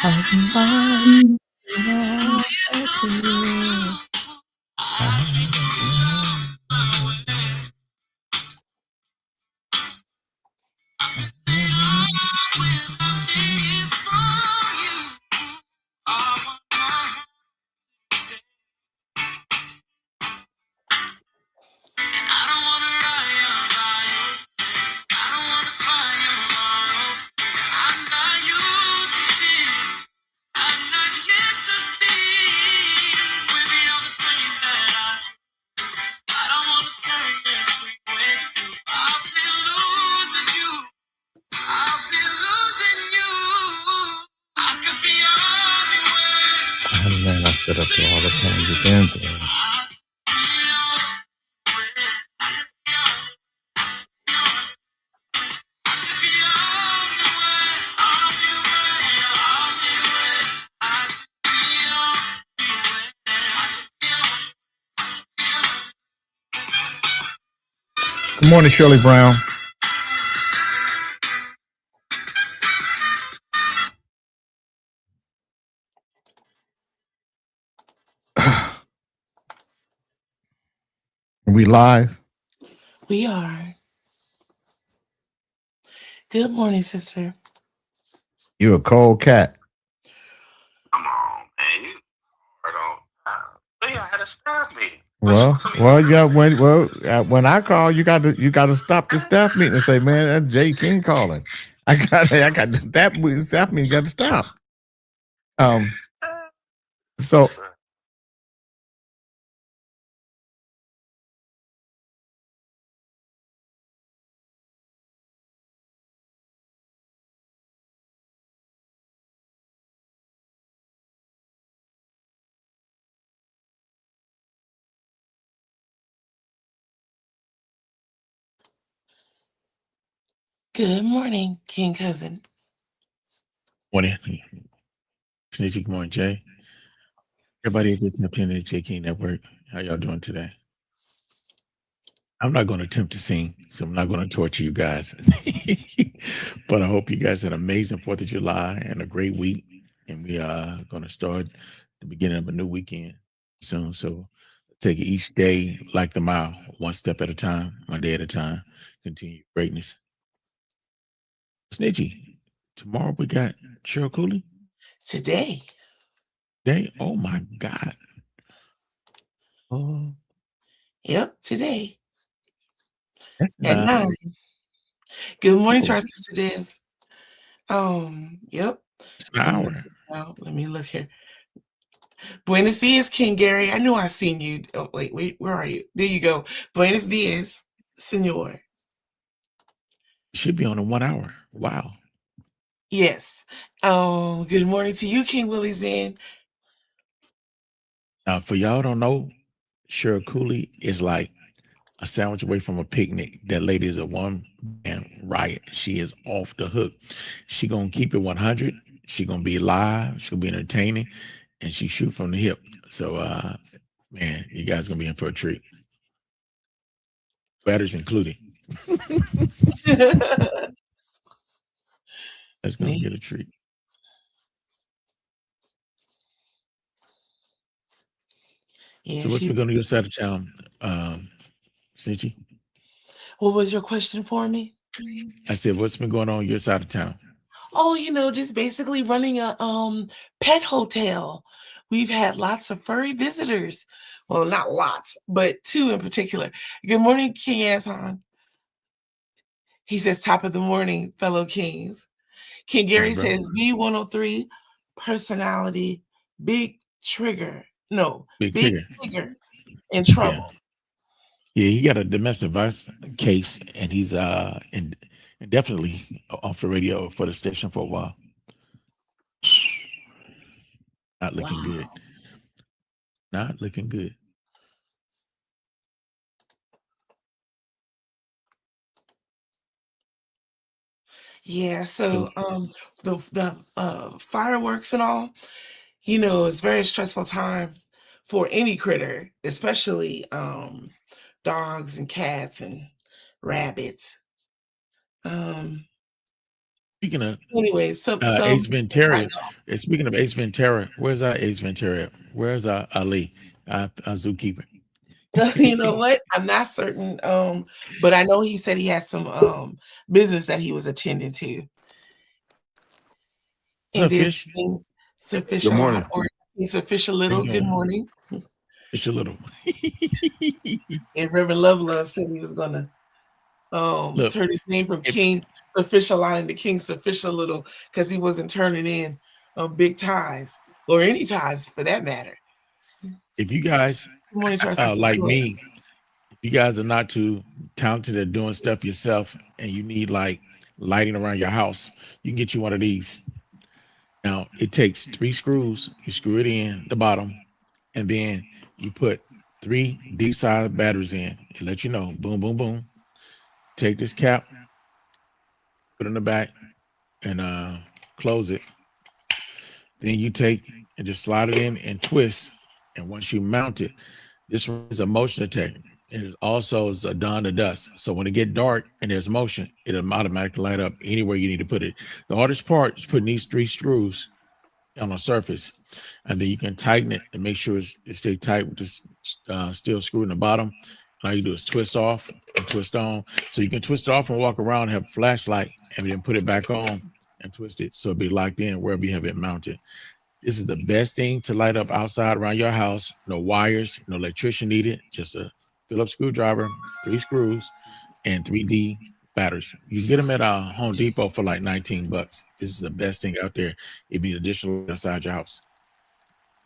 I'm you. Man, I stood up to all the times you've been through. Good morning, Shirley Brown. Are we live? We are. Good morning, sister. You a cold cat. Come on, man. You had a staff meeting. When I call, you got to stop the staff meeting and say, man, that's Jay King calling. I got that staff meeting got to stop. So Good morning, King Cousin. Morning. Snitchy, good morning, Jay. Everybody that's up in the J King Network. How y'all doing today? I'm not going to attempt to sing, so I'm not going to torture you guys. But I hope you guys had an amazing 4th of July and a great week. And we are going to start the beginning of a new weekend soon. So take it each day like the mile, one step at a time, one day at a time. Continue greatness. Snitchy, tomorrow we got Cheryl Cooley. Today. Oh my God. Oh. Yep, today. That's at 9. Good morning to our Oh. sister Devs. Yep. It's an hour. Let me look here. Buenos dias, King Gary. I knew I seen you. Oh, wait, where are you? There you go. Buenos dias, senor. Should be on in 1 hour. Wow. Yes. Good morning to you, King Willie Zen. Now, for y'all don't know, Cheryl Cooley is like a sandwich away from a picnic. That lady is a one-man riot. She is off the hook. She gonna keep it 100. She gonna be live. She'll be entertaining, and she shoot from the hip. So, man, you guys gonna be in for a treat. Batters included. That's gonna get a treat. Yeah, so what's been going on your side of town, Cinchi? What was your question for me? I said, what's been going on your side of town? Oh, just basically running a pet hotel. We've had lots of furry visitors. Well, not lots, but 2 in particular. Good morning, King Anton. He says, top of the morning, fellow kings. King Gary says, V103 personality, big trigger. No, big trigger in trouble. Yeah, he got a domestic violence case, and he's indefinitely off the radio for the station for a while. Not looking good. Not looking good. Yeah, so the fireworks and all, it's a very stressful time for any critter, especially dogs and cats and rabbits. Speaking of Anyway, Ace I Ventura, speaking of Ace Ventura, where's Ace Ventura? Where's Ali, zookeeper? you know what? I'm not certain. But I know he said he had some business that he was attending to. What's up, Fish? Sir Fish a morning. lot, or Sir Fish a How little. you Good doing? morning. Fish a little. And Reverend Love said he was gonna Look, turn his name from if- King Sir Fish a lot into King Sir Fish a little, because he wasn't turning in big ties or any ties for that matter. if you guys Good morning to our sister like Joy. me, if you guys are not too talented at doing stuff yourself, and you need like lighting around your house, you can get you one of these. Now it takes 3 screws. You screw it in the bottom, and then you put 3 D-size batteries in. It lets you know, boom, boom, boom. Take this cap, put it in the back, and close it. Then you take and just slide it in and twist. And once you mount it, this one is a motion detector. It also is a dawn to dusk. So when it get dark and there's motion, it'll automatically light up anywhere you need to put it. The hardest part is putting these 3 screws on a surface, and then you can tighten it and make sure it stay tight with this steel screw in the bottom. All you do is twist off and twist on. So you can twist it off and walk around and have a flashlight, and then put it back on and twist it so it'll be locked in wherever you have it mounted. This is the best thing to light up outside around your house. No wires, no electrician needed. Just a Phillips screwdriver, 3 screws, and 3D batteries. You can get them at Home Depot for like $19. This is the best thing out there if you need additional outside your house.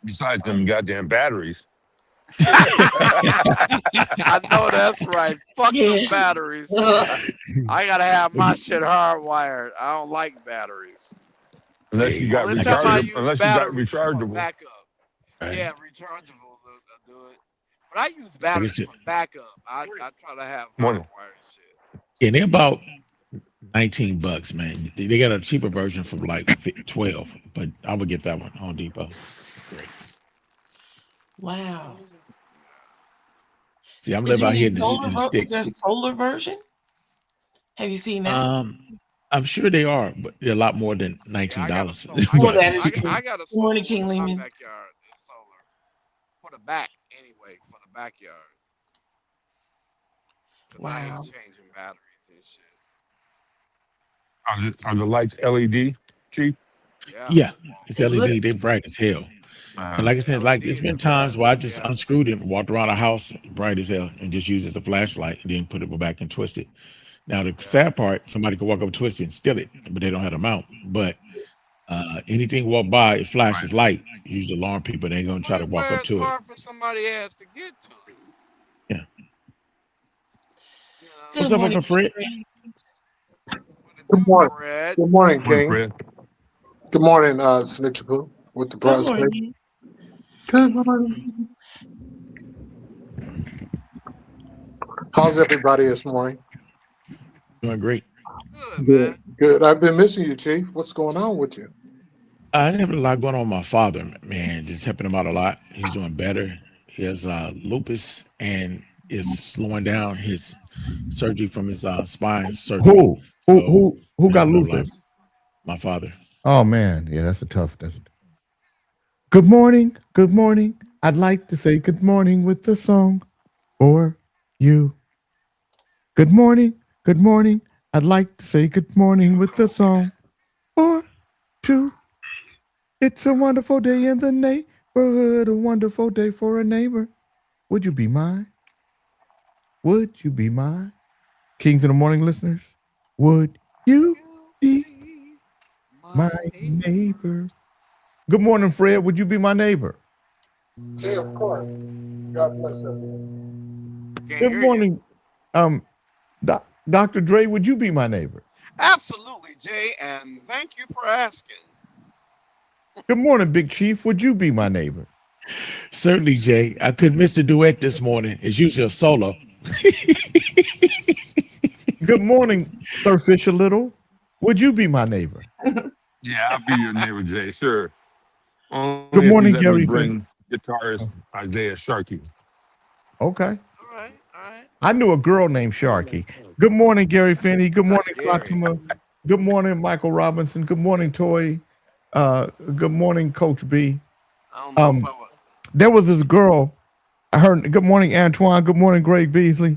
Besides them goddamn batteries. I know that's right. Fuck Yeah. the batteries. I gotta have my shit hardwired. I don't like batteries. Unless you got Only time I rechargeable. use Unless you got batteries for rechargeable. backup. Right? Yeah, rechargeables will do it. But I use batteries it. for backup. I try to have Morning. hardwired shit. And they're about $19, man. They got a cheaper version for like 12, but I would get that one, Home Depot. Great. Wow. See, I'm Is living out there here any in solar the is there a sticks. solar version? Have you seen that? I'm sure they are, but they're a lot more than Yeah, I got a $19. solar. Well, that is true. I got a Good morning, solar King in my Lehman. backyard. It's solar. For the back, anyway, for the backyard. 'Cause I Wow. ain't changing batteries and shit. Are the lights LED, Chief? Yeah, it's They look- LED. They're bright as hell. And like I said, like it's been times where I just unscrewed it and walked around the house bright as hell and just used it as a flashlight and then put it back and twist it. Now the sad part, somebody could walk up, twist it, and steal it, but they don't have the mount. But anything walk by, it flashes light. Usually alarm people, they ain't gonna try to walk up to It's it. hard for somebody else to get to it. Yeah. You know, Good What's up, morning, Uncle Fred? Fred. Good morning. Fred. Good morning, Morning, King. Fred. Good morning, Snitchapoo, with the Good president. morning. Good morning. How's everybody this morning? Doing great. Good, man. Good. I've been missing you, Chief. What's going on with you? I have a lot going on with my father, man. Just helping him out a lot. He's doing better. He has lupus and is slowing down his surgery from his spine surgery. Who got Yeah, lupus? My father. Oh man, yeah, that's a tough. Good morning, good morning. I'd like to say good morning with the song for you. Good morning, good morning. I'd like to say good morning with the song for you. It's a wonderful day in the neighborhood, a wonderful day for a neighbor. Would you be mine? Would you be mine? Kings in the Morning listeners, would you be my neighbor? Good morning, Fred. Would you be my neighbor? Yeah, of course. God bless everyone. Can't Good hear morning, Dr. Dre. Would you be my neighbor? you. Absolutely, Jay, and thank you for asking. Good morning, Big Chief. Would you be my neighbor? Certainly, Jay. I couldn't miss the duet this morning. It's usually a solo. Good morning, Sir Fisher Little. Would you be my neighbor? Yeah, I'll be your neighbor, Jay. Sure. Only Good if you morning, let me Gary bring guitarist Isaiah Sharkey. Okay. All right, all right. I knew a girl named Sharky. Good morning, Gary Finney. Good morning, Gary. Fatima. Good morning, Michael Robinson. Good morning, Toy. Good morning, Coach B. I don't know if I was. There was this girl. Good morning, Antoine. Good morning, Greg Beasley.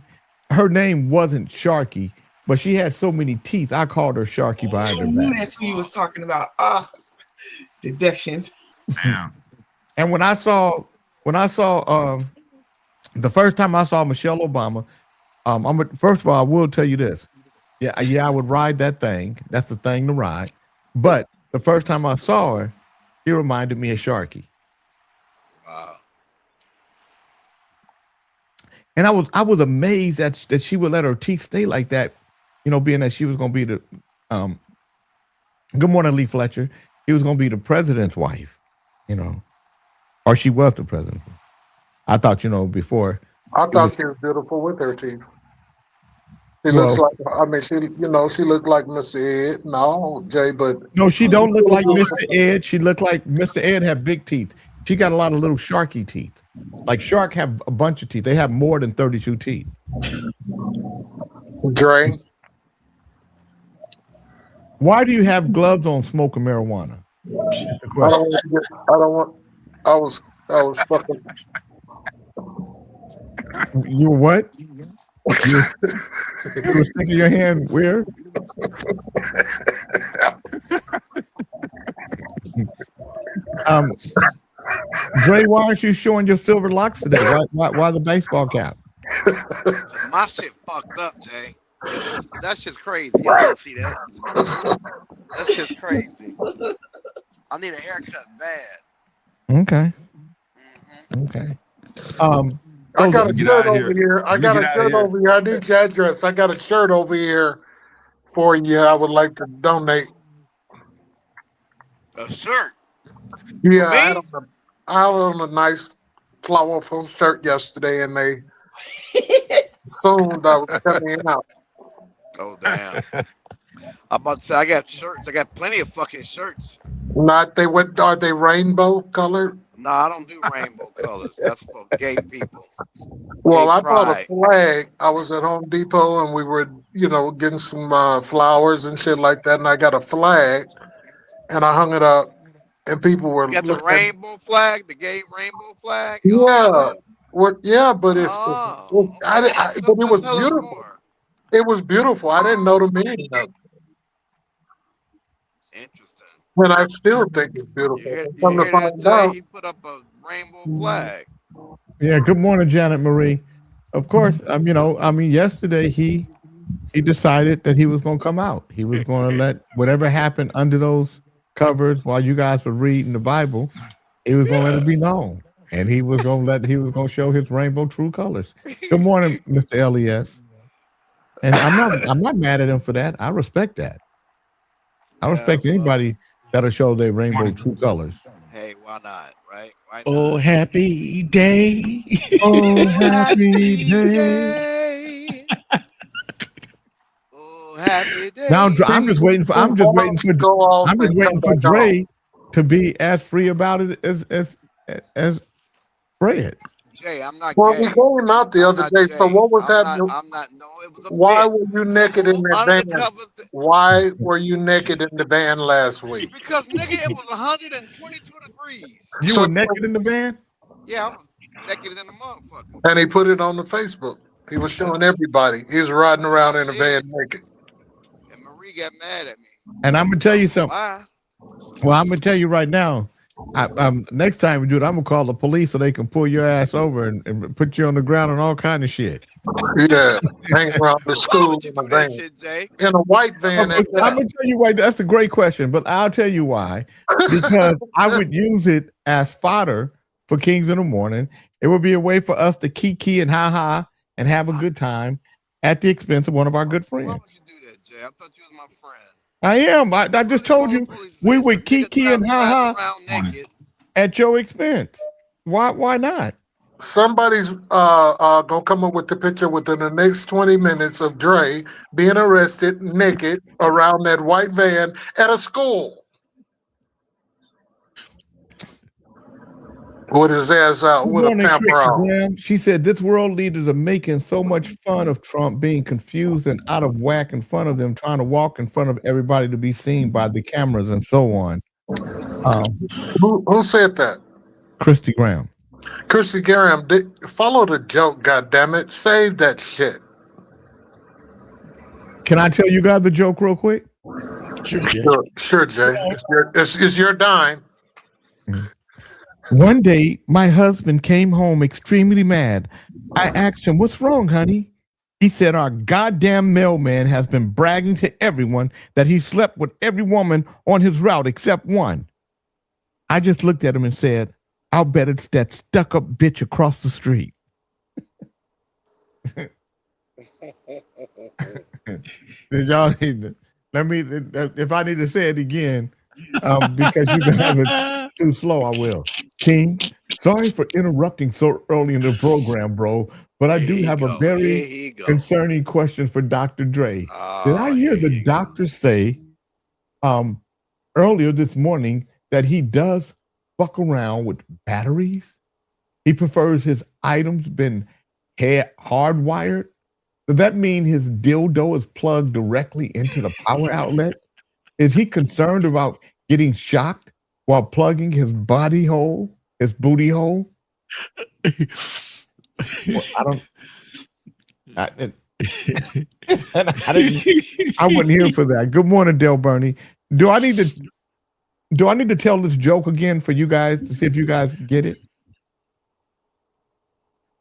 Her name wasn't Sharky, but she had so many teeth. I called her Sharky behind I her knew back. that's who he was talking about. Ah, deductions. Damn. And when I saw the first time I saw Michelle Obama, first of all, I will tell you this. Yeah, I would ride that thing. That's the thing to ride. But the first time I saw her, she reminded me of Sharky. Wow. And I was amazed that she would let her teeth stay like that, being that she was going to be the good morning, Lee Fletcher. She was going to be the president's wife, or she was the president. I thought, before. I thought she was beautiful with her teeth. She looks like, she looked like Mr. Ed. No, Jay, but No, she don't look like Mr. Ed. She looked like Mr. Ed had big teeth. She got a lot of little Sharky teeth. Like Shark have a bunch of teeth. They have more than 32 teeth. Dre. Why do you have gloves on smoking marijuana? I was fucking. You were what? You were sticking your hand where? Dre, why aren't you showing your silver locks today? Why the baseball cap? My shit fucked up, Jay. That shit's crazy. I didn't see that. That shit's crazy. I need a haircut bad. Okay. Mhm. Okay. I got a Get shirt outta over here. here. I You got get a outta shirt here. over here. I need your address. I got a shirt over here for you. I would like to donate. A shirt. Yeah, me? I had on a nice flowerful shirt yesterday, and they assumed I was coming out. Oh damn. I'm about to say I got shirts. I got plenty of fucking shirts. Are they rainbow colored? No, I don't do rainbow colors. That's for gay people. Well, Gay I bought a pride. flag. I was at Home Depot, and we were, getting some flowers and shit like that, and I got a flag, and I hung it up, and people were You got the looking at. rainbow flag, the gay rainbow flag. Yeah, Oh, but okay. but it So was tell us beautiful. more. It was beautiful. I didn't know the meaning of it, Interesting. and I still think it's beautiful. You Come to hear that, find Jay? out, He put up a rainbow flag. Yeah. Good morning, Janet Marie. Of course, yesterday he decided that he was going to come out. He was going to let whatever happened under those covers while you guys were reading the Bible. He was going to let it be known, and he was going to show his rainbow true colors. Good morning, Mr. Les. And I'm not mad at him for that. I respect that. I respect anybody that'll show their rainbow true colors. Hey, why not? Right? Why not? Oh, happy day. Oh, happy day. day. Oh, happy day. Now I'm just waiting for Dre to be as free about it as Fred. Jay, I'm not Well, gay. we came out the other day. So what was happening? It was a Why bit. were you naked in that Under the van? covers. Why were you naked in the van last week? Because nigga, it was 122 degrees. You were naked in the van? Yeah, I was naked in the motherfucker. And he put it on the Facebook. He was showing everybody. He was riding around in a van naked. And Marie got mad at me. And I'm gonna tell you something. Why? Well, I'm gonna tell you right now. Next time we do it, I'm gonna call the police so they can pull your ass over and put you on the ground and all kind of shit. Yeah, hanging around the Why school would you in a do that van. shit, Jay? In a white van. I'm gonna tell you why. That's a great question, but I'll tell you why. Because I would use it as fodder for Kings in the Morning. It would be a way for us to kiki and ha ha and have a good time at the expense of one of our good friends. Why would you do that, Jay? I thought you was my friend. I am. I just told you we would kiki and ha ha at your expense. Why not? Somebody's gonna come up with the picture within the next 20 minutes of Dre being arrested naked around that white van at a school. with his ass out Good with a morning, pamper Christy on. Graham. She said this world leaders are making so much fun of Trump being confused and out of whack in front of them, trying to walk in front of everybody to be seen by the cameras and so on. Who said that? Christy Graham. Chrissy Graham, follow the joke, goddammit. Save that shit. Can I tell you guys the joke real quick? Sure, Jay. Sure, Jay. It's your dime. One day, my husband came home extremely mad. I asked him, "What's wrong, honey?" He said, "Our goddamn mailman has been bragging to everyone that he slept with every woman on his route except one." I just looked at him and said, "I'll bet it's that stuck-up bitch across the street." Did y'all need to, let me, if I need to say it again, because you've been having too slow, I will. King, sorry for interrupting so early in the program, bro, but I do have a very concerning question for Dr. Dre. Did I hear the doctor say earlier this morning that he does fuck around with batteries? He prefers his items been hardwired. Does that mean his dildo is plugged directly into the power outlet? Is he concerned about getting shocked while plugging his body hole, his booty hole? Well, I wasn't here for that. Good morning, Del Burney. Do I need to tell this joke again for you guys to see if you guys get it?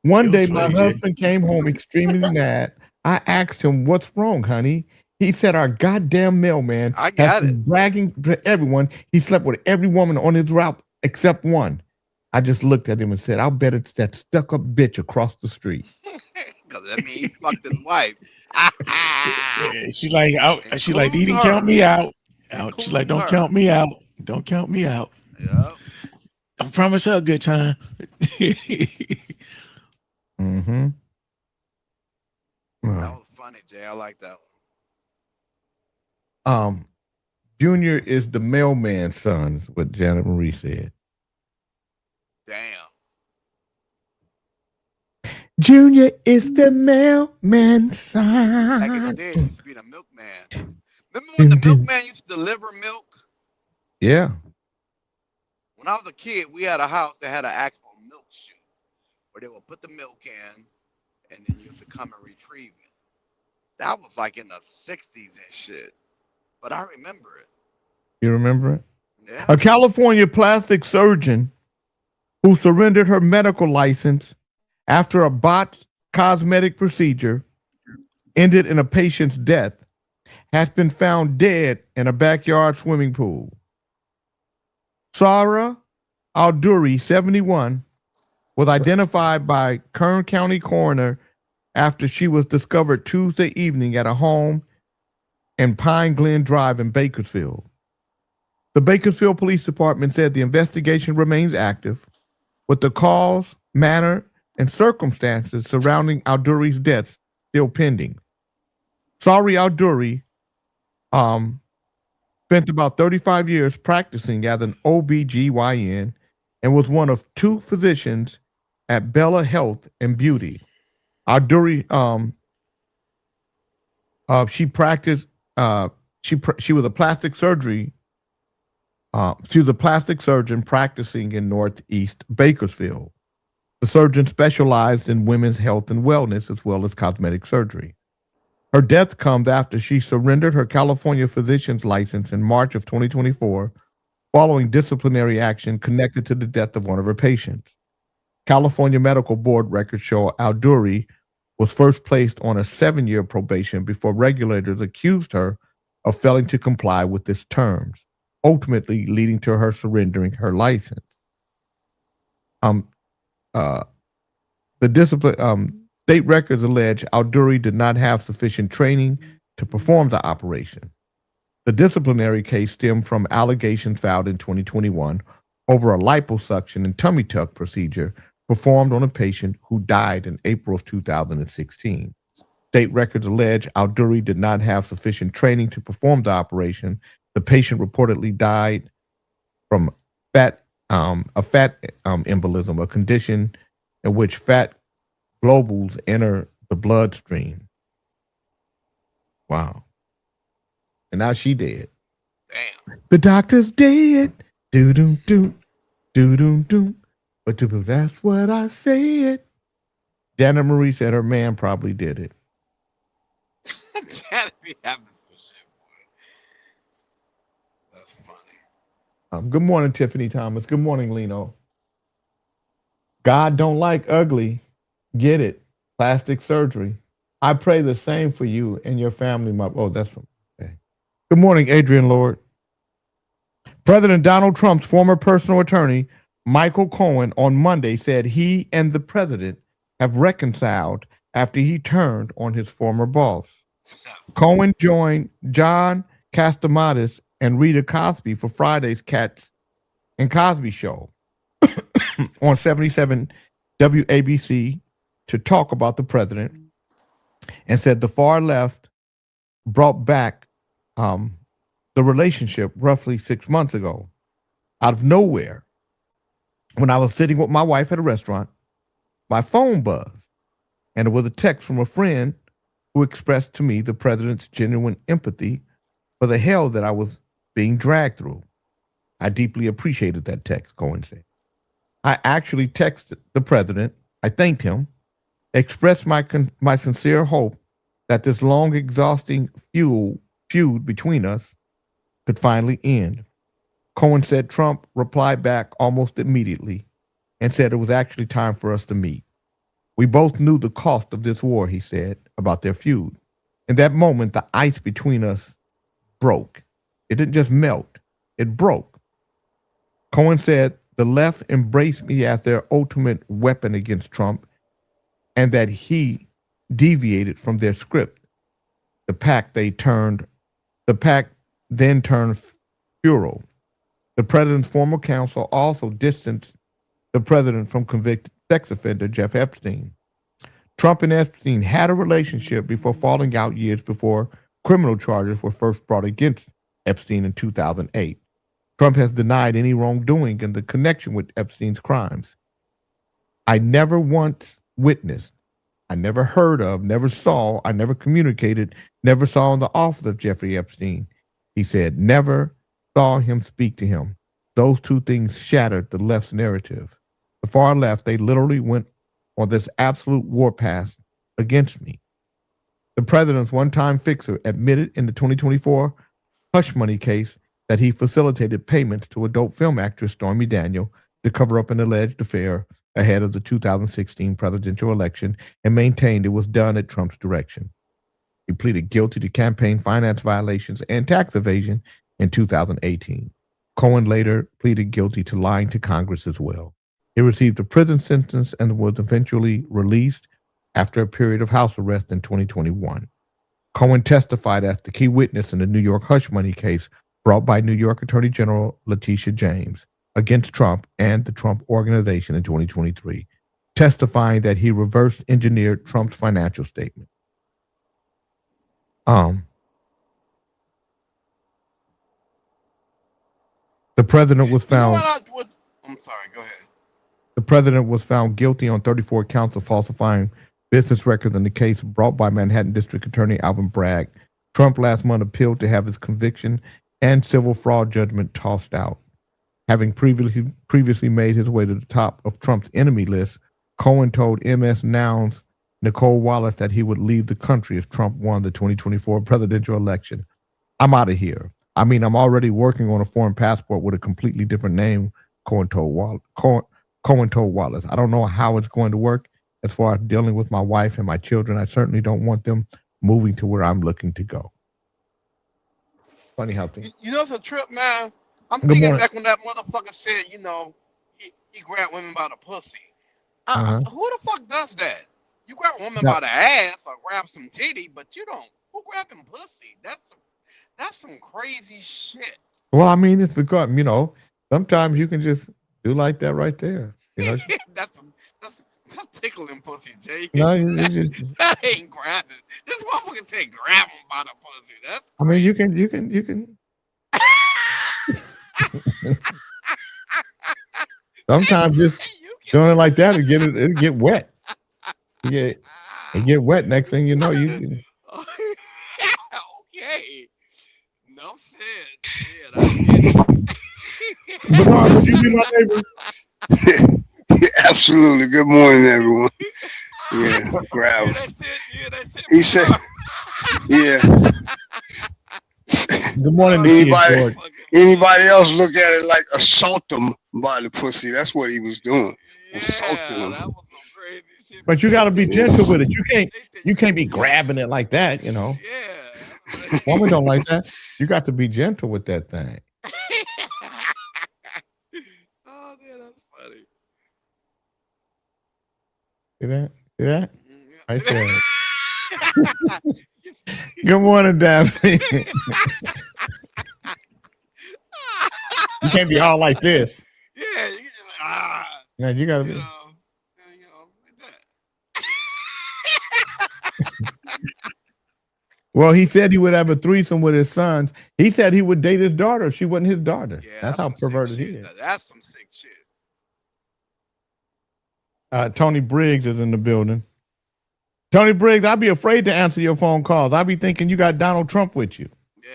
One day, my husband came home extremely mad. I asked him, "What's wrong, honey?" He said, "Our goddamn mailman has been bragging to everyone he slept with every woman on his route except one." I just looked at him and said, "I'll bet it's that stuck-up bitch across the street." Because that means he fucked his wife. She like, she like, he didn't count me out. She's like, don't count me out. Don't count me out. Yep. I promise her a good time. Mm-hmm. That was funny, Jay. I like that one. Junior is the mailman's son, is what Janet Marie said. Damn. Junior is the mailman's son. Back in the day, it used to be the milkman. Remember when the milkman used to deliver milk? Yeah. When I was a kid, we had a house that had an actual milk chute where they would put the milk in and then you have to come and retrieve it. That was like in the 60s and shit. But I remember it. You remember it? Yeah. A California plastic surgeon who surrendered her medical license after a botched cosmetic procedure ended in a patient's death has been found dead in a backyard swimming pool. Sarah Alduri, 71, was identified by Kern County coroner after she was discovered Tuesday evening at a home in Pine Glen Drive in Bakersfield. The Bakersfield Police Department said the investigation remains active, with the cause, manner, and circumstances surrounding Alduri's death still pending. Sari Alduri spent about 35 years practicing as an OBGYN and was one of two physicians at Bella Health and Beauty. Alduri, she practiced. She was a plastic surgery. She was a plastic surgeon practicing in Northeast Bakersfield. The surgeon specialized in women's health and wellness as well as cosmetic surgery. Her death comes after she surrendered her California physician's license in March of 2024, following disciplinary action connected to the death of one of her patients. California Medical Board records show Alduri was first placed on a 7-year probation before regulators accused her of failing to comply with its terms, ultimately leading to her surrendering her license. State records allege Alduri did not have sufficient training to perform the operation. The disciplinary case stemmed from allegations filed in 2021 over a liposuction and tummy tuck procedure performed on a patient who died in April of 2016. State records allege Alduri did not have sufficient training to perform the operation. The patient reportedly died from fat a fat embolism, a condition in which fat globules enter the bloodstream. Wow. And now she dead. Damn. The doctor's dead. Do do do do do do. But that's what I said. Janet Marie said her man probably did it. Janet be having some shit, boy. That's funny. Good morning, Tiffany Thomas. Good morning, Lino. God don't like ugly. Get it. Plastic surgery. I pray the same for you and your family. That's from. Okay. Good morning, Adrian Lord. President Donald Trump's former personal attorney, Michael Cohen, on Monday said he and the president have reconciled after he turned on his former boss. Cohen joined John Castellamatis and Rita Cosby for Friday's Cats and Cosby show on 77 WABC to talk about the president, and said the far left brought back the relationship roughly 6 months ago. Out of nowhere, when I was sitting with my wife at a restaurant, my phone buzzed, and it was a text from a friend who expressed to me the president's genuine empathy for the hell that I was being dragged through. I deeply appreciated that text, Cohen said. I actually texted the president. I thanked him, expressed my sincere hope that this long, exhausting feud between us could finally end. Cohen said Trump replied back almost immediately and said it was actually time for us to meet. We both knew the cost of this war, he said, about their feud. In that moment, the ice between us broke. It didn't just melt, it broke. Cohen said the left embraced me as their ultimate weapon against Trump, and that he deviated from their script. The pact then turned futile. The president's former counsel also distanced the president from convicted sex offender Jeff Epstein. Trump and Epstein had a relationship before falling out years before criminal charges were first brought against Epstein in 2008. Trump has denied any wrongdoing in the connection with Epstein's crimes. I never once witnessed, I never heard of, never saw, I never communicated, never saw in the office of Jeffrey Epstein. He said, never saw him, speak to him. Those two things shattered the left's narrative. The far left, they literally went on this absolute warpath against me. The president's one-time fixer admitted in the 2024 hush money case that he facilitated payments to adult film actress Stormy Daniel to cover up an alleged affair ahead of the 2016 presidential election, and maintained it was done at Trump's direction. He pleaded guilty to campaign finance violations and tax evasion in 2018. Cohen later pleaded guilty to lying to Congress as well. He received a prison sentence and was eventually released after a period of house arrest in 2021. Cohen testified as the key witness in the New York hush money case brought by New York Attorney General Letitia James against Trump and the Trump Organization in 2023, testifying that he reverse engineered Trump's financial statement. The president was found. I'm sorry, go ahead. The president was found guilty on 34 counts of falsifying business records in the case brought by Manhattan District Attorney Alvin Bragg. Trump last month appealed to have his conviction and civil fraud judgment tossed out. Having previously made his way to the top of Trump's enemy list, Cohen told MS Now's Nicole Wallace that he would leave the country if Trump won the 2024 presidential election. I'm out of here. I mean, I'm already working on a foreign passport with a completely different name, Cohen told Wallace. I don't know how it's going to work as far as dealing with my wife and my children. I certainly don't want them moving to where I'm looking to go. Funny how things. You know, it's a trip, man. I'm Good thinking morning. back when that motherfucker said, you know, he grabbed women by the pussy. Uh-huh. Who the fuck does that? You grab a woman No. by the ass or grab some titty, but you don't. Who grabbing pussy? That's some crazy shit. Well, I mean, it's because, sometimes you can just do like that right there. that's tickling pussy, Jay. No, it's just, That ain't grabbing. This motherfucker said grab him by the pussy. That's I mean, you can. Sometimes just doing it like that, it'll get wet. It get wet. Next thing you know, you. Okay. No said. Shit, I get it. Bernard, would you be my neighbor? Absolutely. Good morning, everyone. Yeah, grab. Yeah, that's it. Yeah, that's it. He said, yeah. Good morning, to you, Anybody, George. anybody else look at it like assault them by the pussy? That's what he was doing. Assaulting them. That was some crazy shit. But you got to be gentle with it. You They said, can't be grabbing it like that. You know, Yeah. women don't like that. You got to be gentle with that thing. Oh, man, that's funny. See that? See that? Right there. there. Good morning, Daphne. You can't be all like this. Yeah, you can just Yeah, you got to you be. know, like that. Well, he said he would have a threesome with his sons. He said he would date his daughter if she wasn't his daughter. Yeah, That's how some sick perverted he shit. is. That's some sick shit. Tony Briggs is in the building. Tony Briggs, I'd be afraid to answer your phone calls. I'd be thinking you got Donald Trump with you. Yeah.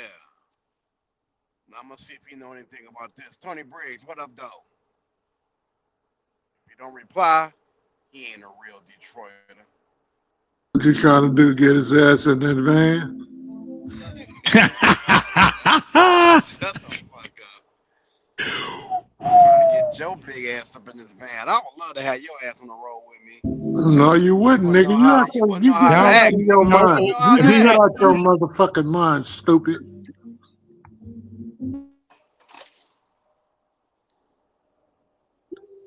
Now I'm gonna see if you know anything about this. Tony Briggs, what up, though? If you don't reply, he ain't a real Detroiter. What you trying to do? Get his ass in that van? Shut the fuck up. Trying to get Joe big ass up in this van. I would love to have your ass on the road with me. No, you wouldn't, nigga. You wouldn't know how to out act. of your mind. You know how to You act. out your motherfucking mind, stupid.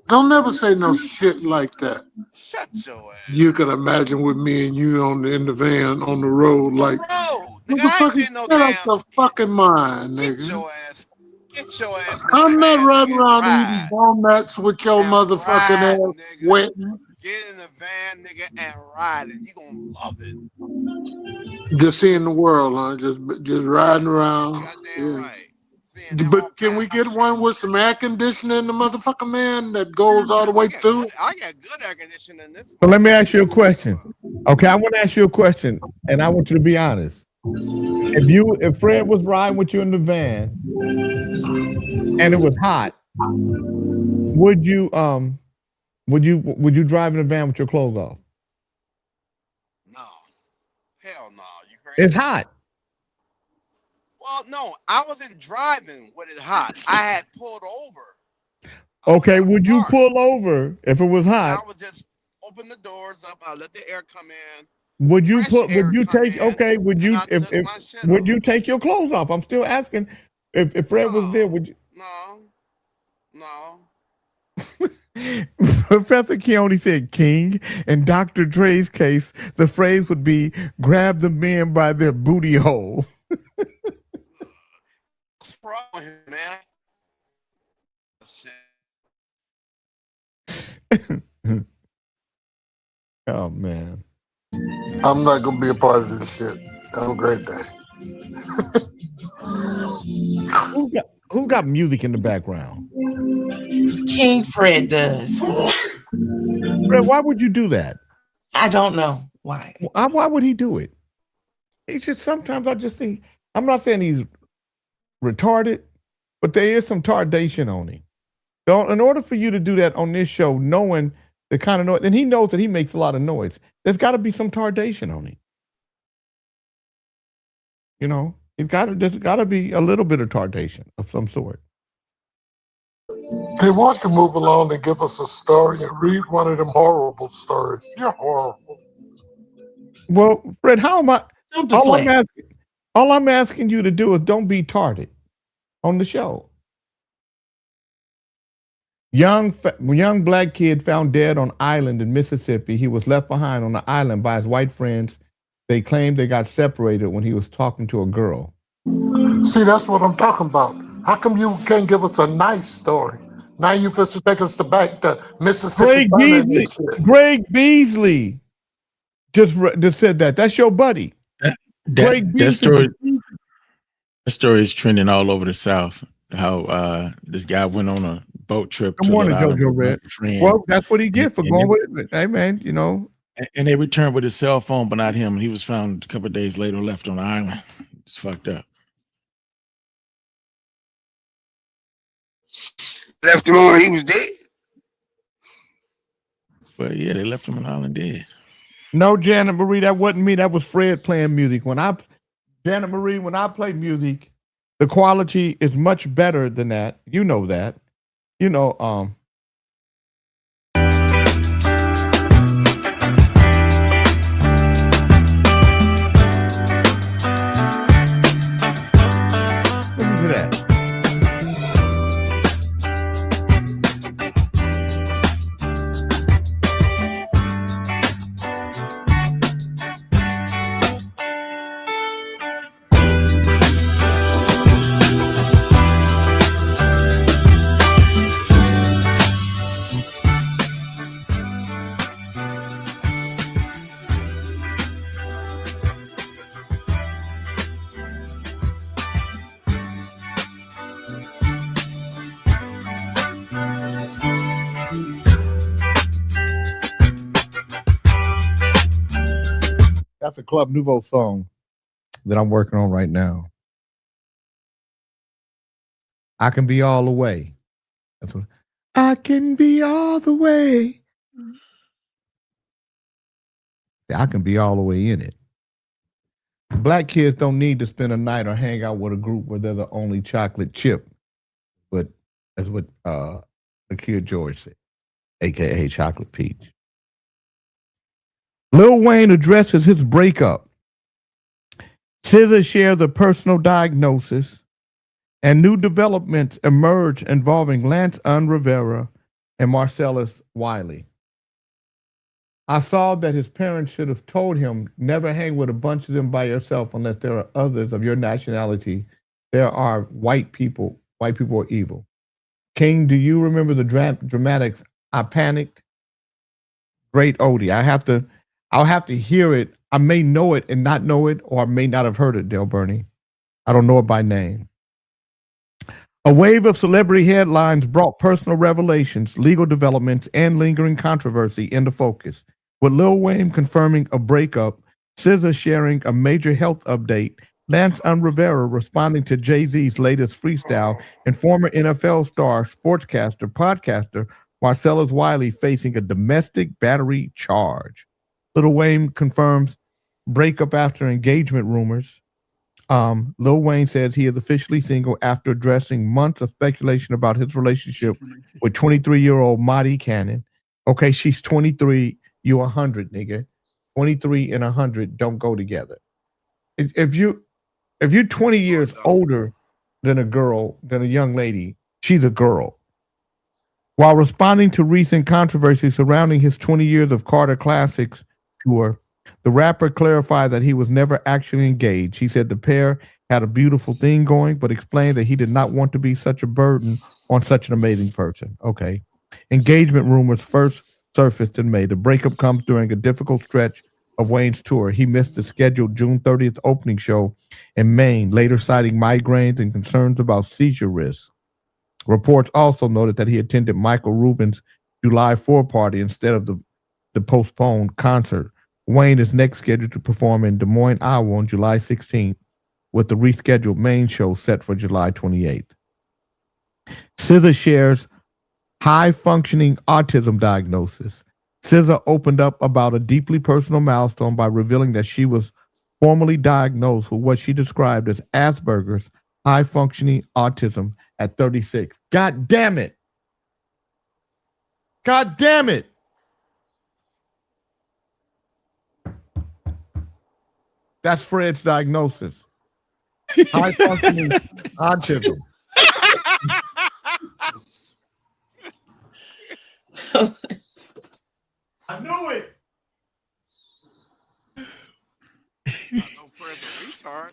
Don't never say no shit like that. Shut your ass. You can imagine with me and you in the van on the road, like, Bro, nigga, I ain't motherfucker, did no get damn. out your fucking mind, Get nigga. your ass. Get your ass. I'm not riding and around ride. eating donuts with your And motherfucking ride, ass nigga. wetting. Get in the van, nigga, and ride it. You gonna love it. Just seeing the world, huh? Just riding around. Goddamn Yeah. right. Seeing that But whole can we time get shit. one with some air conditioning in the motherfucker, man, that goes all the way through? I got good air conditioning in this. So let me ask you a question. Okay, I want to ask you a question, and I want you to be honest. If Fred was riding with you in the van and it was hot, would you drive in the van with your clothes off? No. Hell no. You crazy? It's hot. Well, no, I wasn't driving with it hot. I had pulled over. Okay, would you pull over if it was I hot? would just open the doors up. I let the air come in. Would you fresh put? air Would you come take? in, Okay, would you? and I took my shit Would off. you take your clothes off? I'm still asking. If Fred was there, No. would you? No. Professor Keone said King. In Dr. Dre's case, the phrase would be grab the men by their booty hole. What's wrong with him, man? Shit. Oh man. I'm not gonna be a part of this shit. Have a great day. Who got music in the background? King Fred does. Fred, why would you do that? I don't know why. Why would he do it? It's just sometimes I just think, I'm not saying he's retarded, but there is some tardation on him. So in order for you to do that on this show, knowing the kind of noise, and he knows that he makes a lot of noise, there's got to be some tardation on him. You know, there's got to be a little bit of tardation of some sort. They want to move along and give us a story and read one of them horrible stories. You're horrible. Well, Fred, how am I? Don't All deflect. I'm asking you to do is don't be tarded on the show. Young black kid found dead on island in Mississippi. He was left behind on the island by his white friends. They claimed they got separated when he was talking to a girl. See, that's what I'm talking about. How come you can't give us a nice story? Now you supposed to take us back to Mississippi. Greg Beasley just said that. That's your buddy. That story is trending all over the South. How this guy went on a boat trip Good to morning, Little Island JoJo with Red. a friend. Well, that's what he And, get for and, going they, with it. Hey, man, you know, and they returned with his cell phone, but not him. He was found a couple of days later, left on the island. It's fucked up. Left him on, he was dead. But yeah, they left him on the island dead. no, Janet Marie, that wasn't me. That was Fred playing music. Janet Marie, when I play music, the quality is much better than that. You know that. You know, listen to that. That's a Club Nouveau song that I'm working on right now. I can be all the way. That's what I can be all the way. I can be all the way in it. Black kids don't need to spend a night or hang out with a group where there's an only chocolate chip. But that's what the kid George said, aka Chocolate Peach. Lil Wayne addresses his breakup. SZA shares a personal diagnosis, and new developments emerge involving Lance Rivera and Marcellus Wiley. I saw that his parents should have told him never hang with a bunch of them by yourself unless there are others of your nationality. There are white people. White people are evil. King, do you remember the dramatics? I panicked. Great Odie. I'll have to hear it. I may know it and not know it, or I may not have heard it, Del Bernie. I don't know it by name. A wave of celebrity headlines brought personal revelations, legal developments, and lingering controversy into focus. With Lil Wayne confirming a breakup, SZA sharing a major health update, Lance Rivera responding to Jay-Z's latest freestyle, and former NFL star, sportscaster, podcaster Marcellus Wiley facing a domestic battery charge. Lil Wayne confirms breakup after engagement rumors. Lil Wayne says he is officially single after addressing months of speculation about his relationship with 23-year-old Madi Cannon. Okay, she's 23, you 100, nigga. 23 and 100 don't go together. If you're 20 years older than a young lady, she's a girl. While responding to recent controversy surrounding his 20 years of Carter Classics tour, the rapper clarified that he was never actually engaged. He said the pair had a beautiful thing going, but explained that he did not want to be such a burden on such an amazing person. Okay. Engagement rumors first surfaced in May. The breakup comes during a difficult stretch of Wayne's tour. He missed the scheduled June 30th opening show in Maine, later citing migraines and concerns about seizure risk. Reports also noted that he attended Michael Rubin's July 4 party instead of the postponed concert. Wayne is next scheduled to perform in Des Moines, Iowa on July 16th, with the rescheduled main show set for July 28th. SZA shares high-functioning autism diagnosis. SZA opened up about a deeply personal milestone by revealing that she was formally diagnosed with what she described as Asperger's high-functioning autism at 36. God damn it. God damn it. That's Fred's diagnosis. High-functioning autism. I knew it. No further retard.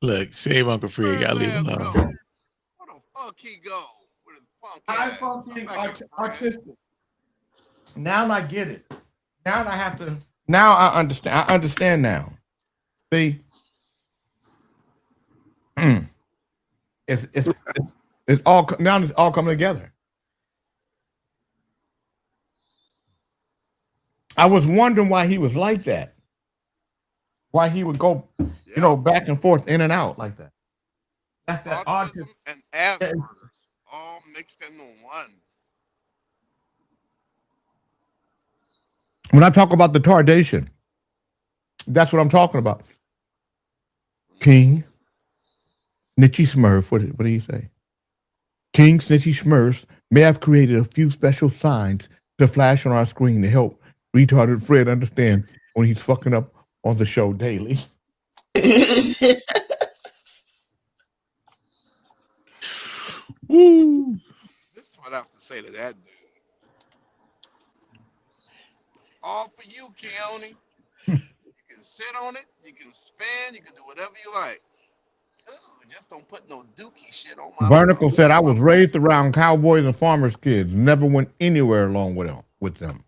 Look, save Uncle Fred. Gotta leave him Where alone. the fuck he go with his punk ass? High-functioning Come back here, Fred. autistic. Now I get it. Now I have to. Now I understand. I understand now. See, it's all now. It's all coming together. I was wondering why he was like that. Why he would go, back and forth, in and out like that. That's that Autism autism. and Asperger's all mixed into one. When I talk about the tardation, that's what I'm talking about. King Snitchy Smurf, what did he say? King Snitchy Smurfs may have created a few special signs to flash on our screen to help retarded Fred understand when he's fucking up on the show daily. Woo. This is what I have to say to that dude. It's all for you, Keone. You can sit on it, you can spin, you can do whatever you like. Ooh, just don't put no dookie shit on my Barnacle said, I was raised around cowboys and farmers' kids, never went anywhere along with them.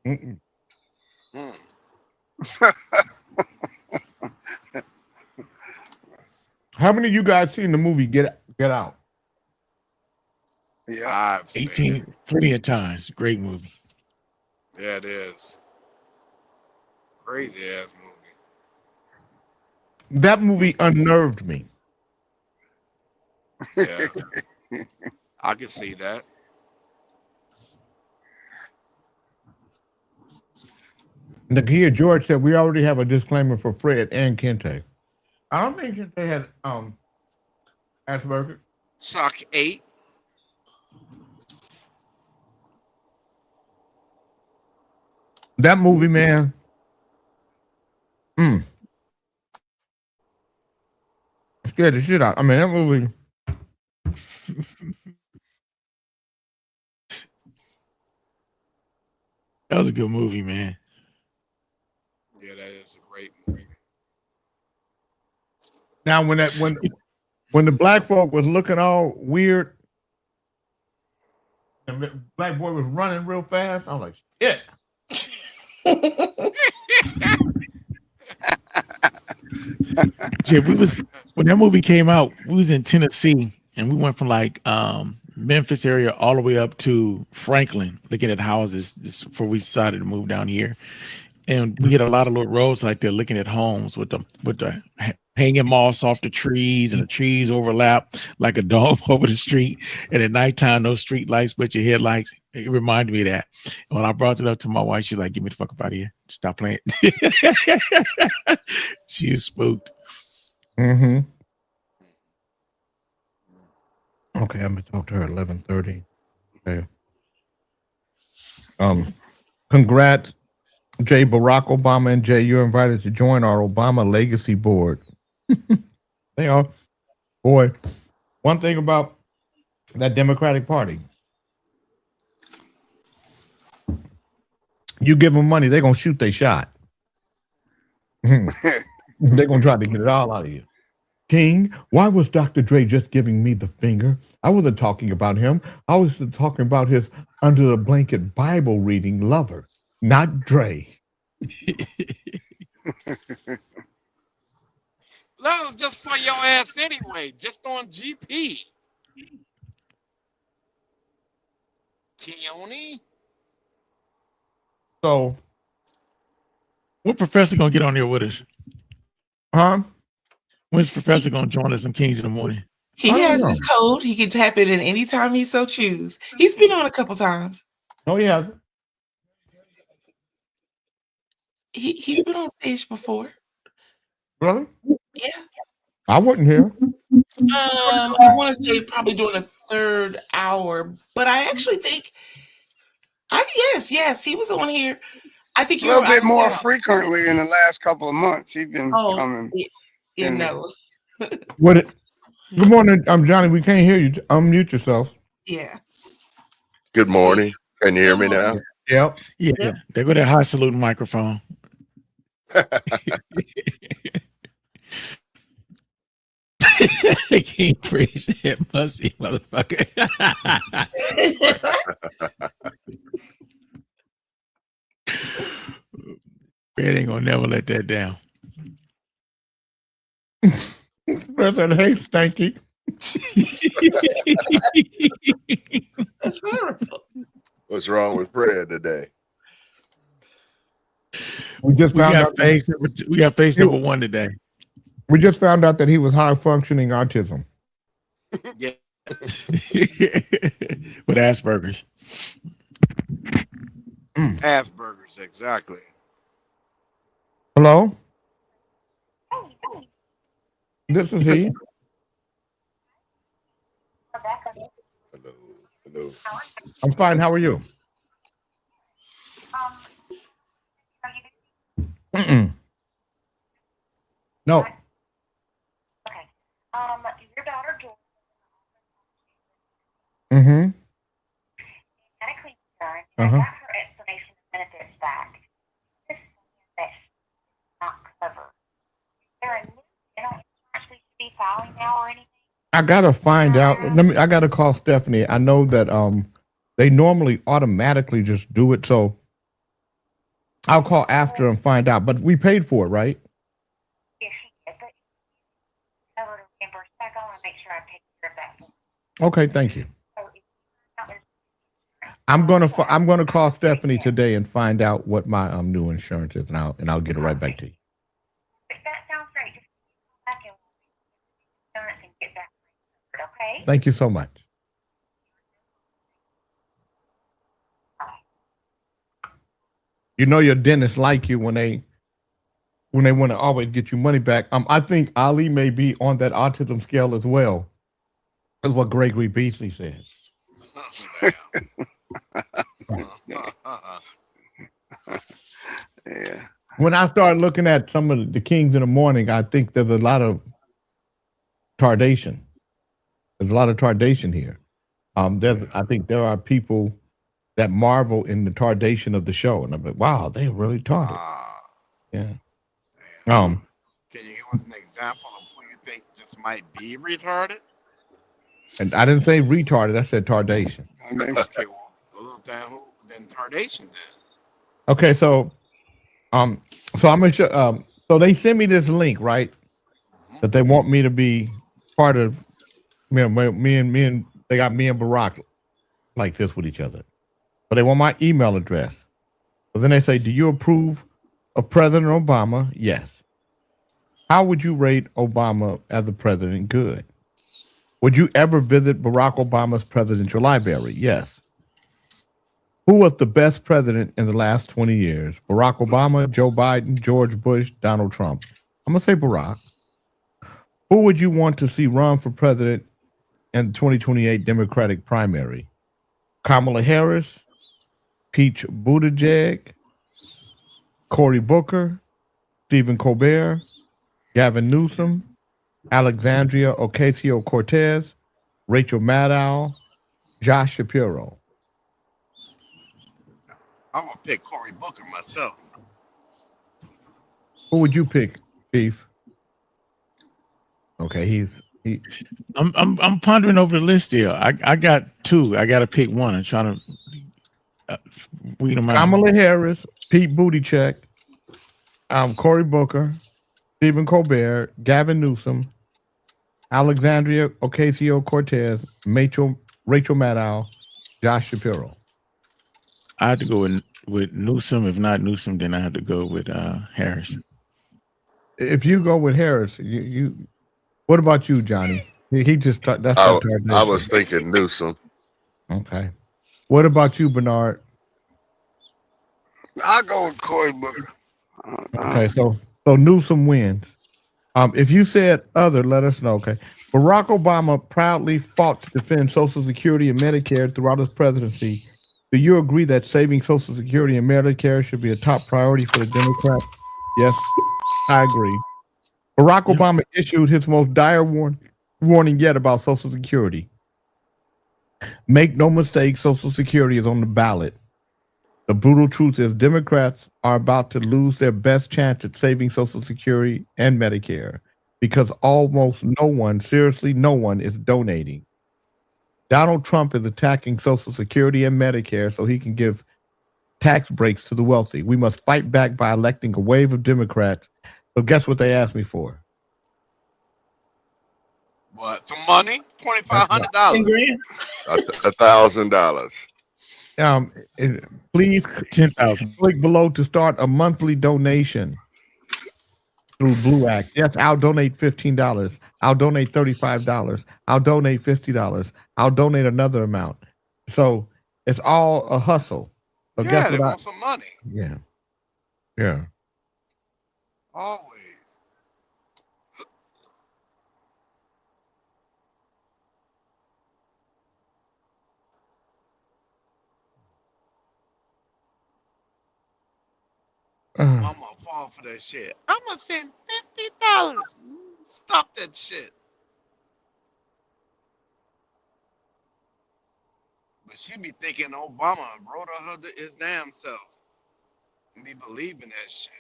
Mm-mm. How many of you guys seen the movie Get Out? Yeah. 18, plenty of times. Great movie. Yeah, it is. Crazy ass movie. That movie unnerved me. Yeah. I can see that. Nakia George said, we already have a disclaimer for Fred and Kente. I don't think Kente has Asperger's. Shock 8. That movie, man. Scared the shit out. I mean, that movie. That was a good movie, man. Yeah, that is a great movie. Now, when the black folk was looking all weird, and the black boy was running real fast, I was like, shit. Yeah, when that movie came out, we was in Tennessee, and we went from like Memphis area all the way up to Franklin, looking at houses just before we decided to move down here. And we hit a lot of little roads like they're looking at homes with the hanging moss off the trees, and the trees overlap like a dome over the street. And at nighttime, no street lights but your headlights. It reminded me of that. And when I brought it up to my wife, she's like, "Get me the fuck up out of here! Stop playing." She is spooked. Mm-hmm. Okay, I'm gonna talk to her at 11:30. Okay. Congrats, Jay, Barack Obama, and Jay. You're invited to join our Obama Legacy Board. They are, boy. One thing about that Democratic Party, you give them money, they're gonna shoot their shot. They're gonna try to get it all out of you. King, why was Dr. Dre just giving me the finger? I wasn't talking about him. I was talking about his under the blanket Bible reading lover, not Dre. That was just for your ass anyway, just on GP. Keone? So, What professor gonna get on there with us? huh? When's Professor gonna join us on Kings in the Morning? He I don't has know. his code. He can tap it in any time he so choose. He's been on a couple times. Oh, yeah. He's been on stage before. Really? Yeah. I wasn't here. I want to say probably during the third hour, but I actually think, yes, he was on here. I think A you're little bit right. more frequently in the last couple of months. He's been Oh, coming. you in. know, Good morning. I'm Johnny. We can't hear you. Unmute yourself. yeah. Good morning. Can you hear me now? Yep. Yeah, Yep. they go that high saluting microphone. King Freeze said, "Musty motherfucker." Red ain't gonna never let that down. President, hey, Stanky. That's horrible. What's wrong with Fred today? We just we found got out. face number two, we got face number one today. We just found out that he was high functioning autism. Yeah. With Asperger's. Asperger's, exactly. Hello? This is he. Hello. Hello. I'm fine. How are you? Mm-mm. No. Your daughter Georgia Mm-hmm. had a clean return. I Uh-huh. got her explanation of benefits back. This is something that's not covered. Is there a new dental insurance we should be filing now or anything? I gotta find out. I gotta call Stephanie. I know that they normally automatically just do it, so I'll call after and find out. But we paid for it, right? Yes, she did, but covered or reimbursed back. I want to make sure I take care of that. Okay, thank you. So if there's I'm gonna call Stephanie today and find out what my new insurance is, and I'll get it right back to you. If that sounds great, just come back and we'll insurance and get that covered, okay? Thank you so much. You know your dentist like you when they want to always get you money back. I think Ali may be on that autism scale as well. That's what Gregory Beasley said. Yeah. When I started looking at some of the Kings in the Morning, I think there's a lot of tardation. There's a lot of tardation here. I think there are people that marvel in the tardation of the show, and I'm like, wow, they really tarded. Yeah. Can you give us an example of who you think this might be retarded? And I didn't say retarded. I said tardation. Okay, well, then tardation then. Okay, so I'm gonna show. So they sent me this link, right? That they want me to be part of. Me and they got me and Barack like this with each other, but they want my email address. But then they say, "Do you approve of President Obama?" Yes. How would you rate Obama as a president? Good. Would you ever visit Barack Obama's presidential library? Yes. Who was the best president in the last 20 years? Barack Obama, Joe Biden, George Bush, Donald Trump. I'm going to say Barack. Who would you want to see run for president in the 2028 Democratic primary? Kamala Harris, Pete Buttigieg, Cory Booker, Stephen Colbert, Gavin Newsom, Alexandria Ocasio-Cortez, Rachel Maddow, Josh Shapiro. I'm gonna pick Cory Booker myself. Who would you pick, Chief? Okay, I'm pondering over the list here. I got two. I got to pick one. I'm trying to weed them out. Kamala Harris, Pete Buttigieg, Cory Booker, Stephen Colbert, Gavin Newsom, Alexandria Ocasio-Cortez, Rachel Maddow, Josh Shapiro. I had to go with Newsom. If not Newsom, then I had to go with Harris. If you go with Harris, you what about you, Johnny? He just that's I was thinking Newsom. Okay. What about you, Bernard? I'll go with Cory Booker. Okay, so Newsom wins. If you said other, let us know. Okay. Barack Obama proudly fought to defend Social Security and Medicare throughout his presidency. Do you agree that saving Social Security and Medicare should be a top priority for the Democrats? Yes, I agree. Barack Obama issued his most dire warning yet about Social Security. Make no mistake, Social Security is on the ballot. The brutal truth is Democrats are about to lose their best chance at saving Social Security and Medicare because almost no one, seriously no one, is donating. Donald Trump is attacking Social Security and Medicare so he can give tax breaks to the wealthy. We must fight back by electing a wave of Democrats. So guess what they asked me for? What? Some money? $10 $2,500. grand. $1,000. Please 10,000. click below to start a monthly donation through Blue Act. Yes, I'll donate $15. I'll donate $35. I'll donate $50. I'll donate another amount. So it's all a hustle. So Yeah, guess they what? want some money. Yeah. Yeah. Always. I'm gonna fall for that shit. I'm gonna send $50. Stop that shit. But she be thinking Obama wrote her his damn self and be believing that shit.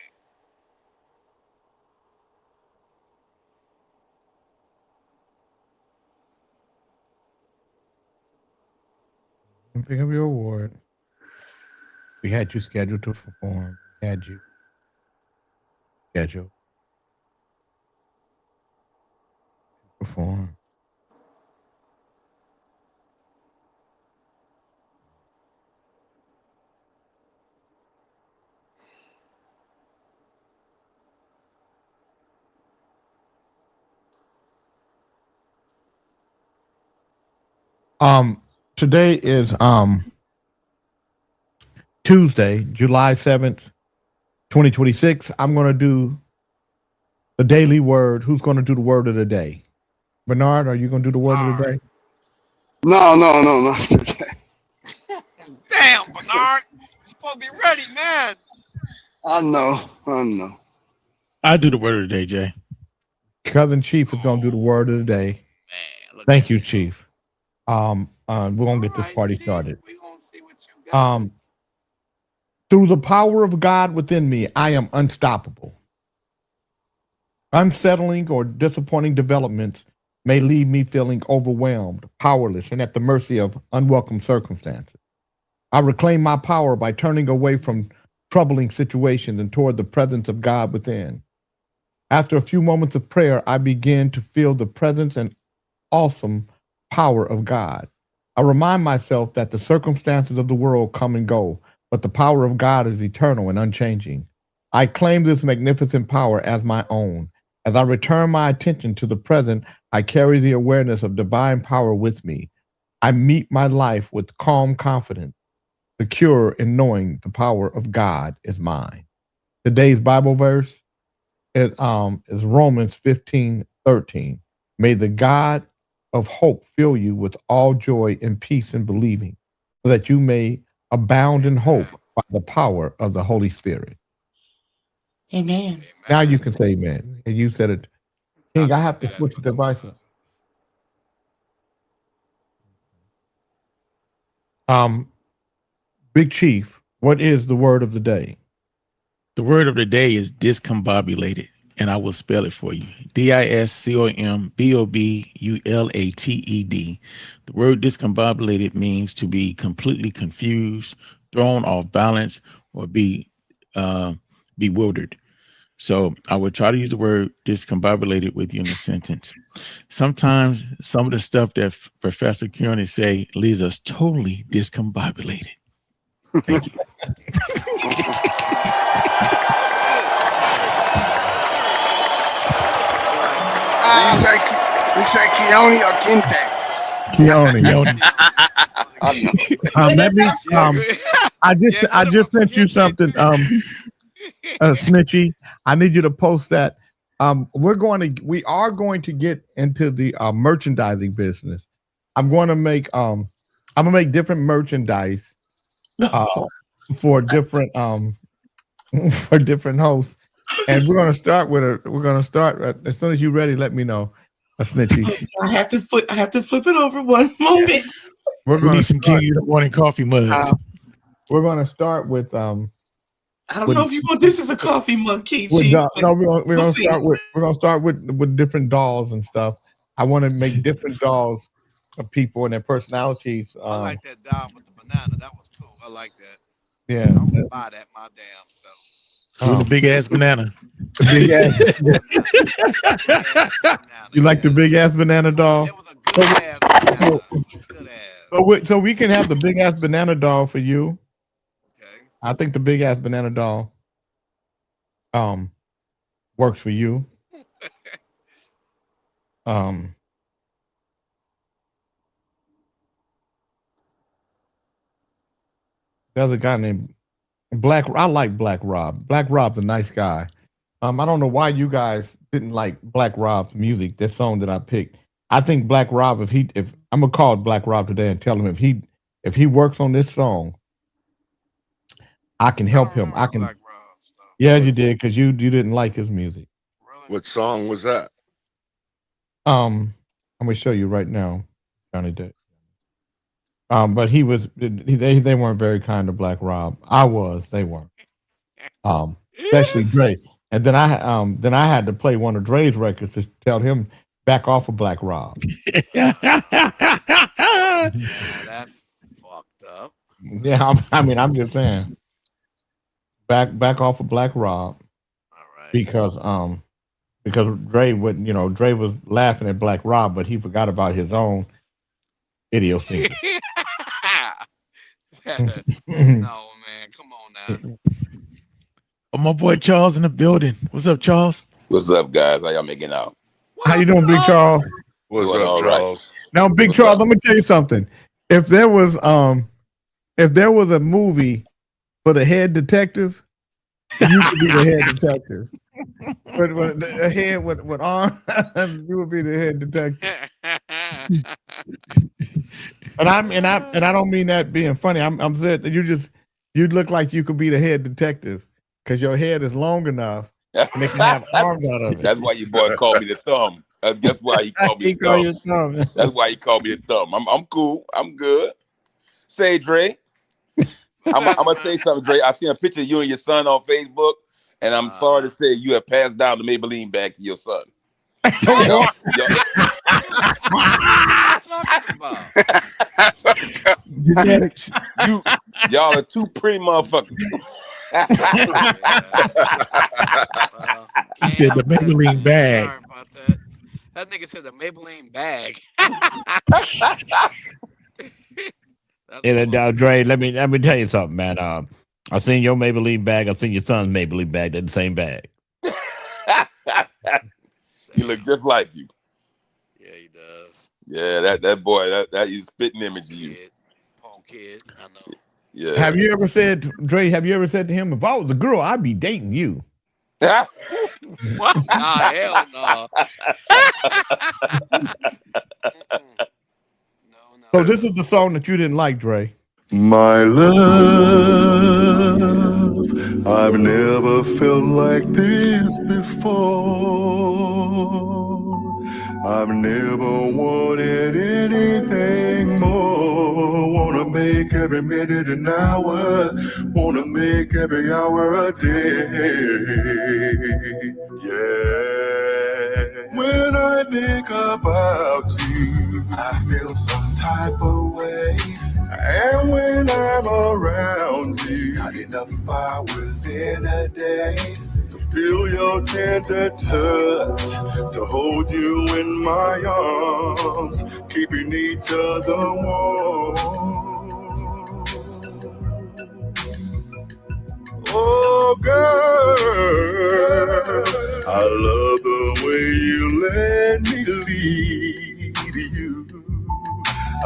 Pick up your award. We had you scheduled to perform. We had you scheduled to perform. Today is Tuesday, July 7th, 2026. I'm going to do the daily word. Who's going to do the word of the day? Bernard, are you going to do the word of the day? No. Damn, Bernard. You're supposed to be ready, man. I know. I do the word of the day, Jay. Cousin Chief is going to do the word of the day. Man, look Thank at you, Chief. We're going to get this Alright, party Chief, started. we gonna see what you got. Through the power of God within me, I am unstoppable. Unsettling or disappointing developments may leave me feeling overwhelmed, powerless, and at the mercy of unwelcome circumstances. I reclaim my power by turning away from troubling situations and toward the presence of God within. After a few moments of prayer, I begin to feel the presence and awesome power of God. I remind myself that the circumstances of the world come and go, but the power of God is eternal and unchanging. I claim this magnificent power as my own. As I return my attention to the present, I carry the awareness of divine power with me. I meet my life with calm confidence, secure in knowing the power of God is mine. Today's Bible verse is Romans 15:13. May the God of hope fill you with all joy and peace in believing, so that you may abound in hope by the power of the Holy Spirit. Amen. Now you can say amen. And you said it. King, I have to switch the device. Big Chief, what is the word of the day? The word of the day is discombobulated, and I will spell it for you. DISCOMBOBULATED. The word discombobulated means to be completely confused, thrown off balance, or be bewildered. So I would try to use the word discombobulated with you in a sentence. Sometimes some of the stuff that Professor Kearney say leaves us totally discombobulated. Thank you. You say Keone or Kente? Keone. Let me. I just sent you something. Snitchy, I need you to post that. We are going to get into the merchandising business. I'm going to make different merchandise for different for different hosts, and we're going to start as soon as you're ready. Let me know, Snitchy. I have to flip it over one moment. We're We going need to some King morning coffee mugs. we're going to start with I don't know if you want this as a coffee mug, King Chief. No, we're we'll gonna see. start with different dolls and stuff. I want to make different dolls of people and their personalities. I like that doll with the banana. That was cool. I like that. Yeah, I would buy that my damn self. With a big ass banana. big ass. Banana. You like the big ass banana doll? It was a good ass. So, Good ass. so we can have the big ass banana doll for you. Okay. I think the big ass banana doll works for you. There's a guy named Black. I like Black Rob. Black Rob's a nice guy. I don't know why you guys didn't like Black Rob's music. This song that I picked. I think Black Rob, if I'm gonna call Black Rob today and tell him if he works on this song, I can help him. I can. Black Rob stuff. Yeah, you did because you didn't like his music. Really? What song was that? I'm gonna show you right now, Johnny Depp. But they weren't very kind to Black Rob. I was, they weren't. Especially Dre. And then I had to play one of Dre's records to tell him back off of Black Rob. That's fucked up. Yeah, I'm just saying. Back off of Black Rob. All right. Because Dre was laughing at Black Rob, but he forgot about his own idiosyncrasy. No, man. Come on now. Oh, my boy Charles in the building. What's up, Charles? What's up, guys? How y'all making out? How you doing, Big Charles? What's Doing up, all right. Charles? Now, Big What's Charles, up? let me tell you something. If there was a movie for the head detective, you could be the head detective. But the head with arm, you would be the head detective. And I don't mean that being funny. I'm saying that you look like you could be the head detective because your head is long enough and they can have arms out of it. That's why your boy called me the thumb. That's why he called me He the call thumb. you thumb. That's why he called me the thumb. I'm cool. I'm good. Say, Dre. I'm gonna say something, Dre. I seen a picture of you and your son on Facebook, and I'm sorry to say you have passed down the Maybelline bag to your son. Y'all- Genetics. y'all are two pretty motherfuckers. He said the Maybelline bag. Sorry about that. That nigga said the Maybelline bag. Dre, let me tell you something, man. I seen your Maybelline bag. I seen your son's Maybelline bag. They're the same bag. He look just like you. Yeah, he does. Yeah, that boy, that is spitting image of you. Kid. Punk kid. I know. Yeah. Have you ever said, Dre? Have you ever said to him, "If I was a girl, I'd be dating you"? What? Nah, hell no. No. So this is the song that you didn't like, Dre. My love, I've never felt like this before. I've never wanted anything more. Wanna make every minute an hour. Wanna make every hour a day. Yeah. When I think about you, I feel some type of way. And when I'm around you, not enough hours in a day to feel your tender touch, to hold you in my arms, keeping each other warm. Oh, girl, I love the way you let me lead you.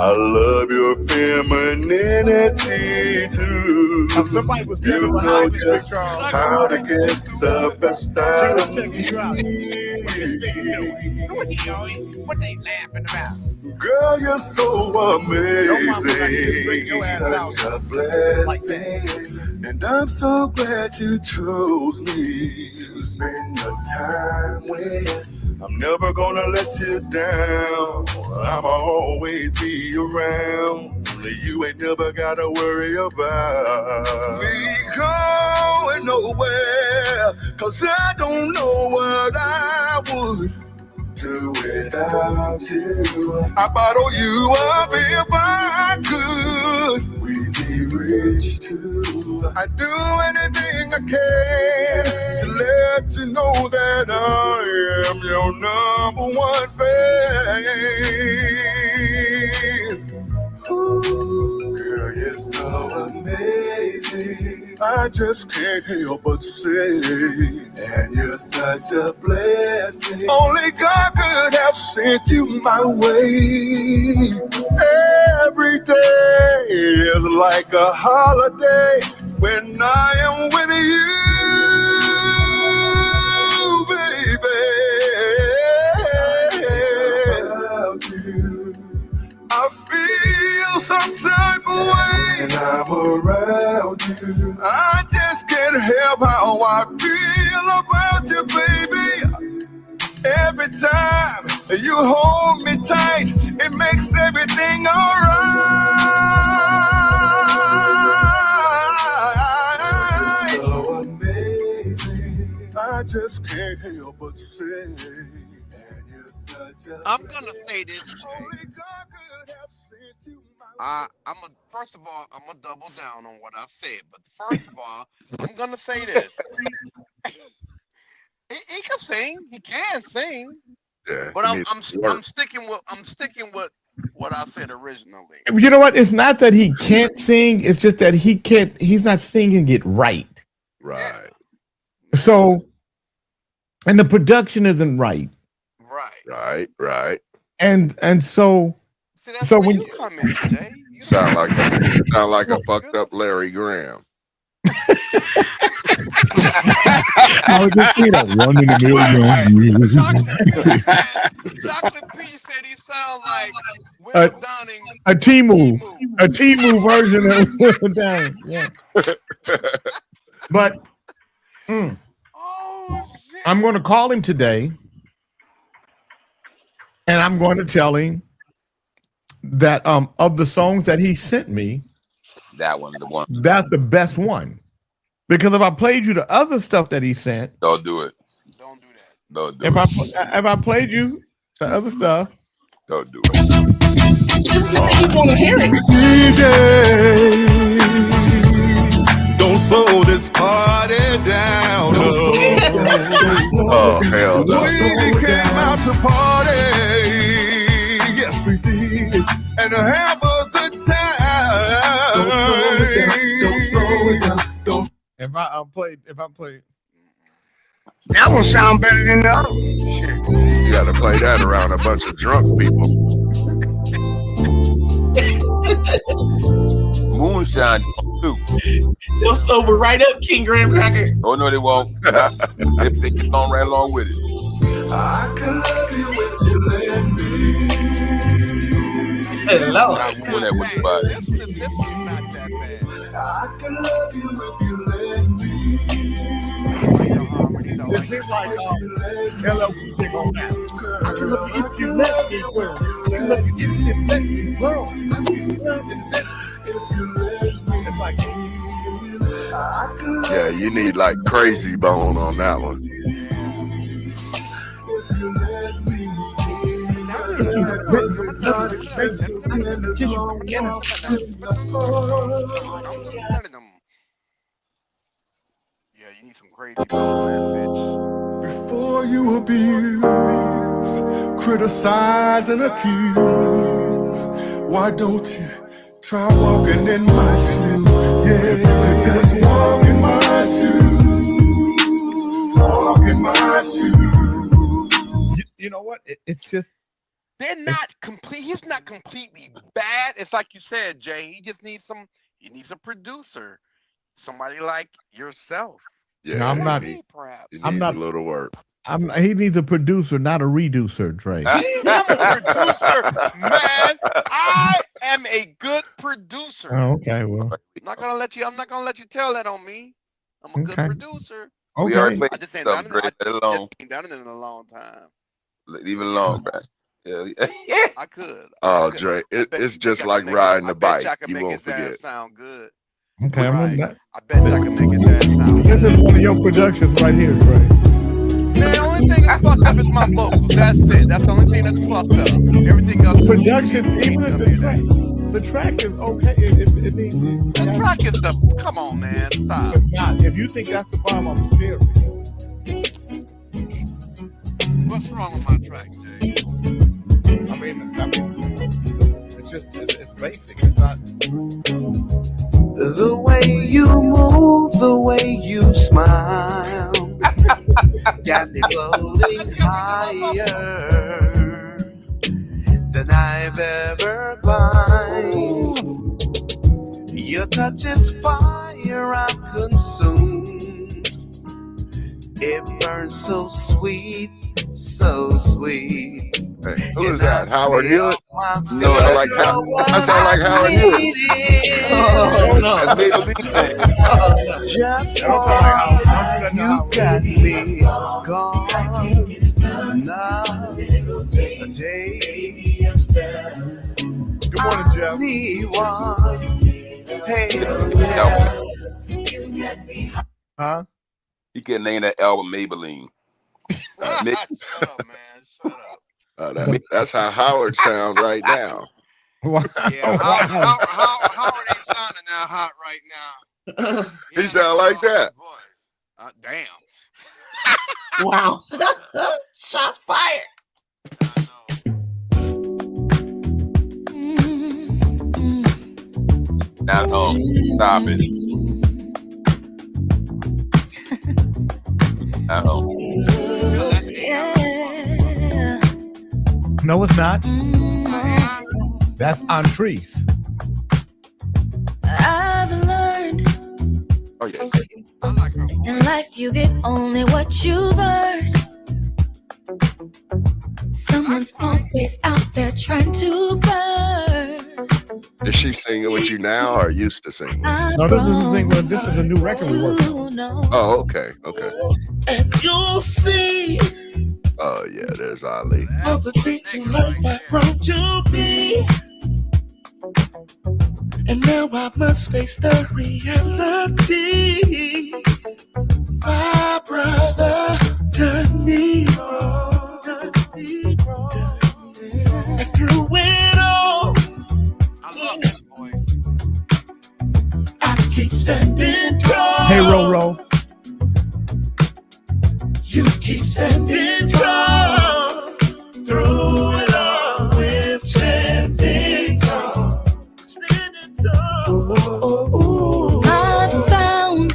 I love your femininity too. Somebody was You standing know behind me, Big just Charles. how to get the best out of me. What they laughing about? Girl, you're so amazing, Such such a blessing. And I'm so glad you chose me to spend your time with. I'm never gonna let you down. I'ma always be around. Only you ain't never gotta worry about me going nowhere. 'Cause I don't know what I would do without you. I'd bottle you up if I could. We'd be be rich too. I do anything I can to let you know that I am your number one fan. Ooh, girl, you're so amazing. I just can't help but say, and you're such a blessing. Only God could have sent you my way. Every day is like a holiday when I am with you, baby. I feel some type of way when I'm around you. I just can't help how I feel about you, baby. Every time you hold me tight, it makes everything alright. It's so amazing. I just can't help but say. I'm gonna say this. First of all, I'm gonna double down on what I said. But first of all, I'm gonna say this. He can sing. He can sing. Yeah, but I'm sticking with what I said originally. You know what? It's not that he can't sing. It's just that he's not singing it right. Right. So, and the production isn't right. Right. And so. See, that's so where when you come in, Jay. Sound like a fucked up Larry Graham. I was just saying that 1 in a million. Chocolate Peach said he sound like Will Downing. A T-Move version of Will Downing. Yeah. But I'm going to call him today, and I'm going to tell him that of the songs that he sent me, that one, the one, that's the best one. Because if I played you the other stuff that he sent, don't do it. Don't do that. Don't do if it. If I played you the other stuff, don't do it. Just keep on hearing. DJ, don't slow this party down. Oh hell no. We came out to party. Yes, we did, and have a good time. Don't slow it down. if I played, That one sound better than the other. Shit. You gotta play that around a bunch of drunk people. Moonshine too. They'll sober right up, King Graham Cracker. Oh no, they won't. They get on right along with it. I can love you if you let me. Hello. I'm doing that with the body. This one's not that bad. I can love you if you let me. it's like hello, big on that. I can love you if you let me, girl. I can love you if you let me, girl. It's like Yeah, you need like Crazy Bone on that one. Yeah, you need some crazy bone, bitch. Before you abuse, criticize and accuse, why don't you try walking in my shoes? Yeah, just walk in my shoes. Walk in my shoes. you know what? It's just They're not complete. He's not completely bad. It's like you said, Jay. He just needs some. He needs a producer, somebody like yourself. Yeah, no, I'm not. Perhaps. I'm not a little work. He needs a producer, not a reducer, Dre. I'm a producer, man. I am a good producer. Oh, okay, well, I'm not gonna let you tell that on me. I'm a good Okay. producer. We already okay. played I just ain't stuff, done Dre. it. Let it I alone. just ain't done it in a long time. Leave it alone, man. Yeah. I could. Oh, Dre, it's just like riding a bike. I can You make won't his ass forget. sound good. Okay, I'm Right. not. I bet you I can make his ass sound This good. is one of your productions right here, Dre. Man, the only thing that's fucked up is my vocals. That's it. That's the only thing that's fucked up. Everything else is Production, even if the track. The track is okay. It needs. The track is the. Come on, man. Stop. It's not. If you think that's the problem, I'm scared. What's wrong with my track, Jay? I mean, it's just it's basic. It's not. The way you move, the way you smile, got me floating higher than I've ever climbed. Your touch is fire, I'm consumed. It burns so sweet, so sweet. Hey, who is that? Howard Hewitt? No, I sound like Howard Hewitt. Oh, no. Just you got me gone. Now, Good morning, Jeff. Huh? He can name that album Maybelline. Shut up, man. Shut up. That's how Howard sounds right now. Yeah, Howard ain't sounding that hot right now. He sound like that. Damn. Wow. Shots fired. Now, stop it. No, it's not. That's Antrice. I've learned Oh yeah. I like her. in life you get only what you've earned. Someone's always out there trying to burn. Is she singing with you now or used to sing? No, this is a single. This is a new record we worked on. Oh, okay, okay. And you'll see Oh yeah, there's Ali. all the things in life I've grown to be. And now I must face the reality. My brother, De Niro. And through it all, I love his voice. I keep standing tall. Hey, Roro. You keep standing tall. Through it all, we're standing tall. Standing tall. I've found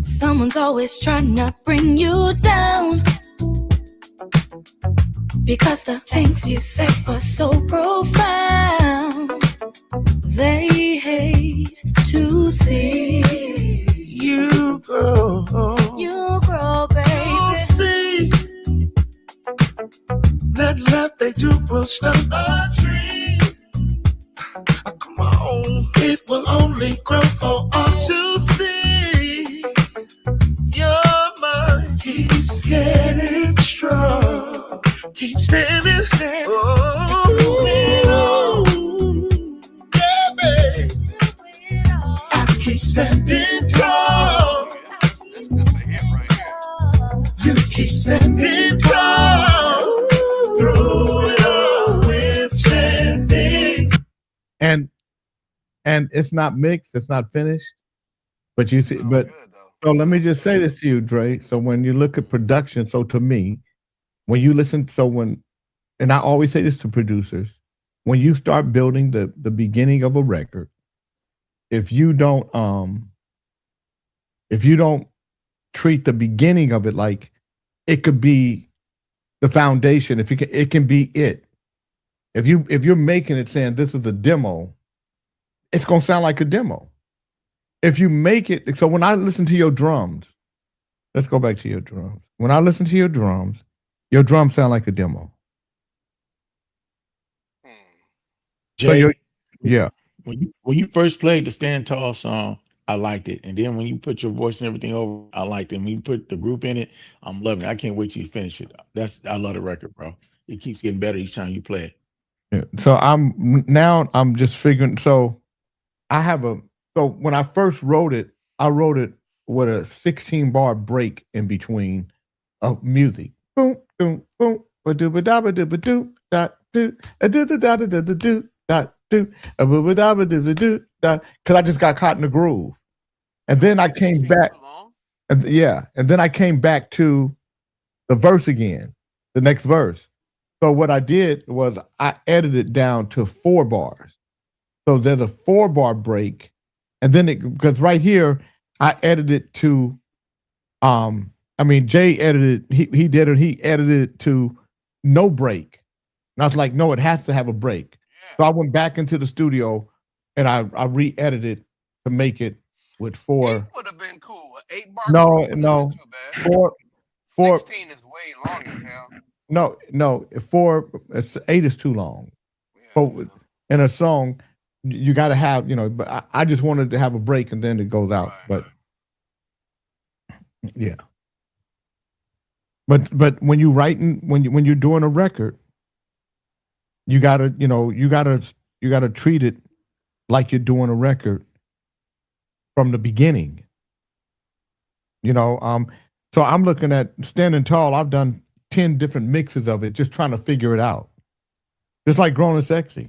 someone's always trying to bring you down, because the things you say are so profound. They hate to see You grow. you grow, baby. See that love they do will stump a tree. Come on, it will only grow for all to see. Your mind keeps getting strong. Keep standing, standing. Oh, yeah, babe. I keep standing tall. This is a hit right here. You keep standing tall. Through it all, we're standing. And it's not mixed. It's not finished. But you see, but Good though. so let me just say this to you, Dre. So when you look at production, so to me, when you listen, and I always say this to producers, when you start building the beginning of a record, if you don't treat the beginning of it like it could be the foundation, it can be it. If you're making it saying this is a demo, it's gonna sound like a demo. If you make it, so when I listen to your drums, let's go back to your drums. When I listen to your drums sound like a demo. So Jay, yeah. when you first played the Stand Tall song, I liked it. And then when you put your voice and everything over, I liked it. When you put the group in it, I'm loving it. I can't wait till you finish it. I love the record, bro. It keeps getting better each time you play it. Yeah. So I'm just figuring. So when I first wrote it, I wrote it with a 16-bar break in between of music. Boom, boom, boom, ba-do, ba-da, ba-do, ba-do, da, do, a-do, da, da, da, da, do, because I just got caught in the groove. And then I came back. And then I came back to the verse again, the next verse. So what I did was I edited down to 4 bars. So there's a 4-bar break. And then because right here, I edited to, Jay edited, he edited it to no break. And I was like, no, it has to have a break. So I went back into the studio and I re-edited to make it with 4. Would have been cool. 8 bars. No. 4. 16 is way long as hell. No. 4. 8 is too long. So in a song, you got to have, But I just wanted to have a break and then it goes out. But yeah. But when you writing, when you're doing a record, you gotta treat it like you're doing a record from the beginning. So I'm looking at Standing Tall. I've done 10 different mixes of it, just trying to figure it out. Just like Grown and Sexy.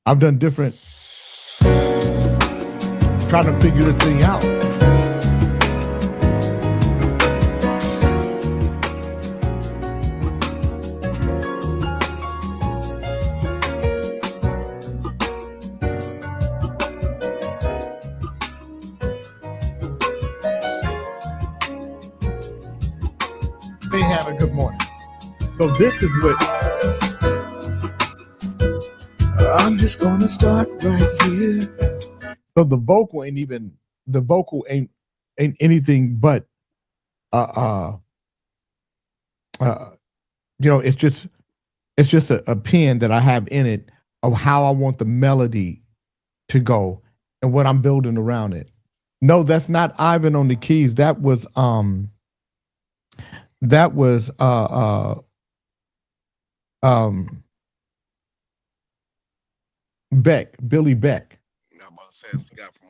I've done different, trying to figure this thing out. Hey, Hannah, good morning. So this is what I'm just gonna start right here. So the vocal ain't anything but it's just a pen that I have in it of how I want the melody to go and what I'm building around it. No, that's not Ivan on the keys. That was Beck, Billy Beck.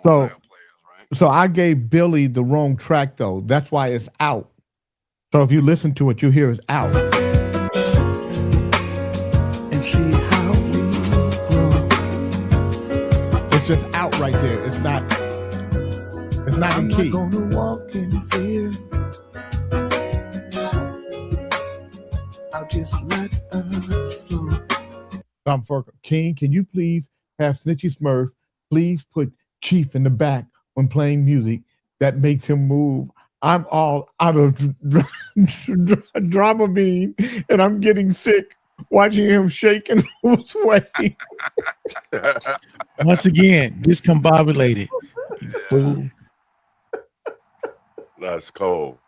So I gave Billy the wrong track though. That's why it's out. So if you listen to it, you hear it's out. And see how we grow. It's just out right there. It's not in key. I'm not gonna walk in fear. I'll just let us flow. Tom Farquhar, King, can you please have Snitchy Smurf please put Chief in the back when playing music that makes him move? I'm all out of Dramamine and I'm getting sick watching him shake and sway. Once again, discombobulated. Fool. That's cold.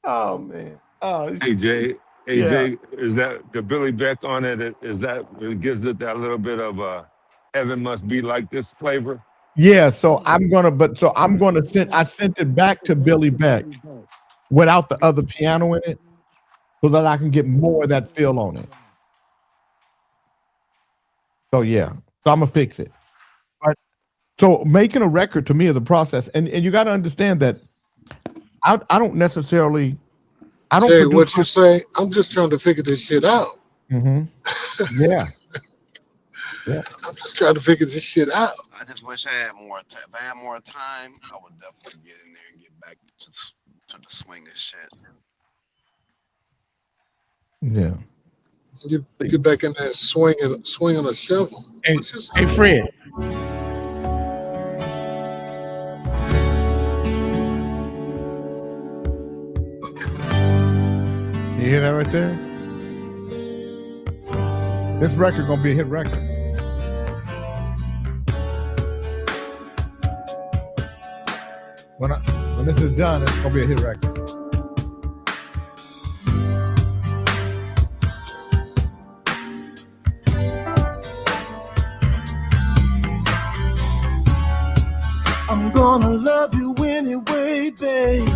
Oh man. Oh, Hey Jay, is that the Billy Beck on it? Is that it gives it that little bit of Heaven Must Be Like This flavor? Yeah, so I sent it back to Billy Beck without the other piano in it so that I can get more of that feel on it. So yeah, so I'm gonna fix it. But so making a record to me is a process, and you got to understand that I don't necessarily. I don't. Jay, what you say? I'm just trying to figure this shit out. Mm-hmm. Yeah. Yeah. I'm just trying to figure this shit out. I just wish I had more time. If I had more time, I would definitely get in there and get back to the swing of shit. Yeah. You get back in there swinging a shovel. Hey Fred. You hear that right there? This record gonna be a hit record. When this is done, it's gonna be a hit record. I'm gonna love you anyway, babe.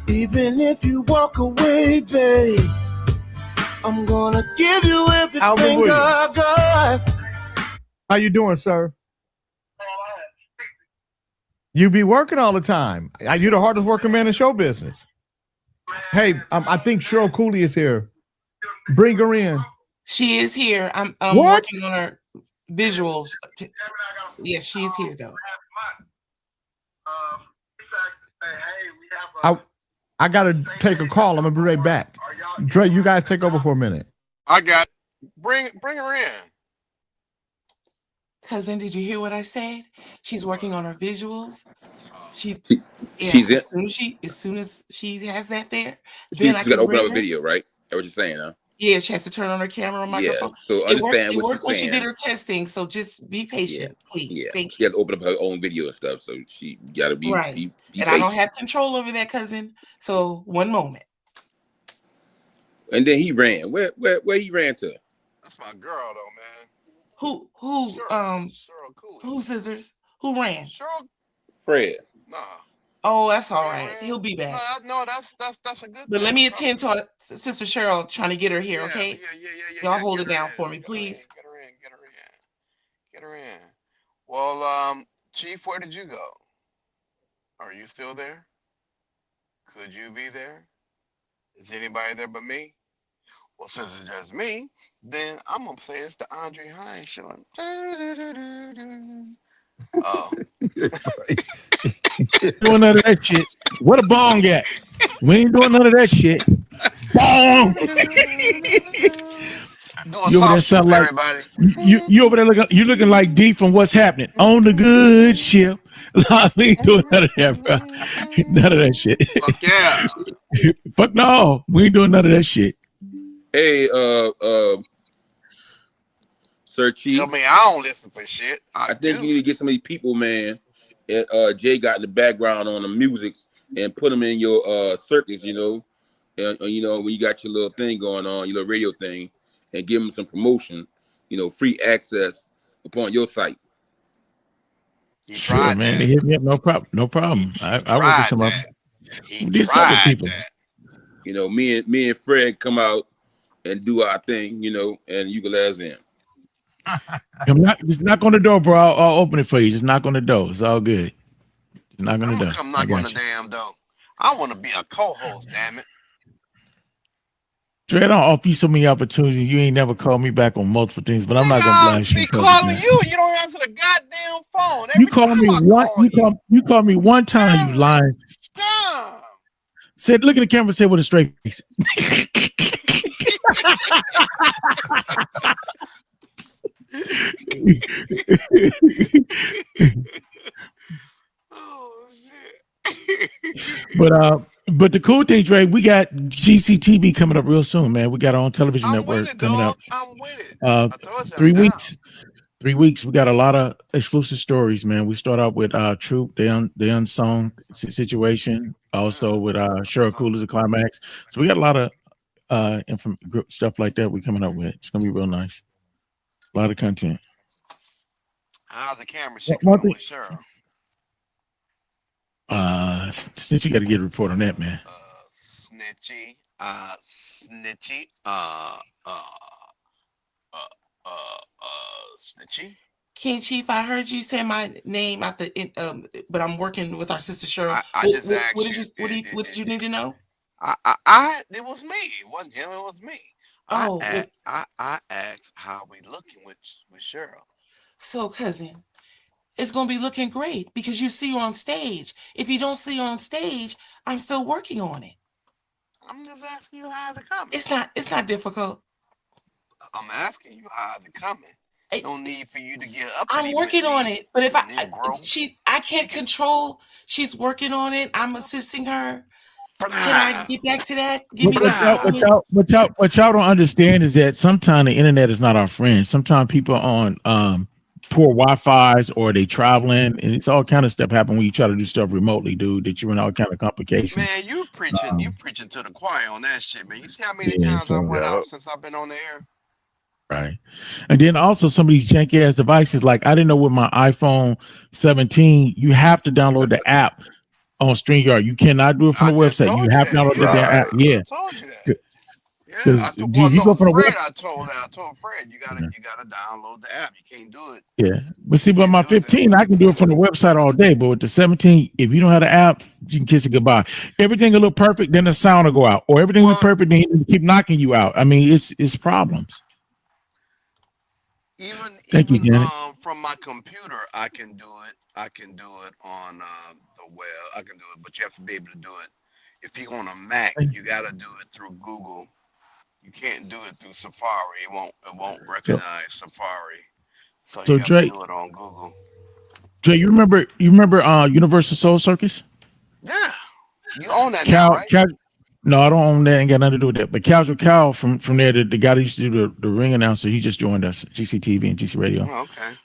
Even if you walk away, babe. I'm gonna give you everything I got. How you doing, sir? You be working all the time. You're the hardest working man in show business. Hey, I think Cheryl Cooley is here. Bring her in. She is here. I'm What? working on her visuals. Yes, she is here though. I gotta take a call. I'm gonna be right back. Dre, you guys take over for a minute. I got bring her in. Cousin, did you hear what I said? She's working on her visuals. She's As soon as she has that there, then I She got can to open bring up a her. video, right? That's what you're saying, huh? Yeah, she has to turn on her camera and Yeah. microphone. So It worked understand what you're when she saying. did her testing, so just be patient, please. Yeah. Thank She has to open up her own video and stuff. So she got to be, you. Right. be And I don't patient. have control over that, cousin. So one moment. And then he ran. Where he ran to? That's my girl though, man. Who Cheryl Cooley. who scissors? Who ran? Cheryl. Fred. Nah. Oh, that's all right. He'll be back. No, that's a good. But let me attend to our sister Cheryl trying to get her here, Yeah, okay? yeah. Y'all hold Get it her down in, for me, get her in, please. Get her in. Well, Chief, where did you go? Are you still there? Could you be there? Is anybody there but me? Well, since it's just me, then I'm gonna say it's the Andre Hines show. Oh. Doing none of that shit. What a bong at? We ain't doing none of that shit. Bong. You over there sound like everybody. you over there looking like D from What's Happening on the good ship. We ain't doing none of that, bro. None of that shit. Fuck yeah. Fuck no. We ain't doing none of that shit. Hey, Sir Chief. Tell me I don't listen for shit. I think you need to get some of these people, man. And Jay got in the background on the music and put them in your circus, you know. And you know, when you got your little thing going on, your little radio thing, and give them some promotion, you know, free access upon your site. Sure, man. They hit me up. No problem. No problem. I work with some of them. We did something with people. You know, me and Fred come out and do our thing, you know, and you can let us in. Just knock on the door, bro. I'll open it for you. Just knock on the door. It's all good. Just knock on the door. Come knock on the damn door. I want to be a co-host, damn it. Dre, I don't offer you so many opportunities. You ain't never called me back on multiple things, but I'm not gonna blast you. Be calling you. You don't answer the goddamn phone. You call me one. You call me one time. You lying. Said, look at the camera. Say with a straight face. But the cool thing, Dre, we got GCTV coming up real soon, man. We got our own television network coming up. I'm with it. 3 weeks. 3 weeks. We got a lot of exclusive stories, man. We start out with Troop, the unsung situation, also with Cheryl Cooley's Climax. So we got a lot of stuff like that we're coming up with. It's gonna be real nice. A lot of content. How's the camera shit going with Cheryl? Since you got to get a report on that, man. Snitchy. Snitchy. King Chief, I heard you say my name at the but I'm working with our sister Cheryl. What did you need to know? It was me. It wasn't him. It was me. Oh, I asked how we looking with Cheryl. So, cousin, it's gonna be looking great because you see her on stage. If you don't see her on stage, I'm still working on it. I'm just asking you how's it coming. It's not difficult. I'm asking you how's it coming. No need for you to get up. I'm working on it, but if I can't control. She's working on it. I'm assisting her. Can I get back to that? Give me What y'all don't understand is that sometimes the internet is not our friend. Sometimes people are on poor Wi-Fi's or they traveling, and it's all kind of stuff happen when you try to do stuff remotely, dude. That you run all kind of complications. Man, you preaching to the choir on that shit, man. You see how many times I went out since I've been on the air? Right. And then also some of these janky ass devices, like I didn't know with my iPhone 17, you have to download the app on StreamYard. You cannot do it from the website. You have to download the app. Yeah. Yeah, if well, you no, go from the Fred, web, I told Fred, you gotta download the app. You can't do it. yeah. But see, with my Do it that 15, I can do it from the website all day. But with the 17, if you don't have the app, you can kiss it goodbye. Everything will look perfect, then the sound will go out, or everything will be perfect, then he keep knocking you out. I mean, it's problems. Thank you, Janet. From my computer, I can do it. I can do it on the web. I can do it, but you have to be able to do it. If you're on a Mac, you gotta do it through Google. You can't do it through Safari. It won't recognize Safari. So you have Dre, to do it on Google. Dre, you remember Universal Soul Circus? Yeah, you own that now, right? No, I don't own that. Ain't got nothing to do with that. But Casual Cal from there, the guy that used to do the ring announcer, he just joined us, GCTV and GC Radio. Oh, okay.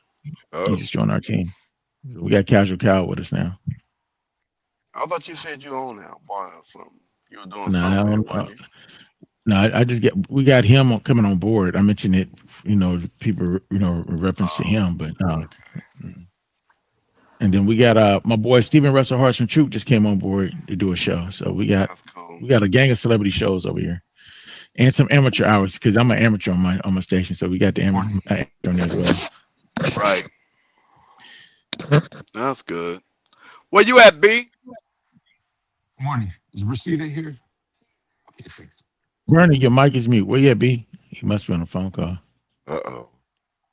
He just joined our team. We got Casual Cal with us now. I thought you said you own that. Boy, something. You were doing something. We got him coming on board. I mentioned it, people, reference to him, but no. Okay. And then we got my boy Stephen Russell Hart from Troop just came on board to do a show. So we got a gang of celebrity shows over here, and some amateur hours because I'm an amateur on my station. So we got the amateur on there as well. Right. That's good. Where you at, B? Morning. Is Rashida here? Bernie, your mic is mute. Where you at, B? He must be on a phone call. Uh-oh.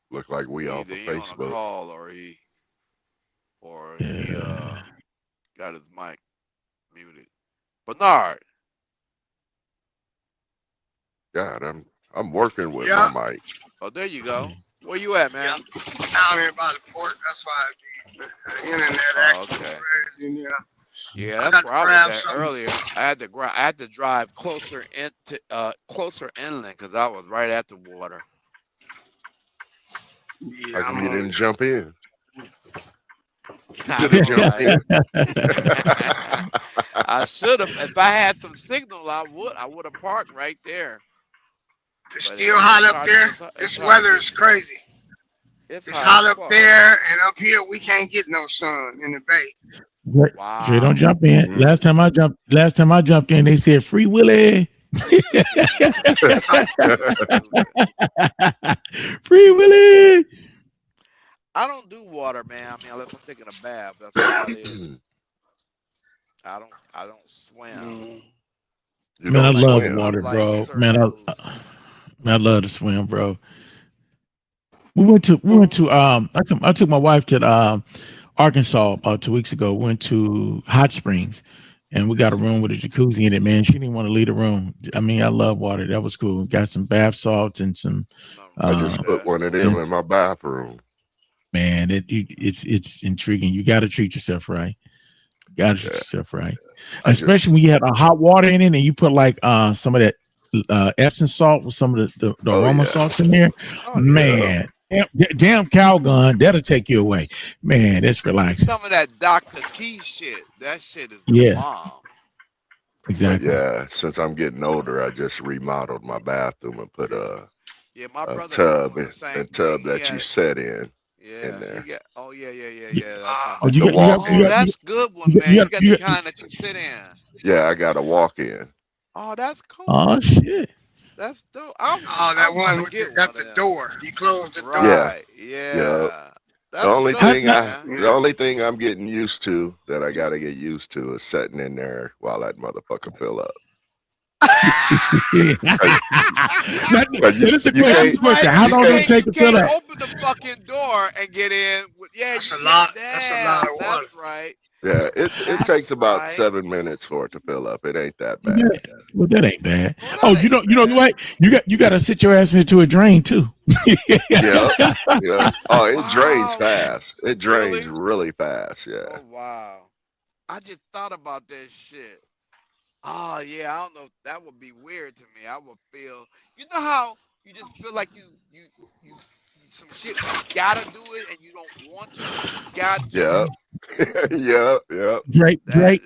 Look like we off of Facebook. On a call or he got his mic muted. Bernard. God, I'm working with my mic. Oh, there you go. Where you at, man? Down here by the port. That's why the internet acting crazy. Yeah, that's where I was at earlier. I had to drive closer inland because I was right at the water. How come you didn't jump in? I should have. If I had some signal, I would have parked right there. It's still hot up there. This weather is crazy. It's hot up there, and up here we can't get no sun in the bay. Wow. Dre, don't jump in. Last time I jumped in, they said Free Willy. Free Willy. I don't do water, man. I mean, unless I'm taking a bath. That's what it is. I don't swim. Man, I love water, bro. Man, I love to swim, bro. We went to I took my wife to Arkansas about 2 weeks ago. Went to Hot Springs, and we got a room with a jacuzzi in it. Man, she didn't want to leave the room. I mean, I love water. That was cool. Got some bath salts and some. I just put one of them in my bathroom. Man, it's intriguing. You got to treat yourself right. Especially when you have a hot water in it, and you put like some of that Epsom salt with some of the aroma salts in there. Man. Damn Calgon, that'll take you away. Man, that's relaxing. Some of that Dr. T shit. That shit is bomb. Exactly. But yeah, since I'm getting older, I just remodeled my bathroom and put a tub that you set in. Yeah. There. That's good one, man. You got the kind that you sit in. Yeah, I got a walk-in. Oh, that's cool. Oh shit. That's dope. That one got the door. You closed the door. Yeah. The only thing I'm getting used to that I gotta get used to is sitting in there while that motherfucker fill up. It's a question. How long does it take to fill up? Open the fucking door and get in. That's a lot. That's a lot of water. That's right. Yeah, it takes about 7 minutes for it to fill up. It ain't that bad. Well, that ain't bad. Oh, you know what? You got to sit your ass into a drain too. Yeah. Oh, it drains fast. It drains really fast. Yeah. Oh wow. I just thought about that shit. Oh yeah, I don't know. That would be weird to me. I would feel. You know how you just feel like you some shit you gotta do it and you don't want to. You got to. Yeah. Dre, I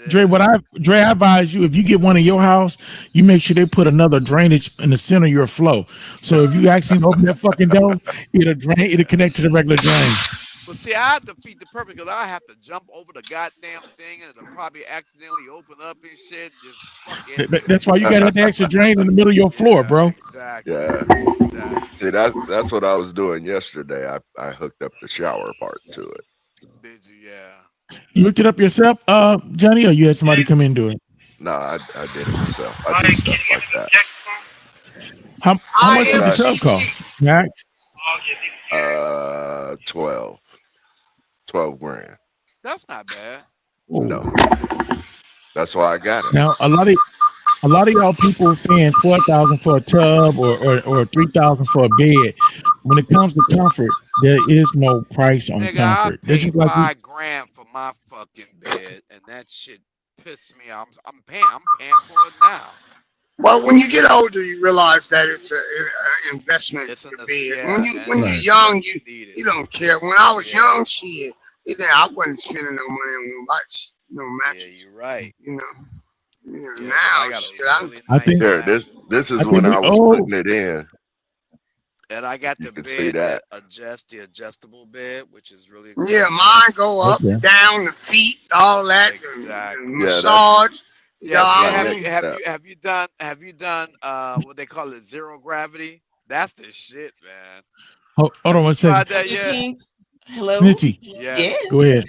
advise you, if you get one in your house, you make sure they put another drainage in the center of your flow. So if you actually open that fucking door, it'll connect to the regular drain. But see, I defeat the purpose because I have to jump over the goddamn thing and it'll probably accidentally open up and shit. Just fuck That's why you got that extra drain in the middle of your floor, bro. Exactly. Yeah. Exactly. See, that's what I was doing yesterday. I hooked up the shower part to it. Did you? Yeah. You hooked it up yourself, Johnny, or you had somebody come in and do it? No, I did it myself. I do stuff like that. How much did the tub cost, Max? 12 grand. That's not bad. No, that's why I got it. Now a lot of y'all people saying $4,000 for a tub or $3,000 for a bed. When it comes to comfort, there is no price on Nigga, comfort. I This paid is like $5 grand for my fucking bed, and that shit pissed me off. I'm paying for it now. Well, when you get older, you realize that it's an investment. It's to an be. yeah, When you're young, you don't care. When I was young, shit, I wasn't spending no money on no mattress. Yeah, you're right. You know Yeah, now, I got a shit, really I think- Here, this is I when think I we- was putting it in. And I got You the can see bed that. the adjustable bed, which is really Yeah, mine go up, Okay. down, the feet, all that, Exactly. and Yeah, that's- massage. Yeah, That's see, my have next you done what they call it, zero gravity? That's the shit, man. hold on one Tried second. that yet? Hello. Snitchy, Yes. go ahead.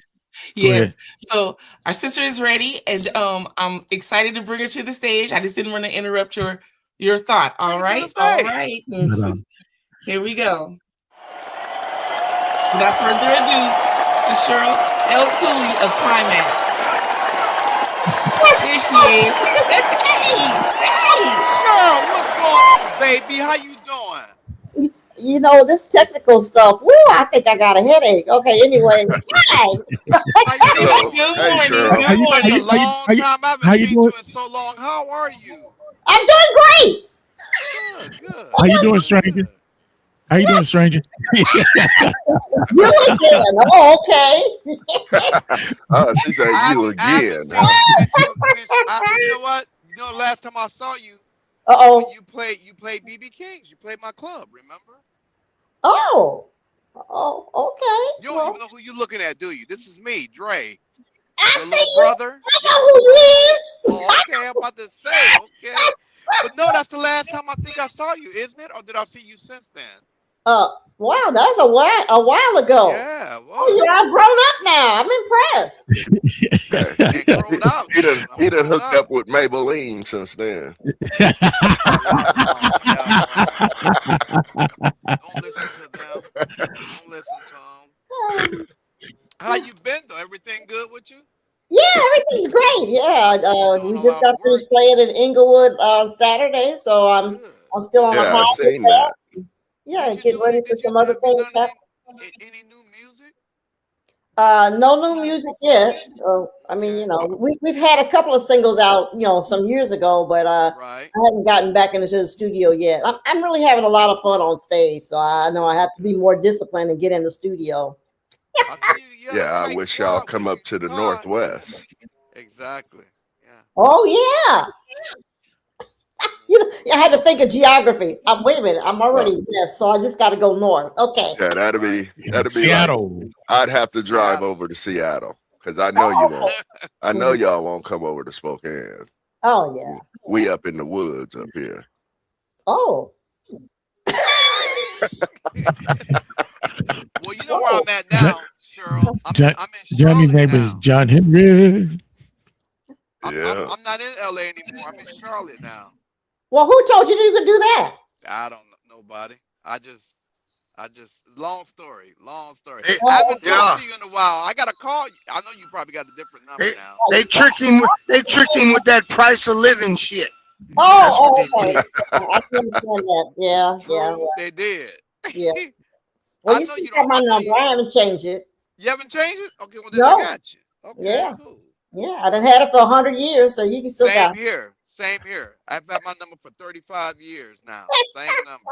Yes. So our sister is ready, and I'm excited to bring her to the stage. I just didn't want to interrupt your thought. All Bring her right. to the All stage. right. Hold on. Here we go. Without further ado, to Cheryl L. Cooley of Climax. Here she is. Hey! Girl, what's going on, baby? How you doing? You know, this technical stuff. Woo, I think I got a headache. Okay, anyway. Hi. Hello. Good Hey, morning. Cheryl. Good morning. It's a long time. I how haven't you seen you doing? in so long. How are you? I'm doing great. Good. How you doing, stranger? How you doing, stranger? You again. Oh, okay. Oh, she said you I again. haven't seen you since you know what? You know, last time I saw you, Uh-oh. you played BB Kings. You played my club, remember? Oh. Oh, okay. You don't even know who you're looking at, do you? This is me, Dre. I Your see little you. brother. I know who you is. Oh, okay, I'm about to say, okay. But no, that's the last time I think I saw you, isn't it? Or did I see you since then? Wow, that's a while ago. Yeah, well, Oh, yeah, I've grown up now. I'm impressed. and grown up. He done hooked up with Maybelline since then. Don't listen to them. Don't listen to them. How you been though? Everything good with you? Yeah, everything's great. Yeah, we just got finished playing in Inglewood Saturday, so I'm still on a Yeah, high. I seen that. Yeah, get ready for some other things happening. Any new music? No new music yet. I mean, you know, we've had a couple of singles out, you know, some years ago, but I haven't gotten back into the studio yet. I'm really having a lot of fun on stage, so I know I have to be more disciplined and get in the studio. Yeah, I wish y'all come up to the Northwest. Exactly. Oh yeah. You know, I had to think of geography. Wait a minute, I'm already west, so I just got to go north. Okay. Yeah, that'd be Seattle. Like, I'd have to drive over to Seattle because I know you won't. I know y'all won't come over to Spokane. Oh yeah. We up in the woods up here. Oh. Well, you know where I'm at now, Cheryl. I'm in Johnny's name is John Henry. Yeah. I'm not in LA anymore. I'm in Charlotte now. Well, who told you could do that? I don't know nobody. I just long story. Hey, I haven't yeah. talked to you in a while. I gotta call you. I know you probably got a different number now. They tricked him. They tricked him with that price of living shit. Oh, okay. I can understand that. Yeah, yeah. They did. Yeah. Well, you still got my number. I haven't changed it. You haven't changed it? Okay, well then No. I got you. Okay, Yeah. cool. Yeah, I done had it for 100 years, so you can still Same got it. here. Same here. I've had my number for 35 years now. Same number.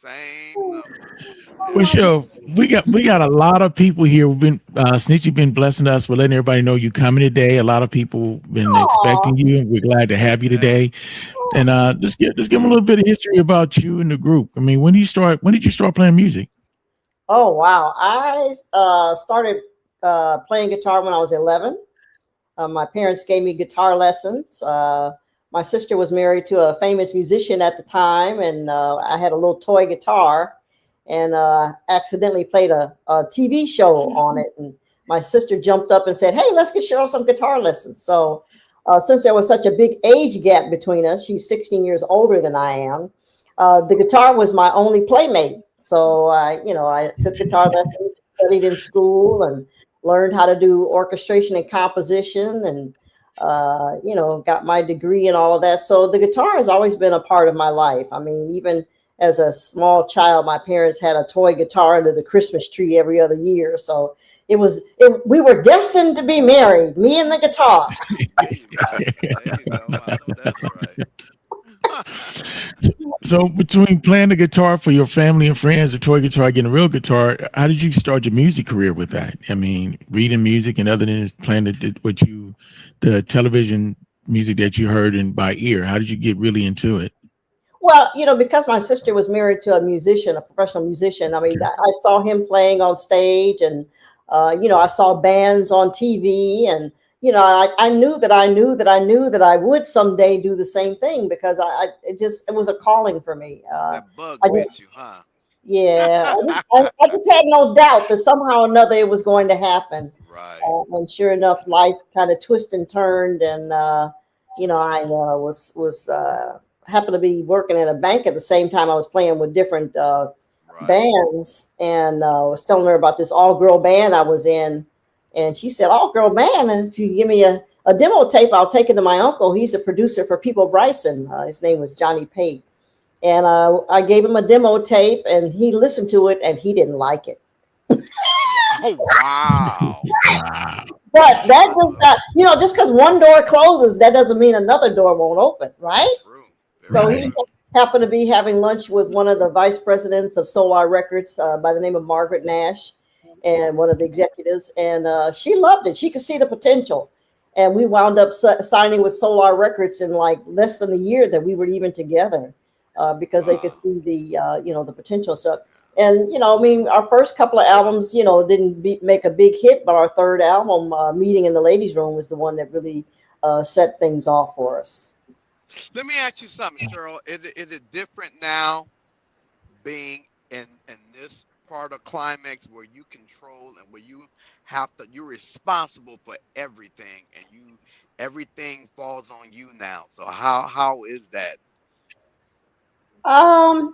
Same number. Well, sure. We got a lot of people here. We've been Snitchy been blessing us. We're letting everybody know you coming today. A lot of people been expecting you, and we're glad to have you today. And just give them a little bit of history about you and the group. I mean, when did you start playing music? Oh wow! I started playing guitar when I was 11. My parents gave me guitar lessons. My sister was married to a famous musician at the time, and I had a little toy guitar, and accidentally played a TV show on it. And my sister jumped up and said, "Hey, let's get Cheryl some guitar lessons." So since there was such a big age gap between us, she's 16 years older than I am. The guitar was my only playmate. So I took guitar lessons, studied in school, and learned how to do orchestration and composition, and got my degree and all of that. So the guitar has always been a part of my life. I mean, even as a small child, my parents had a toy guitar under the Christmas tree every other year. So we were destined to be married, me and the guitar. There you go. I know that's right. So between playing the guitar for your family and friends, the toy guitar, getting a real guitar, how did you start your music career with that? I mean, reading music and other than playing the television music that you heard and by ear, how did you get really into it? Well, because my sister was married to a musician, a professional musician. I mean, I saw him playing on stage, and I saw bands on TV, and I knew that I would someday do the same thing, because it was a calling for me. That bug bit you, huh? Yeah, I just had no doubt that somehow or another it was going to happen. Right. And sure enough, life kind of twisted and turned, and I was happened to be working at a bank at the same time I was playing with different bands, and was telling her about this all-girl band I was in. And she said, "All-girl band, and if you give me a demo tape, I'll take it to my uncle. He's a producer for People Bryson. His name was Johnny Pate." And I gave him a demo tape, and he listened to it, and he didn't like it. Oh, wow. But that does not, just because one door closes, that doesn't mean another door won't open, right? So he happened to be having lunch with one of the vice presidents of Solar Records by the name of Margaret Nash, and one of the executives, and she loved it. She could see the potential, and we wound up signing with Solar Records in like less than a year that we were even together, because they could see the potential stuff. And our first couple of albums, didn't make a big hit, but our third album, Meeting in the Ladies' Room, was the one that really set things off for us. Let me ask you something, Cheryl. Is it different now, being in this part of Climax, where you control and where you're responsible for everything, and everything falls on you now? So how is that? A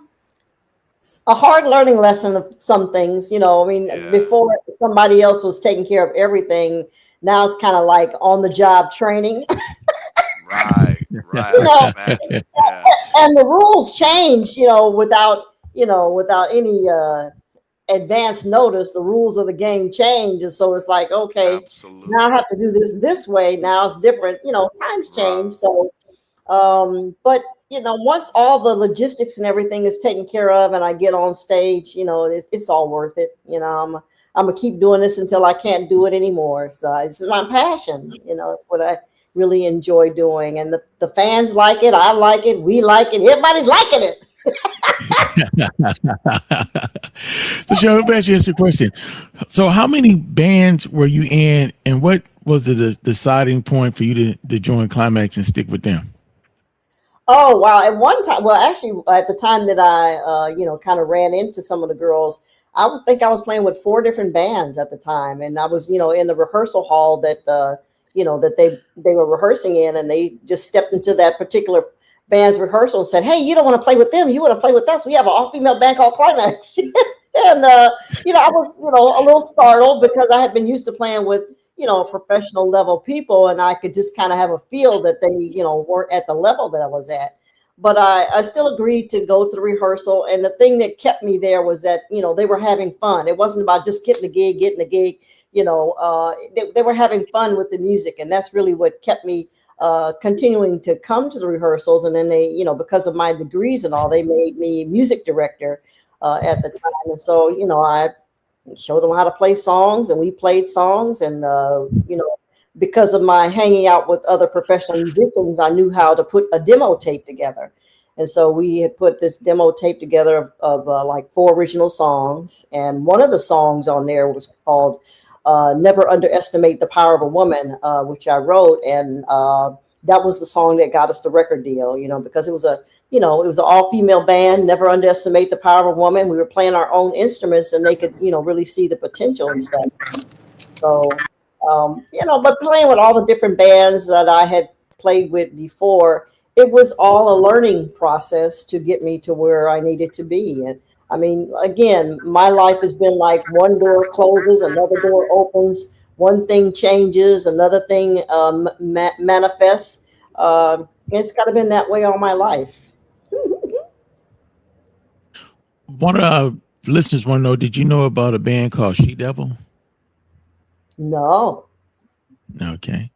hard learning lesson of some things, before somebody else was taking care of everything. Now it's kind of like on the job training. Right. And the rules change, without any advance notice. The rules of the game change, and so it's like, okay, absolutely, now I have to do this way. Now it's different. Times change. So, but once all the logistics and everything is taken care of, and I get on stage, it's all worth it. I'm gonna keep doing this until I can't do it anymore. So this is my passion. It's what I really enjoy doing, and the fans like it. I like it. We like it. Everybody's liking it. So, Cheryl, let me ask you a question. So, how many bands were you in, and what was the deciding point for you to join Climax and stick with them? Oh, wow. At one time, well, actually, at the time that I, kind of ran into some of the girls, I would think I was playing with 4 different bands at the time. And I was, in the rehearsal hall that, that they were rehearsing in, and they just stepped into that particular band's rehearsal and said, "Hey, you don't want to play with them. You want to play with us. We have an all-female band called Climax." And, I was, a little startled, because I had been used to playing with, professional level people, and I could just kind of have a feel that they, weren't at the level that I was at. But I still agreed to go to the rehearsal. And the thing that kept me there was that, they were having fun. It wasn't about just getting the gig. They were having fun with the music. And that's really what kept me continuing to come to the rehearsals. And then they, because of my degrees and all, they made me music director at the time. And so, I showed them how to play songs, and we played songs. And, because of my hanging out with other professional musicians, I knew how to put a demo tape together. And so we had put this demo tape together of like 4 original songs. And one of the songs on there was called Never Underestimate the Power of a Woman, which I wrote. And that was the song that got us the record deal, you know, because it was an all-female band. Never underestimate the power of a woman. We were playing our own instruments, and they could, you know, really see the potential and stuff. So, you know, but playing with all the different bands that I had played with before, it was all a learning process to get me to where I needed to be. And I mean, again, my life has been like one door closes, another door opens. One thing changes, another thing manifests. It's kind of been that way all my life. One of our listeners want to know, did you know about a band called She Devil? No. Okay.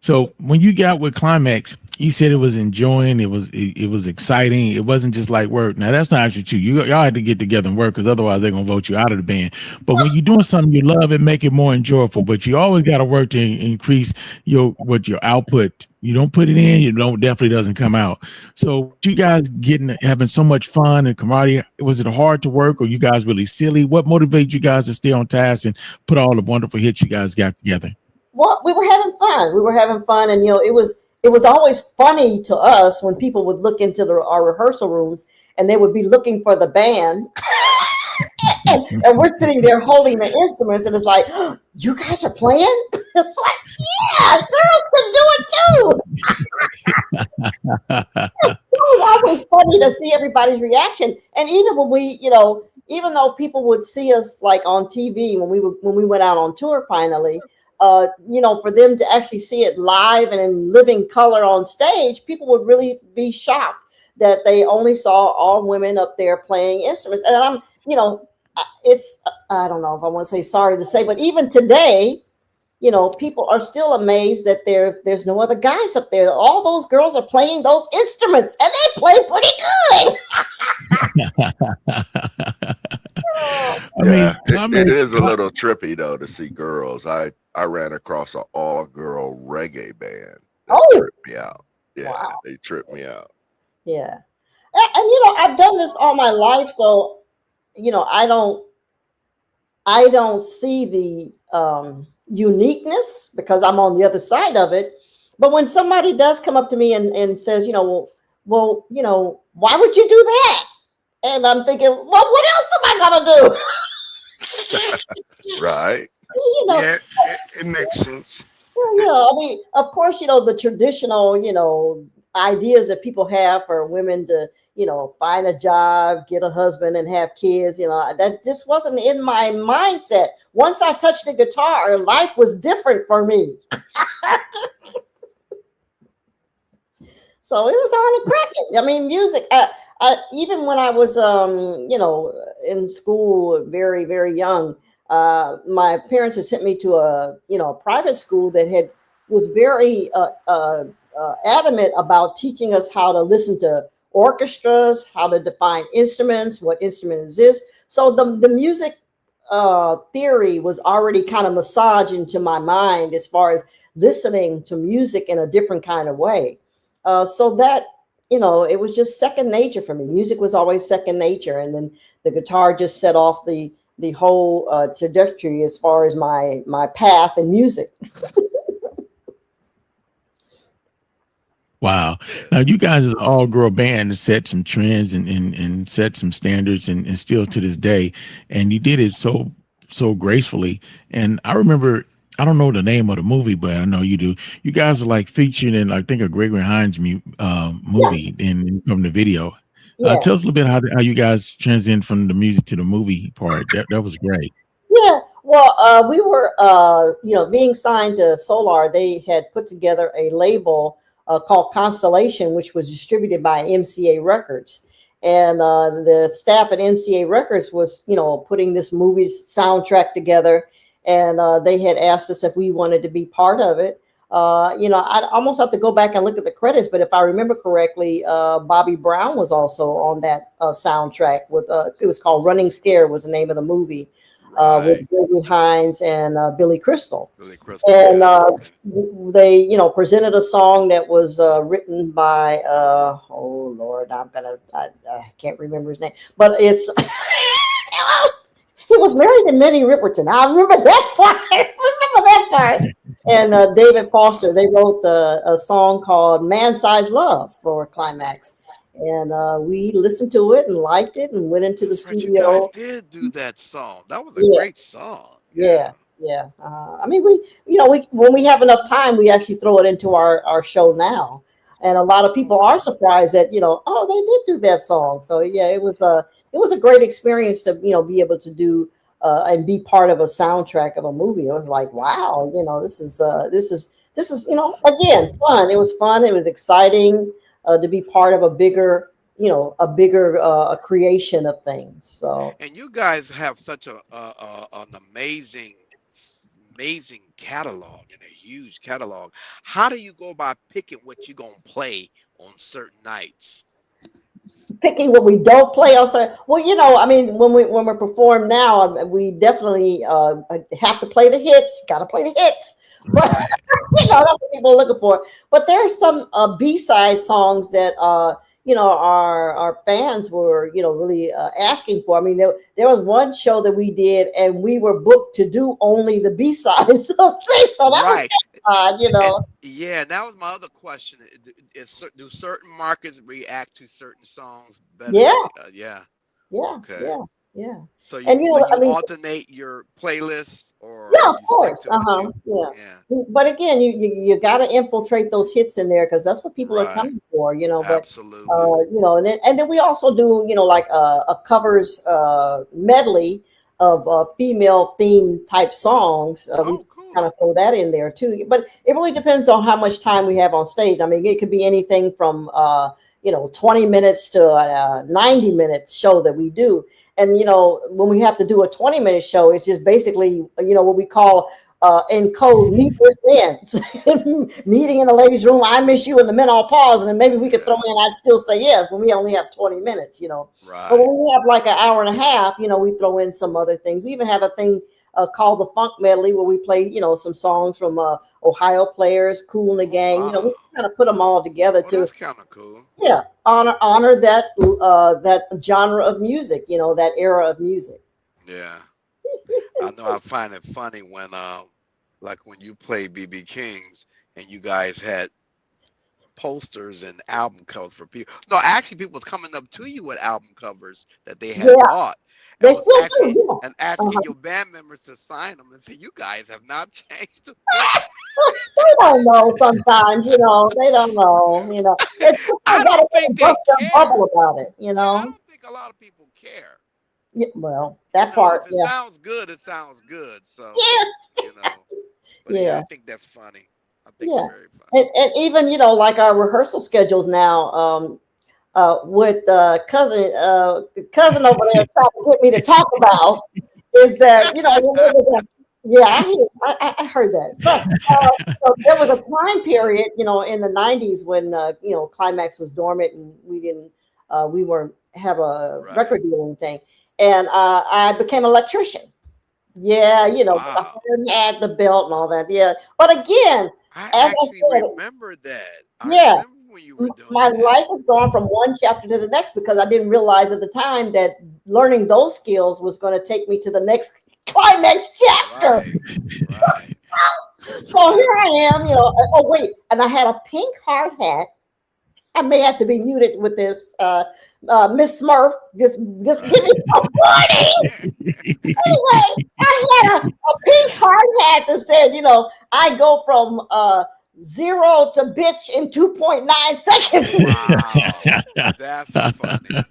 So when you got with Climax, you said it was enjoying, it was exciting. It wasn't just like work. Now that's not actually true. Y'all had to get together and work, because otherwise they're gonna vote you out of the band. But when you're doing something you love, it make it more enjoyable. But you always got to work to increase your output. You don't put it in, definitely doesn't come out. So you guys having so much fun and camaraderie, was it hard to work, or you guys really silly? What motivates you guys to stay on task and put all the wonderful hits you guys got together? Well, we were having fun. And, you know, it was always funny to us when people would look into our rehearsal rooms and they would be looking for the band. and we're sitting there holding the instruments, and it's like, oh, you guys are playing? It's like, yeah, girls can do it too. It was always funny to see everybody's reaction. And even when we, you know, even though people would see us like on TV when we went out on tour finally, you know, for them to actually see it live and in living color on stage, people would really be shocked that they only saw all women up there playing instruments. And I'm, you know, I don't know if I want to say sorry to say, but even today, you know, people are still amazed that there's no other guys up there. All those girls are playing those instruments, and they play pretty good. I mean, it is a little trippy though to see girls. I ran across an all-girl reggae band. Tripped me out. Yeah, wow. They tripped me out. Yeah, and you know, I've done this all my life, so you know, I don't see the uniqueness because I'm on the other side of it. But when somebody does come up to me and says, you know, well, you know, why would you do that? And I'm thinking, well, what else am I gonna do? Right. You know, yeah, it makes sense. Well, you know, I mean, of course, you know, the traditional, you know, ideas that people have for women to, you know, find a job, get a husband, and have kids, you know, that just wasn't in my mindset. Once I touched the guitar, life was different for me. So it was on and cracking. I mean, music. Even when I was, you know, in school, very, very young, my parents had sent me to a private school that was very adamant about teaching us how to listen to orchestras, how to define instruments, what instrument is this. So the music theory was already kind of massaged into my mind as far as listening to music in a different kind of way. So that, you know, it was just second nature for me. Music was always second nature. And then the guitar just set off the whole trajectory as far as my path in music. Wow. Now you guys is an all-girl band that set some trends and set some standards and still to this day. And you did it so gracefully. And I remember, I don't know the name of the movie, but I know you do. You guys are like featured in, I think, a Gregory Hines movie from the video. Yeah. Tell us a little bit how you guys transitioned from the music to the movie part. That was great. Yeah. Well, we were, you know, being signed to Solar. They had put together a label called Constellation, which was distributed by MCA Records. And the staff at MCA Records was, you know, putting this movie soundtrack together. And they had asked us if we wanted to be part of it. You know, I'd almost have to go back and look at the credits, but if I remember correctly, Bobby Brown was also on that soundtrack with, it was called Running Scared was the name of the movie. with Gregory Hines and Billy Crystal. Billy Crystal. And they, you know, presented a song that was written by, oh Lord, I can't remember his name, but it's, he was married to Minnie Riperton. I remember that part. And David Foster, they wrote a song called Man Size Love for Climax. And we listened to it and liked it and went into the studio. You guys did do that song. That was a great song. Yeah. I mean, when we have enough time, we actually throw it into our show now. And a lot of people are surprised that, you know, oh, they did do that song. So yeah, it was a great experience to, you know, be able to do and be part of a soundtrack of a movie. It was like, wow, you know, this is, you know, again, fun. It was fun. It was exciting to be part of a bigger creation of things. So. And you guys have such an amazing catalog and a huge catalog. How do you go about picking what you're gonna play on certain nights? Picking what we don't play on certain. Well, you know, I mean, when we perform now, we definitely have to play the hits. Got to play the hits. But you know, that's what people are looking for. But there are some B-side songs that you know, our fans were, you know, really asking for. I mean, there was one show that we did, and we were booked to do only the B-sides. So that was odd, you know. And that was my other question. Do certain markets react to certain songs better? Yeah. Okay. Yeah. So you, and you know, so you I mean, alternate your playlists, or of course. But again, you got to infiltrate those hits in there because that's what people are coming for, you know. Absolutely. But you know, and then we also do, you know, like a covers medley of female themed type songs. We kind of throw that in there too. But it really depends on how much time we have on stage. I mean, it could be anything from you know, 20 minutes to a 90-minute show that we do. And, you know, when we have to do a 20-minute show, it's just basically, you know, what we call in code, meet with friends. Meeting in the ladies' room, I miss you, and the men all pause, and then maybe we could throw in, I'd still say yes, when we only have 20 minutes, you know. But when we have like an hour and a half, you know, we throw in some other things. We even have a thing called the Funk Medley, where we play, you know, some songs from Ohio Players, Kool and the Gang. You know, we just kind of put them all together to. That's kind of cool. Yeah, honor that that genre of music, you know, that era of music. Yeah, I know. I find it funny when, like when you play BB King's and you guys had posters and album covers for people. No, actually, people was coming up to you with album covers that they had bought. They still do. And asking your band members to sign them and say, you guys have not changed. They don't know sometimes, you know. They don't know, you know. It's just, I don't think bust their bubble about it, you know. I don't think a lot of people care. Yeah, well, that part, if it sounds good, it sounds good. So, you know. But I think that's funny. I think it's very funny. And even, you know, like our rehearsal schedules now, with cousin over there trying to get me to talk about is that, you know, I heard that. But so there was a time period, you know, in the 90s when you know, Climax was dormant and we weren't have a record deal or anything, and I became an electrician. Yeah, you know, had the belt and all that. Yeah, but again, I actually remember that. My life has gone from one chapter to the next because I didn't realize at the time that learning those skills was going to take me to the next Climax chapter. So here I am, you know. Oh wait, and I had a pink hard hat. I may have to be muted with this, Miss Smurf. Just give me a warning. Anyway, I had a pink hard hat that said, you know, I go from 0 to bitch in 2.9 seconds. Wow. That's funny.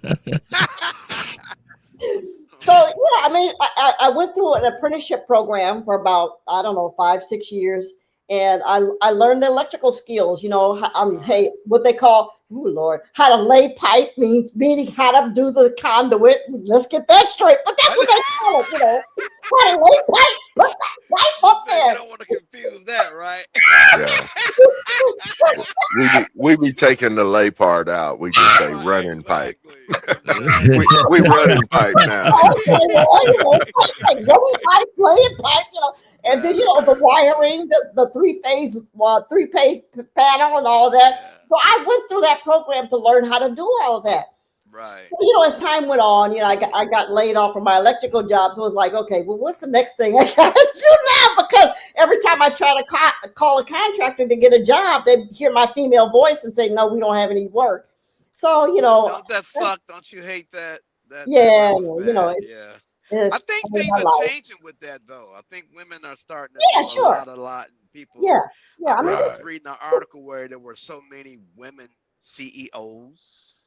So yeah, I mean, I went through an apprenticeship program for about, I don't know, 5-6 years, and I learned the electrical skills. You know, what they call, oh Lord, how to lay pipe meaning how to do the conduit. Let's get that straight. But that's what they call it, you know, how to lay pipe. What's that wife up You there? don't want to confuse that, right? Yeah. We be taking the lay part out. We just say running pipe. we running pipe now. Okay, well, running pipe, playing pipe, and then the wiring, the three-phase panel, and all that. So I went through that program to learn how to do all that. Right. So, as time went on, I got laid off from my electrical job. So it was like, okay, well, what's the next thing I got to do now? Because every time I try to call a contractor to get a job, they hear my female voice and say, no, we don't have any work. So, Don't that suck? Don't you hate that? Yeah, I think things are changing with that, though. I think women are starting to do a lot. And people. Yeah. I was reading an article where there were so many women CEOs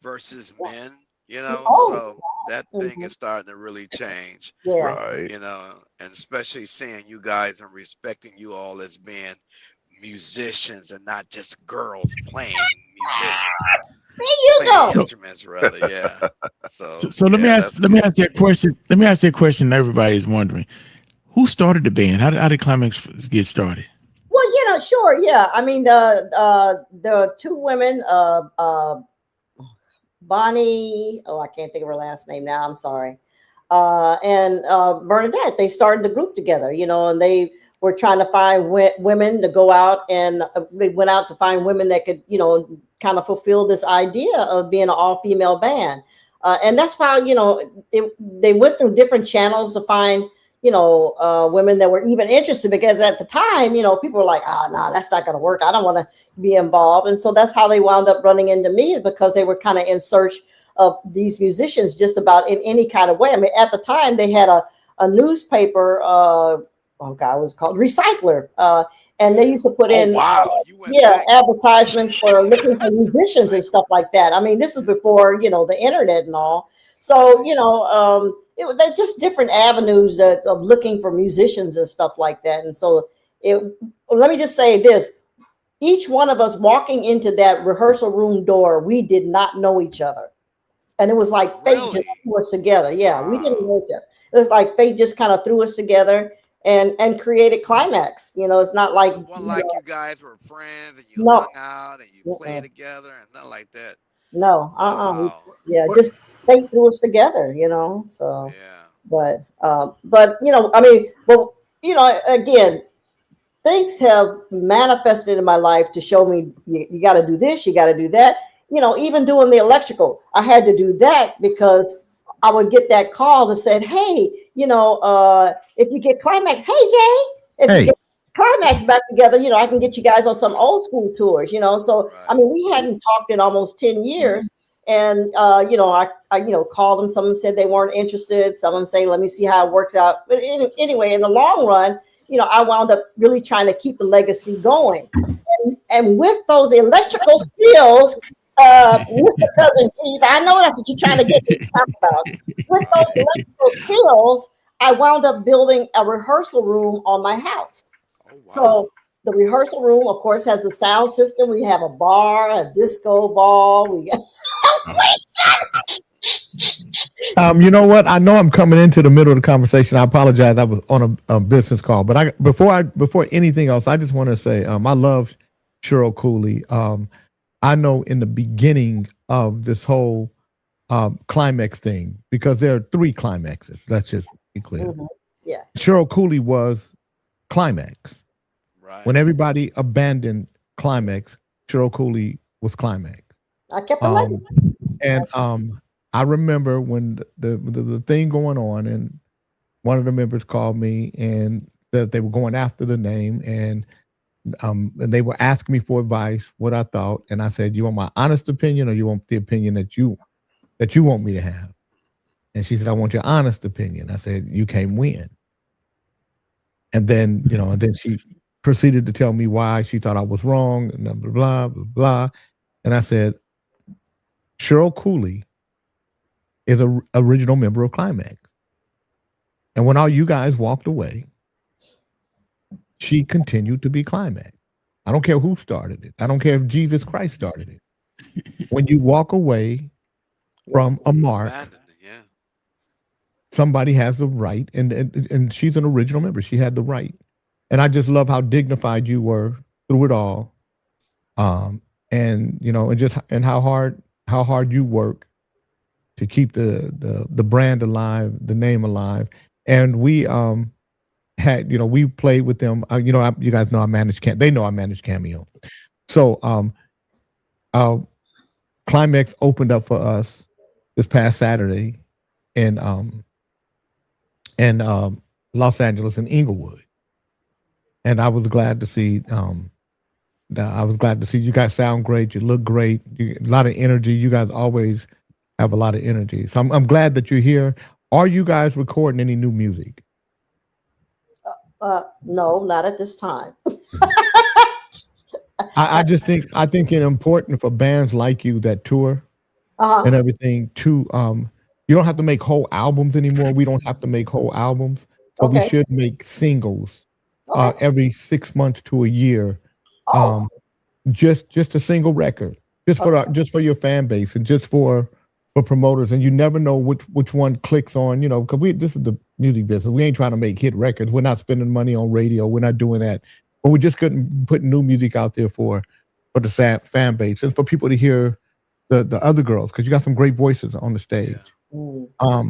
versus men. So that thing is starting to really change. Yeah. Right. And especially seeing you guys and respecting you all as being musicians and not just girls playing musicians. There you go. Instruments, rather, yeah. So let me ask you a question. Let me ask you a question. Everybody is wondering, who started the band? How did Climax get started? Well, sure, yeah. I mean, the two women, Bonnie. Oh, I can't think of her last name now. I'm sorry. And Bernadette. They started the group together, and they were trying to find women to go out, and they went out to find women that could, kind of fulfill this idea of being an all-female band. And that's how, they went through different channels to find, women that were even interested, because at the time, people were like, no, that's not going to work. I don't want to be involved. And so that's how they wound up running into me, because they were kind of in search of these musicians just about in any kind of way. I mean, at the time they had a newspaper, it was called Recycler. And they used to put in advertisements for looking for musicians and stuff like that. I mean, this is before, the internet and all. So, they're just different avenues of looking for musicians and stuff like that. And so let me just say this. Each one of us walking into that rehearsal room door, we did not know each other. And it was like fate just threw us together. Yeah, we didn't know each other. It was like fate just kind of threw us together and created Climax. It's not like you guys were friends and you hung out and you played together and nothing like that. No, Wow. just fate threw us together, So but I mean, again, things have manifested in my life to show me you got to do this, you got to do that. Even doing the electrical, I had to do that because I would get that call that said, hey, if you get Climax, hey, Jay, if you get Climax back together, I can get you guys on some old school tours, So, I mean, we hadn't talked in almost 10 years. And, I called them. Some said they weren't interested. Some of them say, let me see how it works out. But anyway, in the long run, I wound up really trying to keep the legacy going. And with those electrical skills, Mr. Cousin Keith, I know that's what you're trying to get me to talk about. With those electrical skills, I wound up building a rehearsal room on my house. Oh, wow. So the rehearsal room, of course, has the sound system. We have a bar, a disco ball. We got you know what? I know I'm coming into the middle of the conversation. I apologize. I was on a business call, but before anything else, I just want to say I love Cheryl Cooley. I know in the beginning of this whole Climax thing, because there are 3 climaxes. Let's just be clear. Mm-hmm. Yeah. Cheryl Cooley was Climax. Right. When everybody abandoned Climax, Cheryl Cooley was Climax. I kept the legacy. And I remember when the thing going on, and one of the members called me and that they were going after the name, and they were asking me for advice, what I thought, and I said, "You want my honest opinion, or you want the opinion that you want me to have?" And she said, "I want your honest opinion." I said, "You can't win." And then and then she proceeded to tell me why she thought I was wrong, and blah blah blah blah. And I said, Cheryl Cooley is an original member of Climax. And when all you guys walked away, she continued to be Climax. I don't care who started it. I don't care if Jesus Christ started it. When you walk away from a mark somebody has the right, and she's an original member. She had the right, and I just love how dignified you were through it all, and and how hard you work to keep the brand alive, the name alive, and we we played with them. You guys know I managed They know I managed Cameo, so Climax opened up for us this past Saturday in Los Angeles in Inglewood, and I was glad to see. I was glad to see you guys sound great. You look great. A lot of energy. You guys always have a lot of energy. So I'm glad that you're here. Are you guys recording any new music? No, not at this time. I think it's important for bands like you that tour and everything to you don't have to make whole albums anymore. We don't have to make whole albums, but we should make singles every 6 months to a year. Just a single record, just for your fan base and just for promoters. And you never know which one clicks on, because this is the music business. We ain't trying to make hit records. We're not spending money on radio. We're not doing that. But we just couldn't put new music out there for the fan base and for people to hear the other girls, because you got some great voices on the stage. I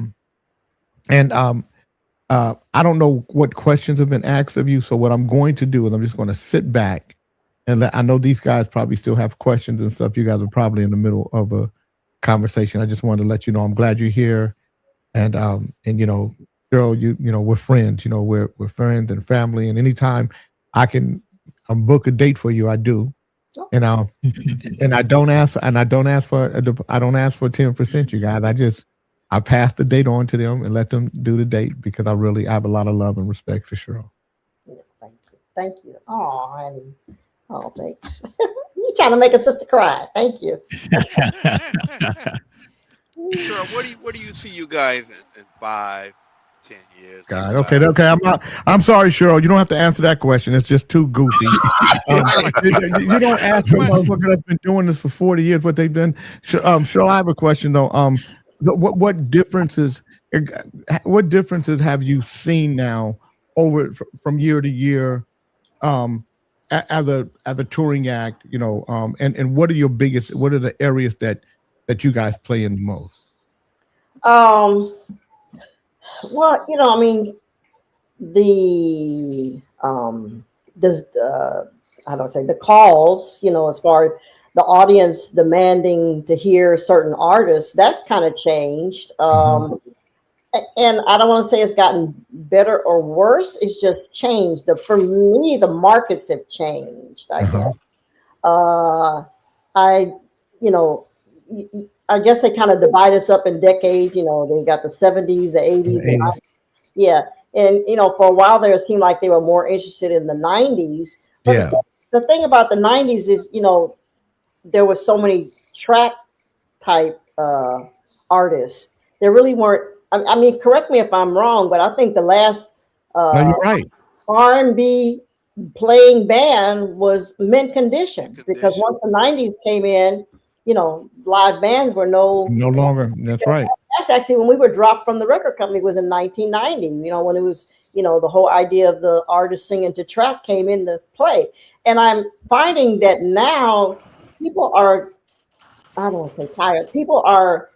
don't know what questions have been asked of you. So what I'm going to do is I'm just going to sit back and I know these guys probably still have questions and stuff. You guys are probably in the middle of a conversation. I just wanted to let you know I'm glad you're here, and girl, we're friends. We're friends and family, and anytime I can book a date for you, I do. And I don't ask for 10%, you guys. I pass the date on to them and let them do the date, because I have a lot of love and respect for Cheryl. Thank you. Oh, honey. Oh, thanks. You trying to make a sister cry. Thank you. Sure. What do you see you guys in 5, 10 years? God, okay. I'm sorry, Cheryl. You don't have to answer that question. It's just too goofy. You don't ask a motherfucker that's been doing this for 40 years what they've done. Cheryl, I have a question though. What differences have you seen now from year to year? As a touring act, and what are the areas that you guys play in the most? Well, I mean, the calls, as far as the audience demanding to hear certain artists, that's kind of changed. And I don't want to say it's gotten better or worse. It's just changed. For me, the markets have changed. I guess. I guess they kind of divide us up in decades. They got the 70s, the 80s, the 90s. Yeah. And, for a while there, it seemed like they were more interested in the 90s. But the thing about the 90s is, there were so many track type artists. There really weren't. I mean, correct me if I'm wrong, but I think the last no, you're right. R&B playing band was Mint Condition, because once the 90s came in, live bands were no longer. That's right. That's actually when we were dropped from the record company, was in 1990, when it was, the whole idea of the artist singing to track came into play. And I'm finding that now people are, I don't want to say tired, people are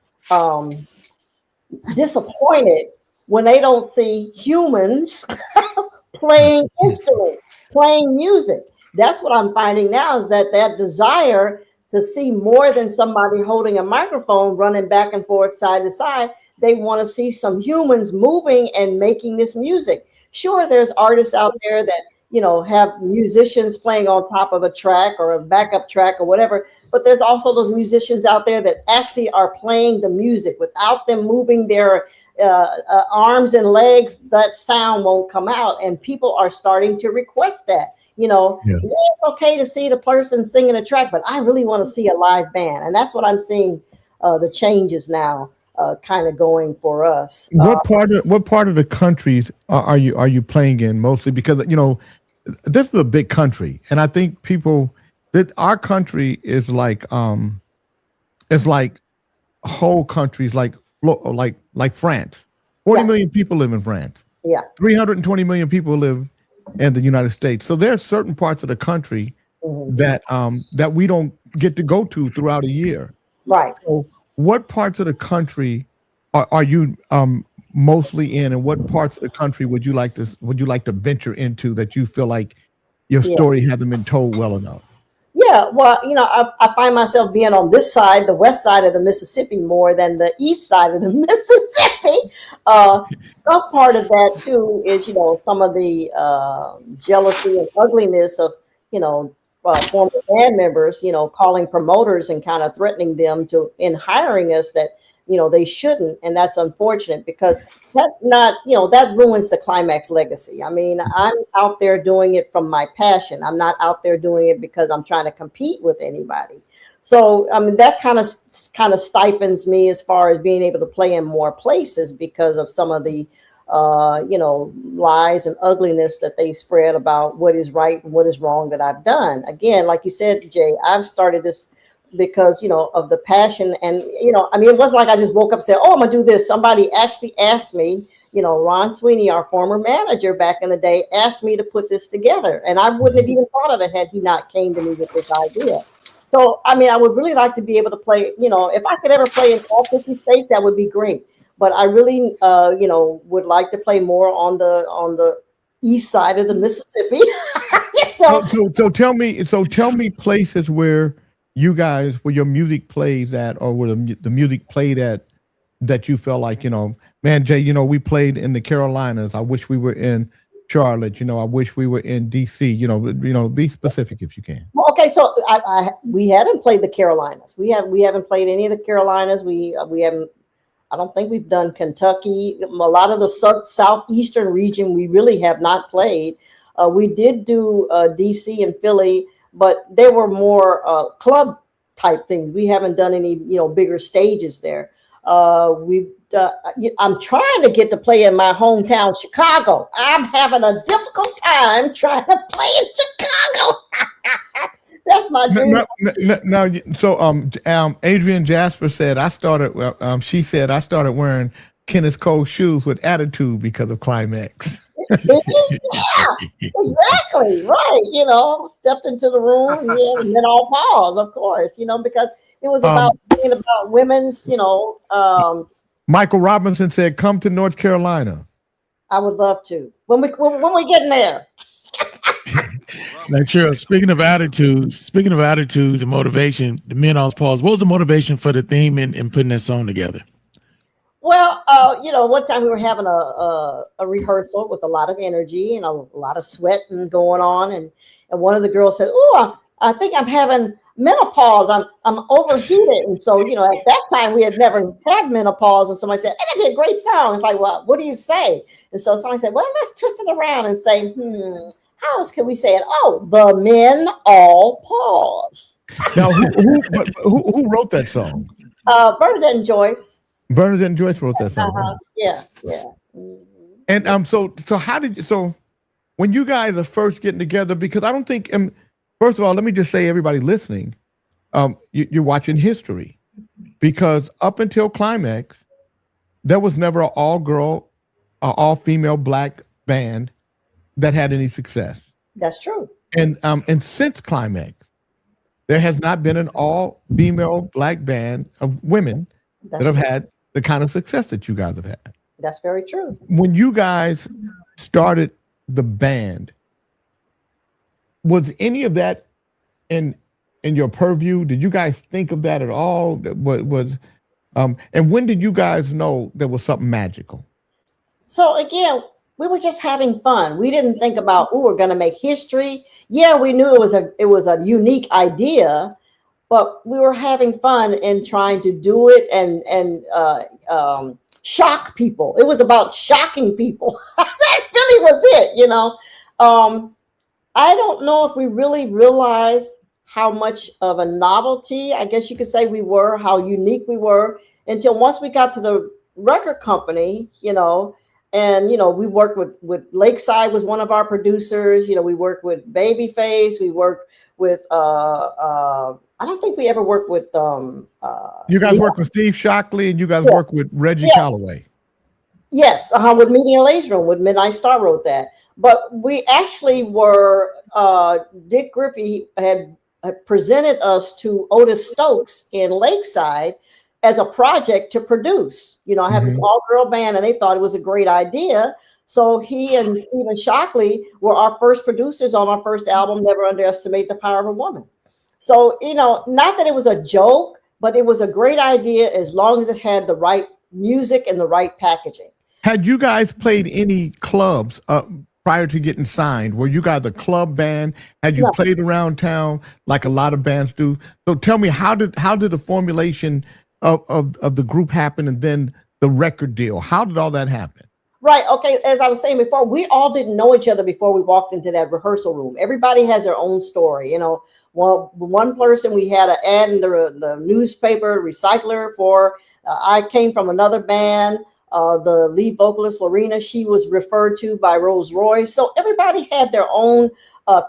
disappointed when they don't see humans playing instruments, playing music. That's what I'm finding now, is that desire to see more than somebody holding a microphone running back and forth side to side. They want to see some humans moving and making this music. Sure, there's artists out there that have musicians playing on top of a track or a backup track or whatever. But there's also those musicians out there that actually are playing the music. Without them moving their arms and legs, that sound won't come out. And people are starting to request that. It's okay to see the person singing a track, but I really want to see a live band. And that's what I'm seeing the changes now kind of going for us. What part of the countries are you playing in mostly? Because, this is a big country. And I think that our country is like whole countries like France 40 million people live in France. Yeah. 320 million people live in the United States. So there are certain parts of the country that that we don't get to go to throughout a year. Right. So what parts of the country are you mostly in, and what parts of the country would you like to venture into that you feel like your story hasn't been told well enough? Yeah, well, I find myself being on this side, the west side of the Mississippi, more than the east side of the Mississippi. Some part of that too is, some of the jealousy and ugliness of, former band members, calling promoters and kind of threatening them in hiring us that, they shouldn't. And that's unfortunate because that ruins the Climax legacy. I mean, I'm out there doing it from my passion. I'm not out there doing it because I'm trying to compete with anybody. So, I mean, that kind of stifles me as far as being able to play in more places because of some of the, lies and ugliness that they spread about what is right and what is wrong that I've done. Again, like you said, Jay, I've started this because, of the passion. And, it wasn't like I just woke up and said, oh, I'm going to do this. Somebody actually asked me, Ron Sweeney, our former manager back in the day, asked me to put this together. And I wouldn't have even thought of it had he not came to me with this idea. So, I mean, I would really like to be able to play, if I could ever play in all 50 states, that would be great. But I really, would like to play more on the east side of the Mississippi. So tell me places where you guys, where your music plays at, or where the music played at, that you felt like, man, Jay, we played in the Carolinas. I wish we were in Charlotte. I wish we were in DC. Be specific if you can. Well, okay, so we haven't played the Carolinas. We haven't played any of the Carolinas. We haven't. I don't think we've done Kentucky. A lot of the southeastern region we really have not played. We did do DC and Philly, but they were more club type things. We haven't done any bigger stages there. I'm trying to get to play in my hometown, Chicago. I'm having a difficult time trying to play in Chicago. That's my dream. So Adrian Jasper said she said I started wearing Kenneth Cole shoes with attitude because of Climax. Yeah, exactly. Right. Stepped into the room, and then all pause, of course, because it was about being about women's, Michael Robinson said, come to North Carolina. I would love to. When we get in there. Now, sure. Speaking of attitudes and motivation, the men on pause. What was the motivation for the theme and putting that song together? Well, one time we were having a rehearsal with a lot of energy and a lot of sweating going on, and one of the girls said, "Oh, I think I'm having menopause. I'm overheated." And so, at that time we had never had menopause, and somebody said, "Hey, that'd be a great song." It's like, well, what do you say? And so somebody said, well, let's twist it around and say, how else can we say it? Oh, the men all pause. Now, who wrote that song? Bernadette and Joyce. Bernadette and Joyce wrote that song. Right? Yeah. And so when you guys are first getting together, because I don't think, first of all, let me just say, everybody listening, you're watching history, because up until Climax, there was never an all-girl, all-female Black band that had any success. That's true. And since Climax, there has not been an all-female Black band of women that have had the kind of success that you guys have had. That's very true. When you guys started the band, was any of that in your purview? Did you guys think of that at all? And when did you guys know there was something magical? So again, we were just having fun. We didn't think about, we're going to make history. Yeah, we knew it was a unique idea, but we were having fun and trying to do it and shock people. It was about shocking people. That really was it, I don't know if we really realized how much of a novelty, I guess you could say, we were, how unique we were, until once we got to the record company, and, we worked with Lakeside was one of our producers. We worked with Babyface. We worked with, I don't think we ever worked with. You guys worked with Steve Shockley, and you guys worked with Reggie Calloway. Yes, with Meeting in Lace Room, with Midnight Star wrote that. But we actually were, Dick Griffey had presented us to Otis Stokes in Lakeside as a project to produce. You know, I have this all-girl band, and they thought it was a great idea. So he and Stephen Shockley were our first producers on our first album, Never Underestimate the Power of a Woman. So, you know, not that it was a joke, but it was a great idea as long as it had the right music and the right packaging. Had you guys played any clubs prior to getting signed? Were you guys a club band? Had you played around town like a lot of bands do? So tell me, how did the formulation of the group happen, and then the record deal? How did all that happen? Right. Okay. As I was saying before, we all didn't know each other before we walked into that rehearsal room. Everybody has their own story. You know, one person, we had an ad in the newspaper, Recycler, for I came from another band. The lead vocalist, Lorena, she was referred to by Rolls Royce. So everybody had their own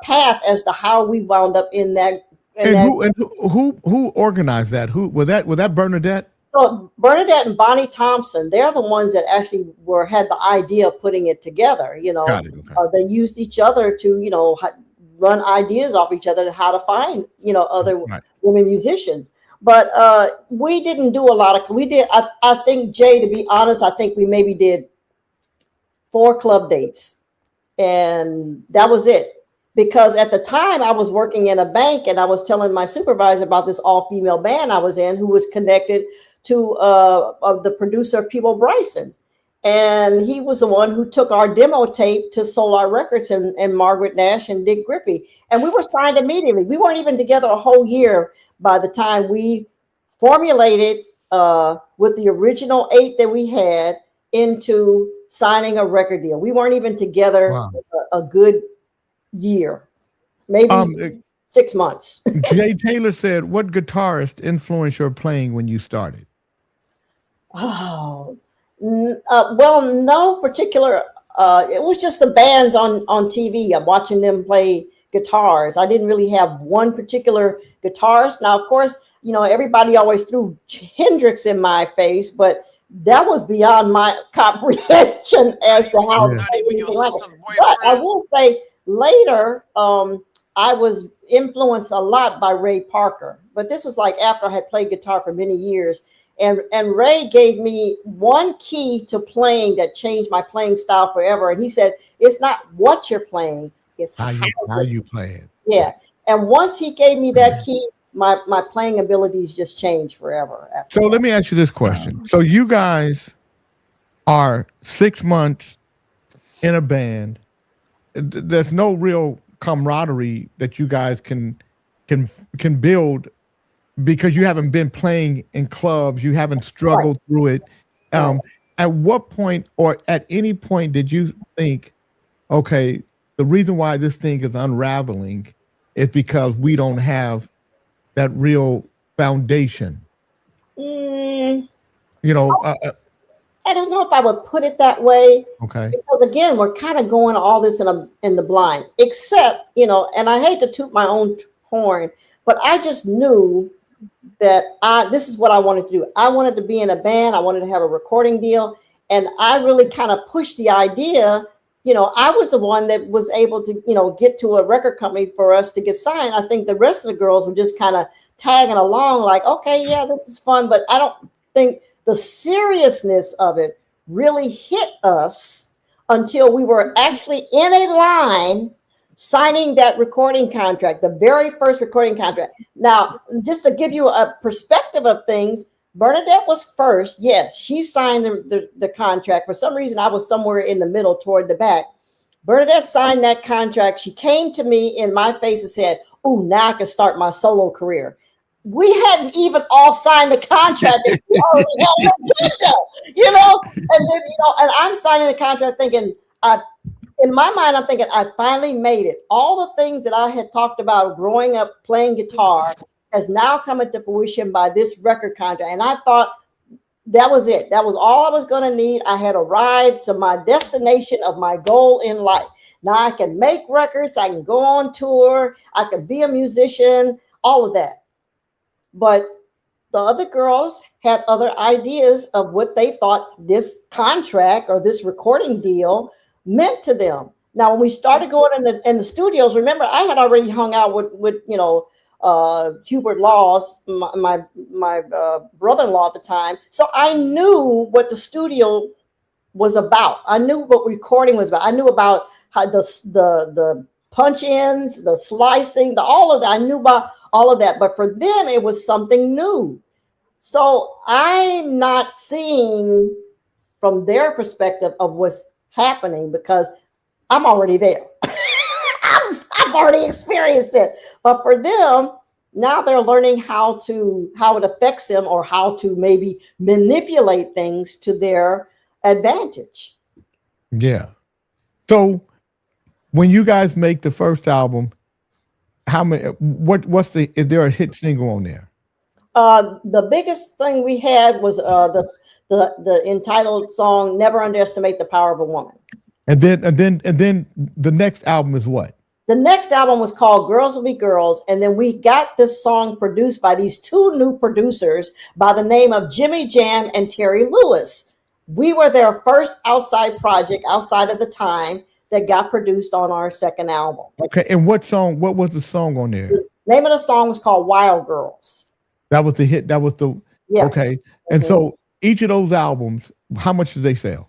path as to how we wound up in that. Who organized that? Who was that? Was that Bernadette? So Bernadette and Bonnie Thompson, they're the ones that actually had the idea of putting it together. You know, they used each other to, you know, run ideas off each other and how to find, you know, other women musicians. But we didn't do a lot of, we did, I think, Jay, to be honest, I think we maybe did 4 club dates, and that was it. Because at the time I was working in a bank, and I was telling my supervisor about this all-female band I was in, who was connected to the producer, Peeble Bryson. And he was the one who took our demo tape to Solar Records and Margaret Nash and Dick Griffey. And we were signed immediately. We weren't even together a whole year by the time we formulated with the original 8 that we had into signing a record deal. We weren't even together a good year, maybe 6 months. Jay Taylor said, what guitarist influenced your playing when you started? Oh, well, no particular. It was just the bands on TV. I'm watching them play guitars. I didn't really have one particular guitarist. Now, of course, you know, everybody always threw Hendrix in my face, but that was beyond my comprehension as to how. But I will say later, I was influenced a lot by Ray Parker, but this was like after I had played guitar for many years. And Ray gave me one key to playing that changed my playing style forever. And he said, it's not what you're playing, it's how you play it. Yeah. And once he gave me that key, my playing abilities just changed forever. So let me ask you this question. So you guys are 6 months in a band. There's no real camaraderie that you guys can build, because you haven't been playing in clubs, you haven't struggled through it. At what point, or at any point, did you think, okay, the reason why this thing is unraveling is because we don't have that real foundation? You know, I don't know if I would put it that way. Okay. Because again, we're kind of going all this in the blind, except, you know, and I hate to toot my own horn, but I just knew that this is what I wanted to do. I wanted to be in a band. I wanted to have a recording deal. And I really kind of pushed the idea. You know, I was the one that was able to, you know, get to a record company for us to get signed. I think the rest of the girls were just kind of tagging along like, okay, yeah, this is fun. But I don't think the seriousness of it really hit us until we were actually in a line signing that recording contract, the very first recording contract. Now, just to give you a perspective of things, Bernadette was first. Yes, she signed the contract. For some reason, I was somewhere in the middle toward the back. Bernadette signed that contract. She came to me in my face and said, "Ooh, now I can start my solo career." We hadn't even all signed the contract. And she already had agenda, you know? And then, you know, and I'm signing the contract thinking, in my mind, I'm thinking, I finally made it. All the things that I had talked about growing up playing guitar has now come into fruition by this record contract. And I thought that was it. That was all I was going to need. I had arrived to my destination of my goal in life. Now I can make records. I can go on tour. I can be a musician, all of that. But the other girls had other ideas of what they thought this contract or this recording deal meant to them. Now, when we started going in the studios, remember, I had already hung out with Hubert Laws, my brother-in-law at the time. So I knew what the studio was about. I knew what recording was about. I knew about how the punch ins, the slicing, all of that. I knew about all of that. But for them, it was something new. So I'm not seeing from their perspective of what's happening because I'm already there. I've already experienced it. But for them, now they're learning how it affects them or how to maybe manipulate things to their advantage. Yeah. So when you guys make the first album, is there a hit single on there? The biggest thing we had was the entitled song "Never Underestimate the Power of a Woman." And then the next album is what? The next album was called Girls Will Be Girls. And then we got this song produced by these two new producers by the name of Jimmy Jam and Terry Lewis. We were their first outside project outside of the time that got produced on our second album. Okay. And what was the song on there? The name of the song was called Wild Girls. That was the hit. That was the, yeah. Okay. And so each of those albums, how much did they sell?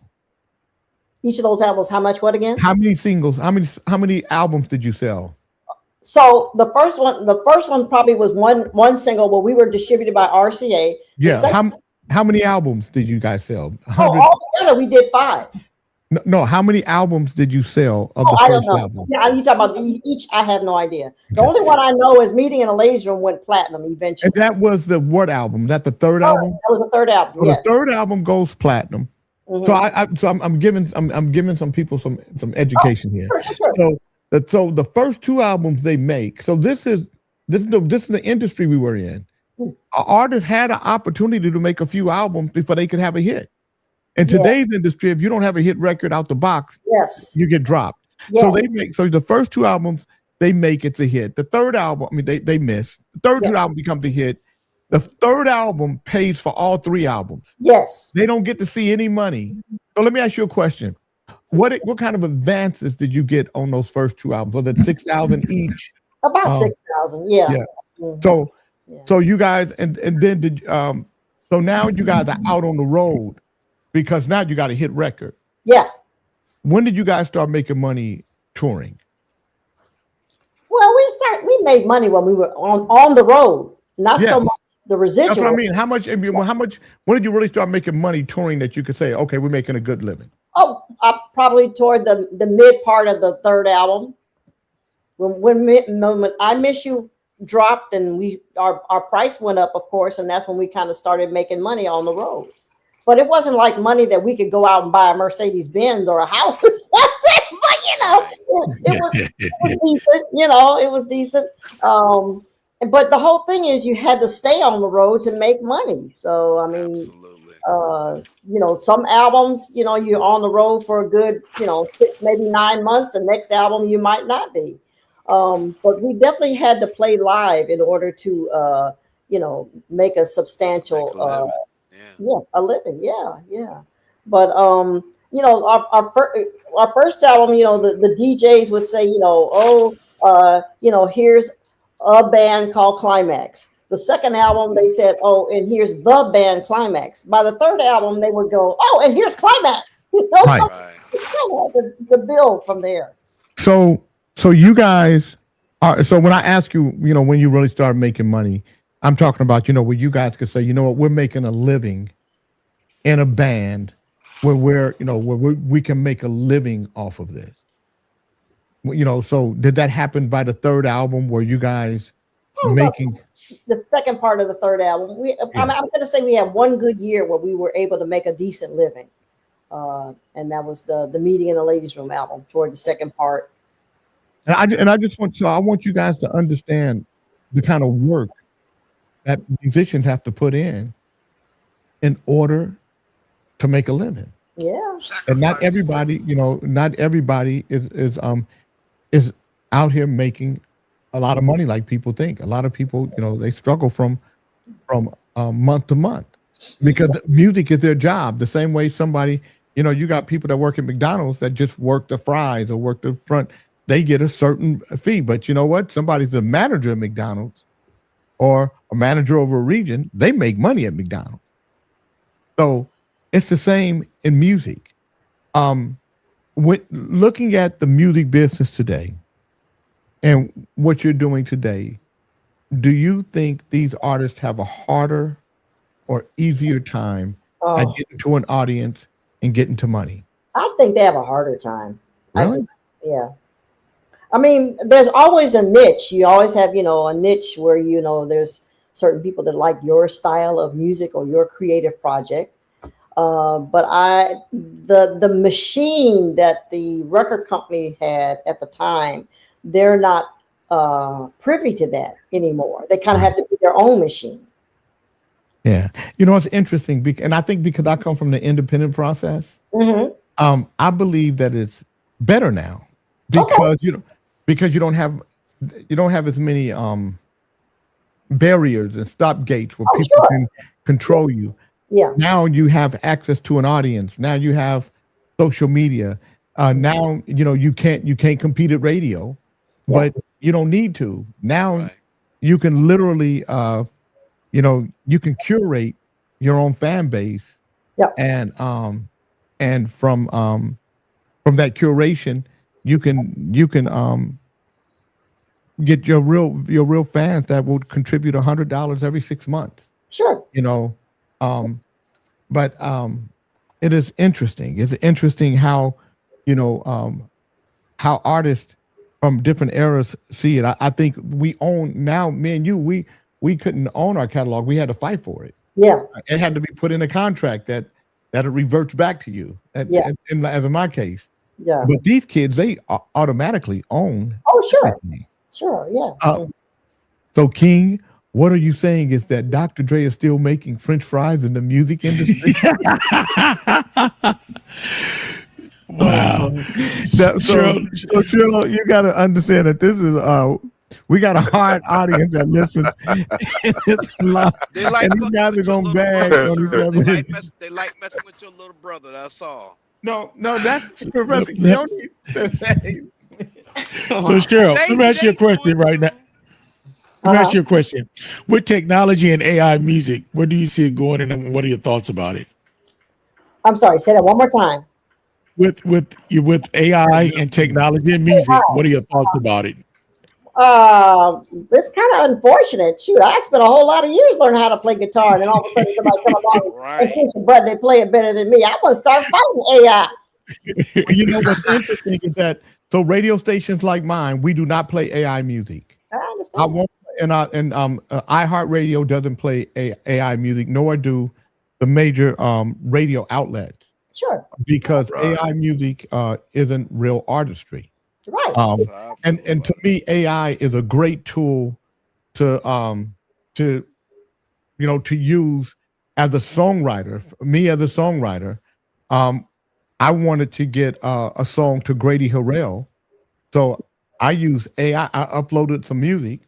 Each of those albums, how much? What again? How many singles? How many albums did you sell? So the first one probably was one single, but we were distributed by RCA. Yeah. How many albums did you guys sell? Altogether we did 5. No. How many albums did you sell of the first album? Yeah, you talking about each? I have no idea. The only one I know is "Meeting in a Ladies' Room" went platinum eventually. And that was the what album? That the third album? That was the third album. So yes. The third album goes platinum. Mm-hmm. So I'm giving some people some education here. Sure. So the first 2 albums they make. So this is the industry we were in. Artists had an opportunity to make a few albums before they could have a hit. In today's industry, if you don't have a hit record out the box, you get dropped. Yes. So the first 2 albums they make, it's a hit. The third album, they miss. The third 2 album becomes a hit. The third album pays for all 3 albums. Yes. They don't get to see any money. So let me ask you a question. What kind of advances did you get on those first 2 albums? Was it 6,000 each? About 6,000, yeah. Mm-hmm. So you guys, and then so now you guys are out on the road because now you got a hit record. Yeah. When did you guys start making money touring? Well, we made money when we were on the road, not so much the residual. That's what I mean. How much? When did you really start making money touring that you could say, okay, we're making a good living? Oh, probably toward the mid part of the third album. When I Miss You dropped and our price went up, of course, and that's when we kind of started making money on the road. But it wasn't like money that we could go out and buy a Mercedes-Benz or a house or something. But it was decent. It was decent. But the whole thing is you had to stay on the road to make money. So I mean, some albums, you're on the road for a good, 6, maybe 9 months. The next album you might not be. But we definitely had to play live in order to, make a substantial, a living. Yeah. But, our first album, the DJs would say, here's a band called Climax. The second album, they said, and here's the band Climax. By the third album, they would go, and here's Climax. Right. The build from there. So you guys are, so when I ask you, when you really start making money, I'm talking about, where you guys could say, we're making a living in a band where we can make a living off of this. So did that happen by the third album? Were you guys making the second part of the third album? I'm going to say we had one good year where we were able to make a decent living. And that was the Meeting in the Ladies' Room album toward the second part. And I want you guys to understand the kind of work that musicians have to put in order to make a living. Yeah. And not everybody, is out here making a lot of money like people think. A lot of people, they struggle from month to month because music is their job. The same way somebody, you got people that work at McDonald's that just work the fries or work the front. They get a certain fee. But you know what? Somebody's a manager at McDonald's or a manager over a region. They make money at McDonald's. So it's the same in music. When looking at the music business today and what you're doing today, do you think these artists have a harder or easier time at getting to an audience and getting to money? I think they have a harder time. Really? Yeah. I mean, there's always a niche. You always have, a niche where, there's certain people that like your style of music or your creative project. But the machine that the record company had at the time, they're not privy to that anymore. They kind of have to be their own machine. Yeah. It's interesting. And I think because I come from the independent process, I believe that it's better now because, because you don't have as many barriers and stop gates where people can control you. Yeah. Now you have access to an audience. Now you have social media. Now you can't compete at radio, but you don't need to. Now you can literally you can curate your own fan base. Yeah. And from that curation, you can get your real fans that will contribute $100 every 6 months. Sure. But it is interesting. It's interesting how, how artists from different eras see it. I think we own now, me and you, we couldn't own our catalog. We had to fight for it. Yeah. It had to be put in a contract that it reverts back to you. As in my case. Yeah. But these kids, they automatically own. Oh, sure. Sure. Yeah. So King, what are you saying is that Dr. Dre is still making French fries in the music industry? Wow. So Cheryl, you got to understand that this is we got a hard audience that listens. They like and these guys are gonna bag on each other. They like messing with your little brother. That's all. No, that's Professor. You don't need to say. So Cheryl, let me ask you a question right now. Let me ask you a question. With technology and AI music, where do you see it going, and what are your thoughts about it? I'm sorry. Say that one more time. With AI and technology and music, what are your thoughts about it? It's kind of unfortunate. Shoot, I spent a whole lot of years learning how to play guitar, and then all of a sudden somebody come along and push a button, they play it better than me. I'm gonna start fighting AI. What's interesting is that radio stations like mine, we do not play AI music. I understand. I won't, and iHeartRadio doesn't play AI music, nor do the major radio outlets. Sure. Because AI music isn't real artistry. Right. And to me, AI is a great tool to use as a songwriter. For me as a songwriter, I wanted to get a song to Grady Harrell, so I used AI. I uploaded some music,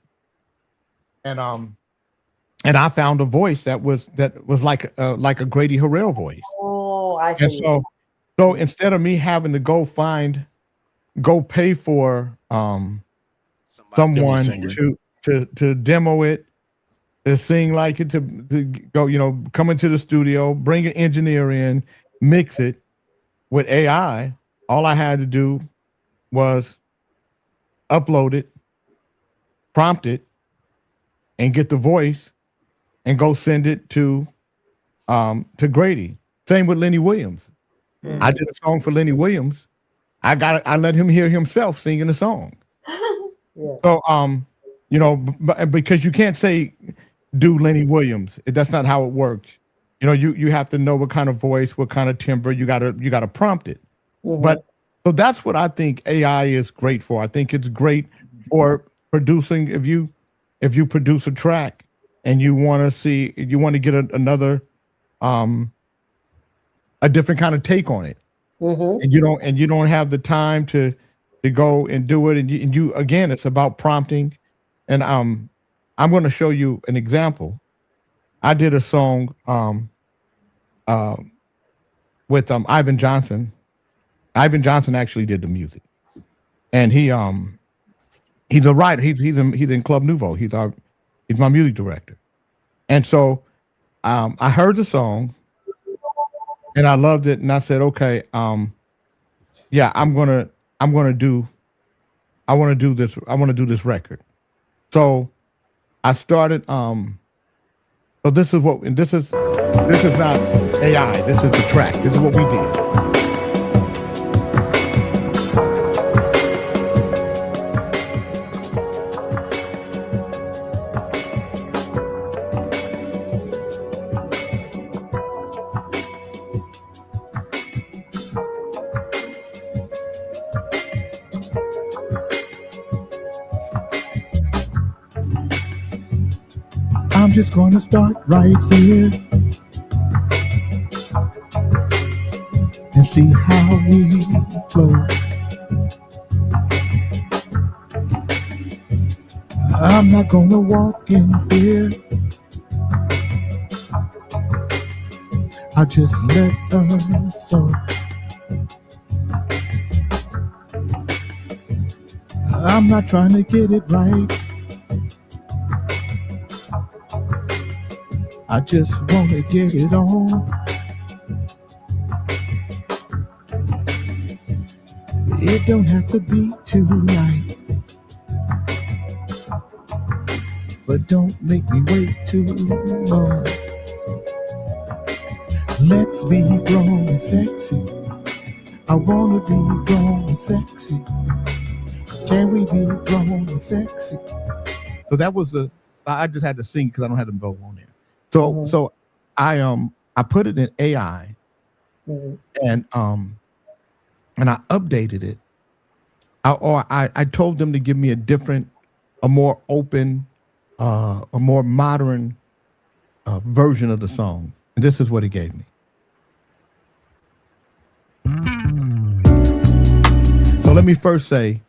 and I found a voice that was like a Grady Harrell voice. Oh, I see. And so instead of me having to go pay for someone to demo it, to sing like it, to go, come into the studio, bring an engineer in, mix it with AI, all I had to do was upload it, prompt it, and get the voice and go send it to Grady. Same with Lenny Williams. Mm-hmm. I did a song for Lenny Williams. I let him hear himself singing the song. Yeah. So, because you can't say do Lenny Williams. That's not how it works. You have to know what kind of voice, what kind of timbre. You gotta prompt it. Mm-hmm. But so that's what I think AI is great for. I think it's great for producing. If you produce a track and you want to get another a different kind of take on it. Mm-hmm. And you don't have the time to go and do it. And you again, it's about prompting. And I'm going to show you an example I did a song with Ivan Johnson. Ivan Johnson actually did the music, and he's a writer. He's in Club Nouveau. He's my music director, and so I heard the song, and I loved it, and I said, okay, yeah, I want to do this record. So I started. So this is not AI. This is the track. This is what we did. I'm just gonna start right here and see how we flow. I'm not gonna walk in fear. I just let us flow. I'm not trying to get it right. I just want to get it on. It don't have to be tonight, but don't make me wait too long. Let's be grown and sexy. I want to be grown and sexy. Can we be grown and sexy? So that was I just had to sing because I don't have the vocal on there. So I put it in AI, and I updated it. I told them to give me a more open, a more modern version of the song. And this is what it gave me. So let me first say,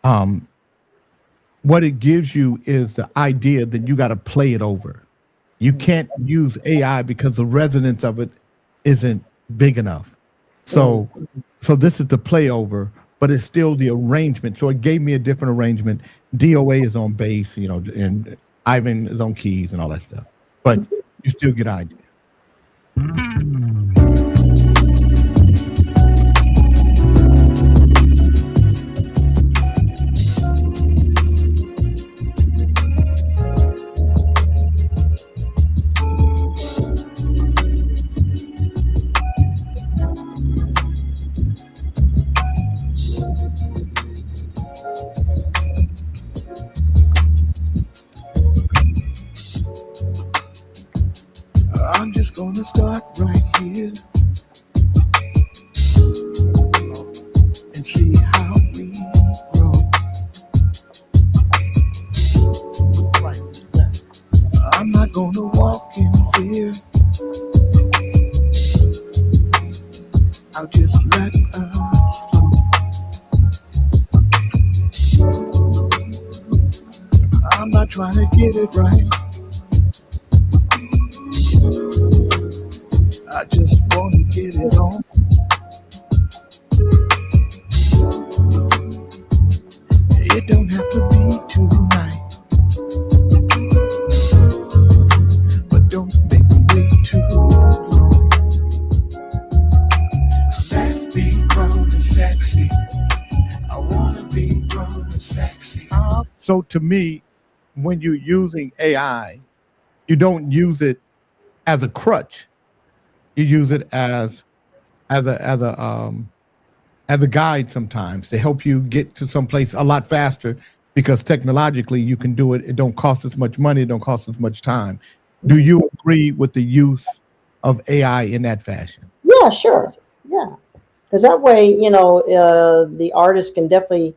what it gives you is the idea that you got to play it over. You can't use AI because the resonance of it isn't big enough. So this is the play over, but it's still the arrangement. So it gave me a different arrangement. DOA is on bass, and Ivan is on keys and all that stuff. But you still get an idea. I'm just gonna start right here and see how we grow. I'm not gonna walk in fear. I'll just let us flow. I'm not trying to get it right. I just want to get it on. It don't have to be tonight, but don't make me wait too long. Let's be grown and sexy. I want to be grown and sexy. So to me, when you're using AI, you don't use it as a crutch. You use it as a guide sometimes to help you get to someplace a lot faster, because technologically you can do it. It don't cost as much money. It don't cost as much time. Do you agree with the use of AI in that fashion? Yeah, sure. Yeah, because that way, the artist can definitely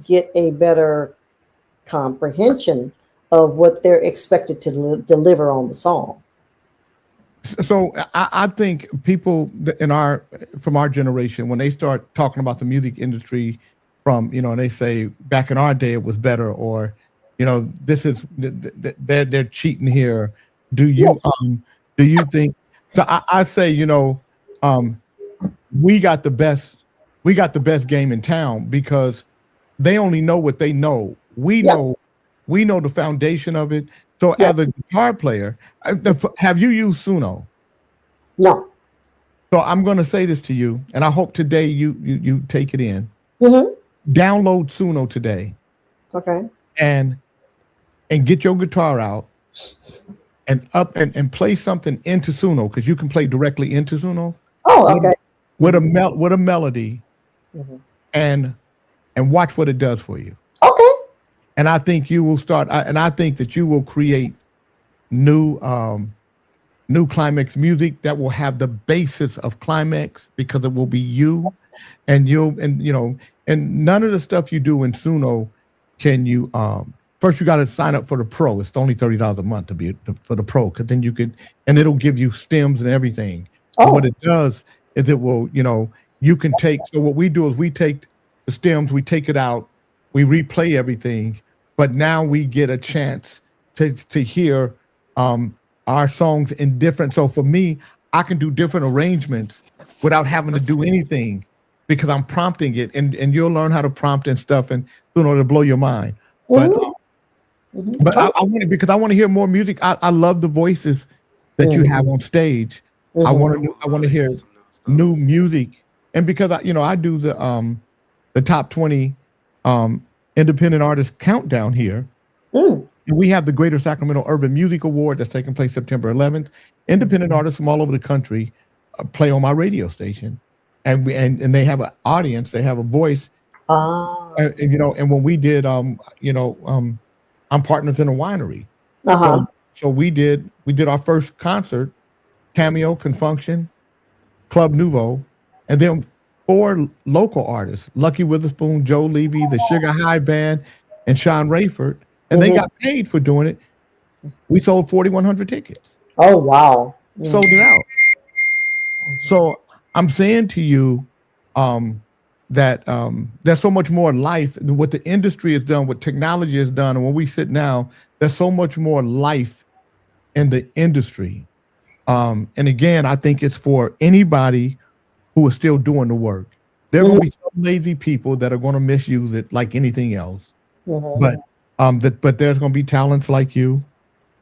get a better comprehension of what they're expected to deliver on the song. So I think people from our generation, when they start talking about the music industry and they say back in our day it was better, or, this is, they're cheating here. Do you think? So I say, we got the best game in town because they only know what they know. We know the foundation of it. So as a guitar player, have you used Suno? No. So I'm going to say this to you, and I hope today you take it in. Mm-hmm. Download Suno today. Okay. And get your guitar out and play something into Suno, because you can play directly into Suno. Oh, okay. With a melody, and watch what it does for you. Okay. And I think you will start. And I think that you will create new Climax music that will have the basis of Climax, because it will be you, and none of the stuff you do in Suno can you. First, you got to sign up for the Pro. It's only $30 a month for the Pro, because then you could, and it'll give you stems and everything. So what it does is it will, you can take. So what we do is we take the stems, we take it out, we replay everything, but now we get a chance to hear our songs in different. So for me, I can do different arrangements without having to do anything, because I'm prompting it, and you'll learn how to prompt and stuff, and it'll blow your mind. But I want it because I want to hear more music. I love the voices that you have on stage. I want to hear new music, and because I do the top 20 independent artist countdown here. And we have the Greater Sacramento Urban Music Award that's taking place September 11th. Independent artists from all over the country play on my radio station, and they have an audience, they have a voice. And when we did, I'm partners in a winery. So we did our first concert, Cameo, Confunction, Club Nouveau, and then 4 local artists, Lucky Witherspoon, Joe Levy, the Sugar High Band, and Sean Rayford, and they got paid for doing it. We sold 4,100 tickets. Oh, wow. Sold it out. So I'm saying to you, that there's so much more life. What the industry has done, what technology has done, and when we sit now, there's so much more life in the industry. And again, I think it's for anybody who is still doing the work. There are going to be some lazy people that are going to misuse it like anything else. But there's going to be talents like you,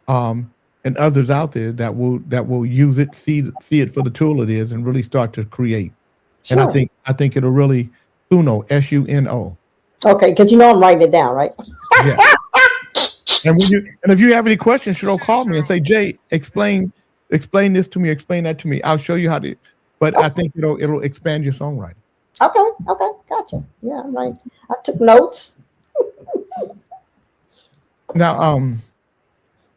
and others out there that will use it, see it for the tool it is, and really start to create. Sure. And I think it'll really Suno, SUNO. Okay, because I'm writing it down, right? Yeah. And if you have any questions, call me and say, Jay, explain this to me, explain that to me. I'll show you how to. But I think it'll expand your songwriting. Okay, gotcha. Yeah, I'm right. I took notes. Now,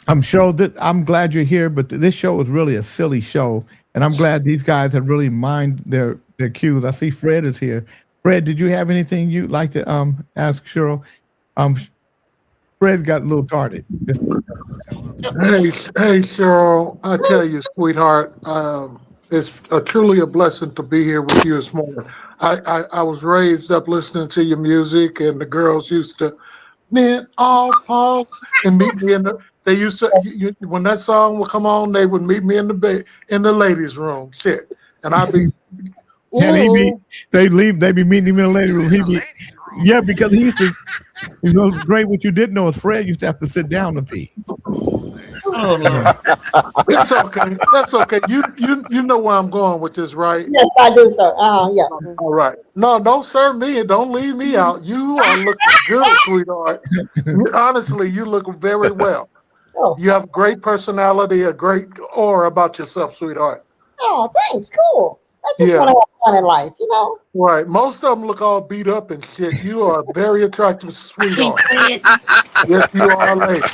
I'm glad you're here, but this show is really a silly show, and I'm glad these guys have really mined their cues. I see Fred is here. Fred, did you have anything you'd like to ask Cheryl? Fred got a little guarded. Hey, Cheryl, I tell you, sweetheart, it's truly a blessing to be here with you this morning. I was raised up listening to your music, and the girls used to, men all pause and meet me in the. They used to when that song would come on, they would meet me in the ladies' room. Shit, and I'd be. They be meeting him in the ladies' room. Yeah, because he used to. Great. What you didn't know is Fred used to have to sit down to pee. Oh, no. It's okay. That's okay. You know where I'm going with this, right? Yes, I do, sir. Yeah. All right. No, don't serve me and don't leave me out. You are looking good, sweetheart. Honestly, you look very well. Oh. You have great personality, a great aura about yourself, sweetheart. Oh, thanks. Cool. I just want to have fun in life, Right. Most of them look all beat up and shit. You are a very attractive sweetheart. Yes, you are a lady.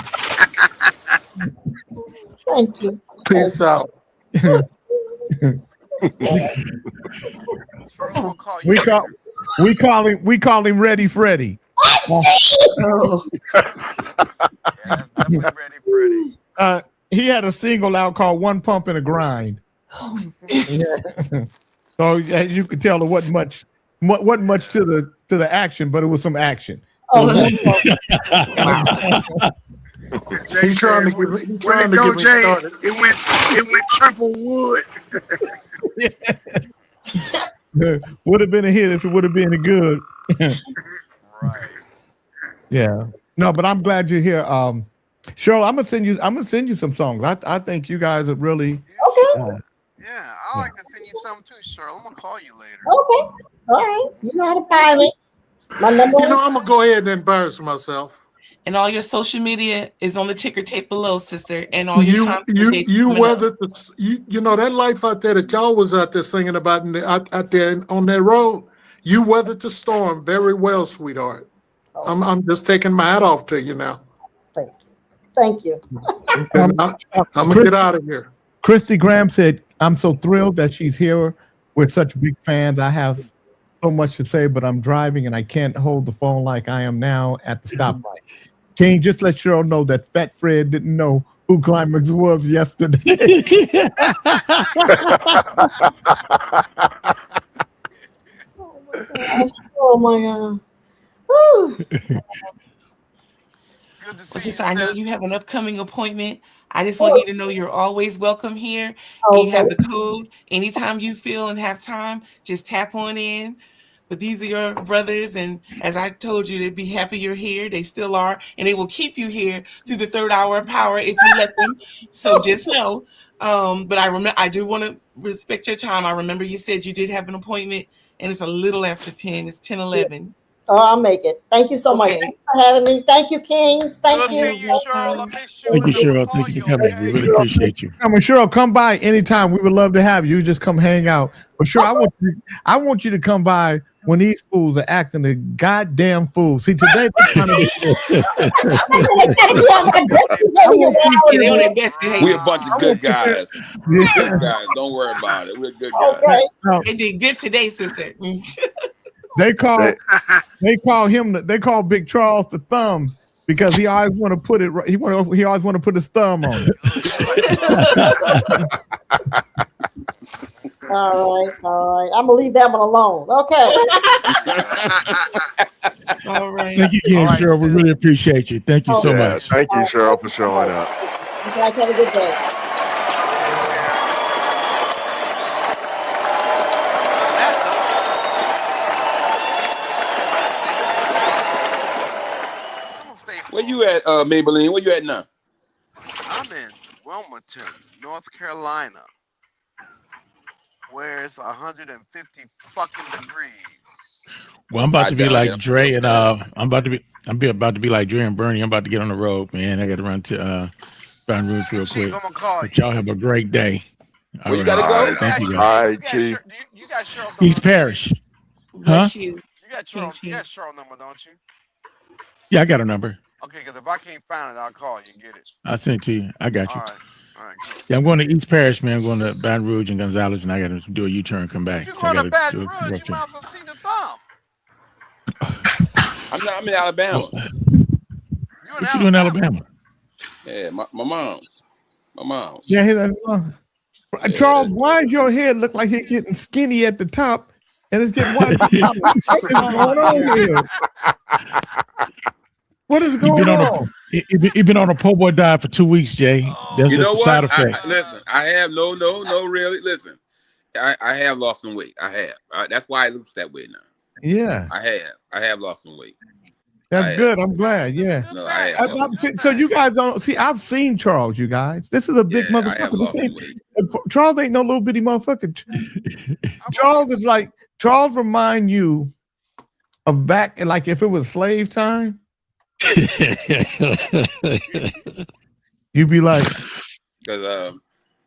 Thank you. Peace out. We call him Ready Freddy. He had a single out called One Pump and a Grind. So as you could tell, there wasn't much to the action, but it was some action. Jay He's trying to said, get me, he's trying to go, get me Jay? started. It went triple wood. Would have been a hit if it would have been good. Right. Yeah. No, but I'm glad you're here. Cheryl, I'm gonna send you some songs. I think you guys are really Okay. Yeah, I like to send you something too, Cheryl. I'm gonna call you later. Okay. All right. You know how to find me. My number. You know, I'm gonna go ahead and embarrass myself. And all your social media is on the ticker tape below, sister. And all your concert dates You coming up. weathered the you know that life out there that y'all was out there singing about out there on that road. You weathered the storm very well, sweetheart. I'm just taking my hat off to you now. Thank you. I'm gonna get out of here. Christy Graham said, I'm so thrilled that she's here. We're such big fans. I have so much to say, but I'm driving and I can't hold the phone like I am now at the stoplight. Can you just let Cheryl know that Fat Fred didn't know who Climax was yesterday? Oh my God. Woo. Well, sister, I know you have an upcoming appointment. I just want you to know you're always welcome here. You have the code. Anytime you feel and have time, just tap on in. But these are your brothers, and as I told you, they'd be happy you're here. They still are, and they will keep you here through the third hour of power if you let them. So just know. But I do want to respect your time. I remember you said you did have an appointment, and it's a little after 10. It's 10:11. Oh, I'll make it. Thank you so much for having me. Thank you, Kings. Thank you. Thank you, Cheryl. Thank you for coming. We really appreciate you. Cheryl, come by anytime. We would love to have you. You just come hang out. But sure, I want you to come by when these fools are acting the goddamn fools. See, today they're trying to We're a bunch of good guys. We're good guys. Don't worry about it. We're good guys. They did good today, sister. They call Big Charles the thumb because he always want to put it. He always want to put his thumb on it. All right. I'm gonna leave that one alone. Okay. All right. Thank you again, Cheryl. We really appreciate you. Thank you so much. Thank you, Cheryl, for showing up. You guys have a good day. Where you at, Maybelline? Where you at now? I'm in Wilmington, North Carolina, where it's 150 fucking degrees. Well, I'm about to be like Dre and I'm about to be like Dre and Bernie. I'm about to get on the road, man. I got to run to Baton Rouge real quick. But y'all have a great day. Where you gotta go? Thank you, guys. All right, Chief. You got Cheryl East Parish. Huh? You got Cheryl number, don't you? Yeah, I got a number. Okay, because if I can't find it, I'll call you and get it. I'll send it to you. I got you. All right. Yeah, I'm going to East Parish, man. I'm going to Baton Rouge and Gonzales, and I got to do a U-turn and come back. You So I going to got to Baton do a Rouge, you might as well see the thumb. I'm in Alabama. What you doing in Alabama? Yeah, my mom's. My mom's. Yeah, Charles, why does your head look like it's getting skinny at the top and it's getting white at the top? What is going on here? What is going on? You've been on a po' boy diet for 2 weeks, Jay. That's You know just a what? side effect. Listen, I have no, really. Listen, I have lost some weight. I have. That's why it looks that way now. Yeah, I have lost some weight. that's good. I'm glad. Yeah. No, I have. So you guys don't see. I've seen Charles. You guys, this is a big I have motherfucker. lost some weight. Charles ain't no little bitty motherfucker. Charles is like remind you of back like if it was slave time. You'd be like, because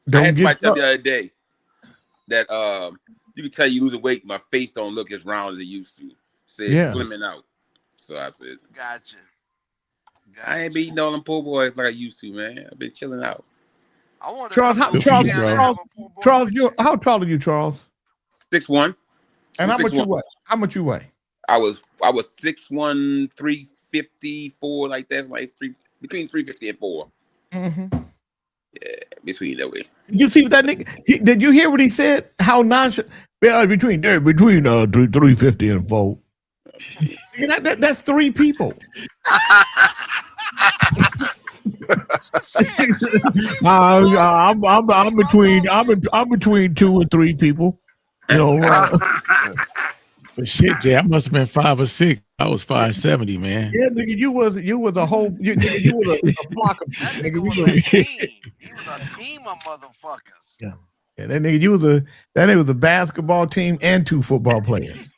don't I had somebody get tell me the other day that you can tell you losing weight. My face don't look as round as it used to. Said slimming out. So I said, Gotcha. I ain't been eating all them po' boys like I used to, man. I've been chilling out. Charles, how tall are you, Charles? 6'1". And how 6'1". much you weigh? How much you weigh? I was 6'1", 354, like that's like between 350 and 4. Mm-hmm. Yeah, between that way. Did you see what that nigga? Did you hear what he said? How nonchalant? Between 350 and 4. That's 3 people. I'm between 2 and 3 people. You know, but shit, Jay, I must have been 5 or 6. I was 570, man. Yeah, nigga, you was a whole nigga, you was a flock of That nigga. nigga was a team. He was a team of motherfuckers. Yeah, that nigga, that nigga was a basketball team and 2 football players.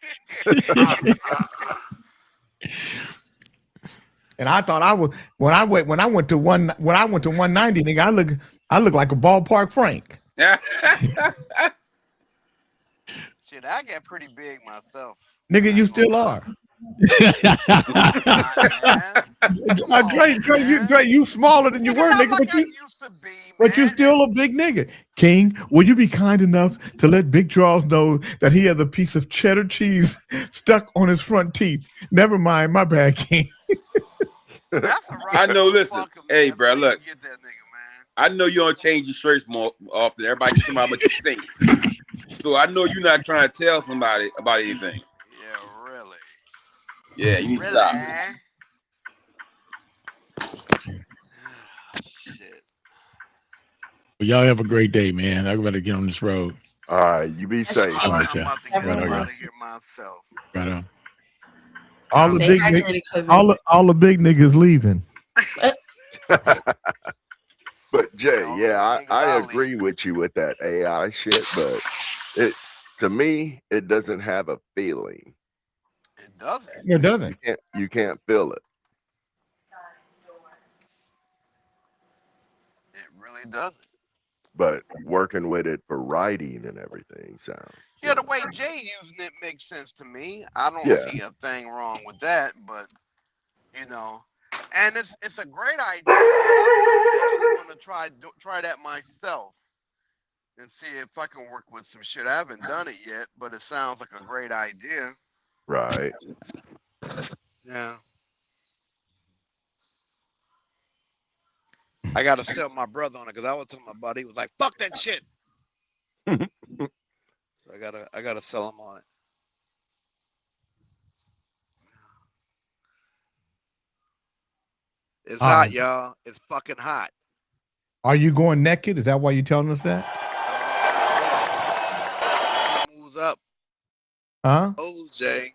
And I thought I was when I went to 190, nigga, I look like a ballpark Frank. Shit, I get pretty big myself. Nigga, you still are. Dre, you smaller than you were, nigga, but you still a big nigga. King, will you be kind enough to let Big Charles know that he has a piece of cheddar cheese stuck on his front teeth? Never mind, my bad, King. I know. Listen, hey, bro, look. I know you don't change your shirts more often. Everybody can see how much you stink. So I know you're not trying to tell somebody about anything. Yeah, really. Yeah, you need to stop. Shit. Well, y'all have a great day, man. I better get on this road. All right, you be safe. All right, I'm about to get right, out of here myself. Right on. All the big niggas, all the big niggas leaving. But Jay, yeah, I agree with you with that AI shit, but to me, it doesn't have a feeling. It doesn't. It doesn't. You can't feel it. It really doesn't. But working with it for writing and everything sounds. Yeah, the way Jay using it makes sense to me. I don't Yeah. see a thing wrong with that, but you know, and it's a great idea. I want to try that myself and see if I can work with some shit. I haven't done it yet, but it sounds like a great idea. Right. Yeah. I gotta sell my brother on it because I was telling my buddy, he was like, "Fuck that shit." So I gotta sell him on it. It's hot, y'all. It's fucking hot. Are you going naked? Is that why you're telling us that? Moves up. Huh? Nose, Jay.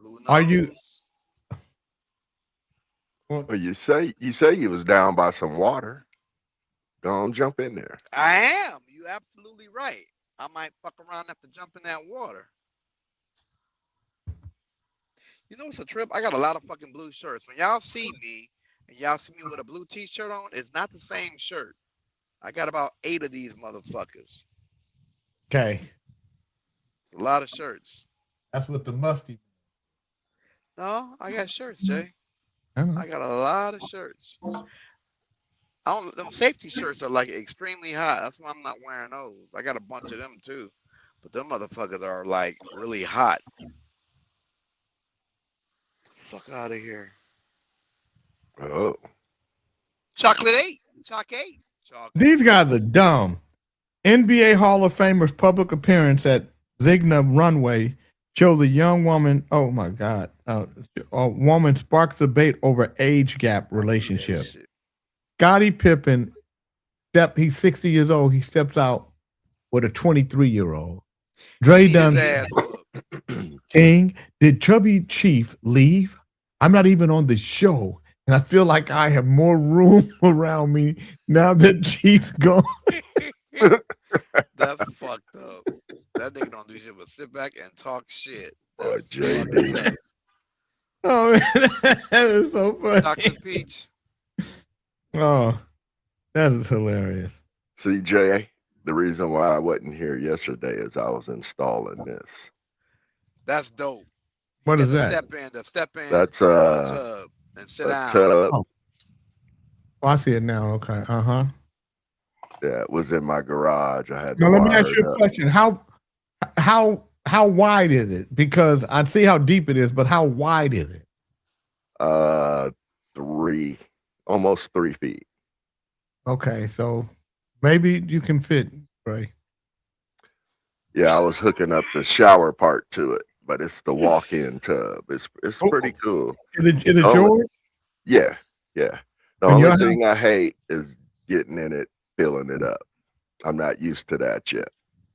Blue nose. Are you? Well, you say you was down by some water. Don't jump in there. I am. You absolutely right. I might fuck around and have to jump in that water. You know what's a trip? I got a lot of fucking blue shirts. When y'all see me and y'all see me with a blue t-shirt on, it's not the same shirt. I got about 8 of these motherfuckers. Okay. A lot of shirts. That's what the musty. No, I got shirts, Jay. Uh-huh. I got a lot of shirts. Them safety shirts are like extremely hot. That's why I'm not wearing those. I got a bunch of them too. But them motherfuckers are like really hot. Fuck out of here. Oh. Chocolate 8. Choc 8. These guys are dumb. NBA Hall of Famer's public appearance at Zigna Runway shows a young woman. Oh my God. A woman sparks debate over age gap relationship. Scottie Pippen, he's 60 years old. He steps out with a 23-year-old. Dre done. King, did Chubby Chief leave? I'm not even on the show, and I feel like I have more room around me now that Chief's gone. That's fucked up. That nigga don't do shit but sit back and talk shit. Oh, JD. Oh, that is so funny. Dr. Peach. Oh, that is hilarious. See, Jay, the reason why I wasn't here yesterday is I was installing this. That's dope. What is that? Step in. That's tub and sit down. Oh, I see it now. Okay. Uh-huh. Yeah, it was in my garage. I had. Now let me ask you a question. How wide is it? Because I see how deep it is, but how wide is it? Almost 3 feet. Okay, so maybe you can fit, Ray. Yeah, I was hooking up the shower part to it, but it's the walk-in tub. It's pretty cool. Is it yours? Yeah. The In your only house? thing I hate is getting in it, filling it up. I'm not used to that yet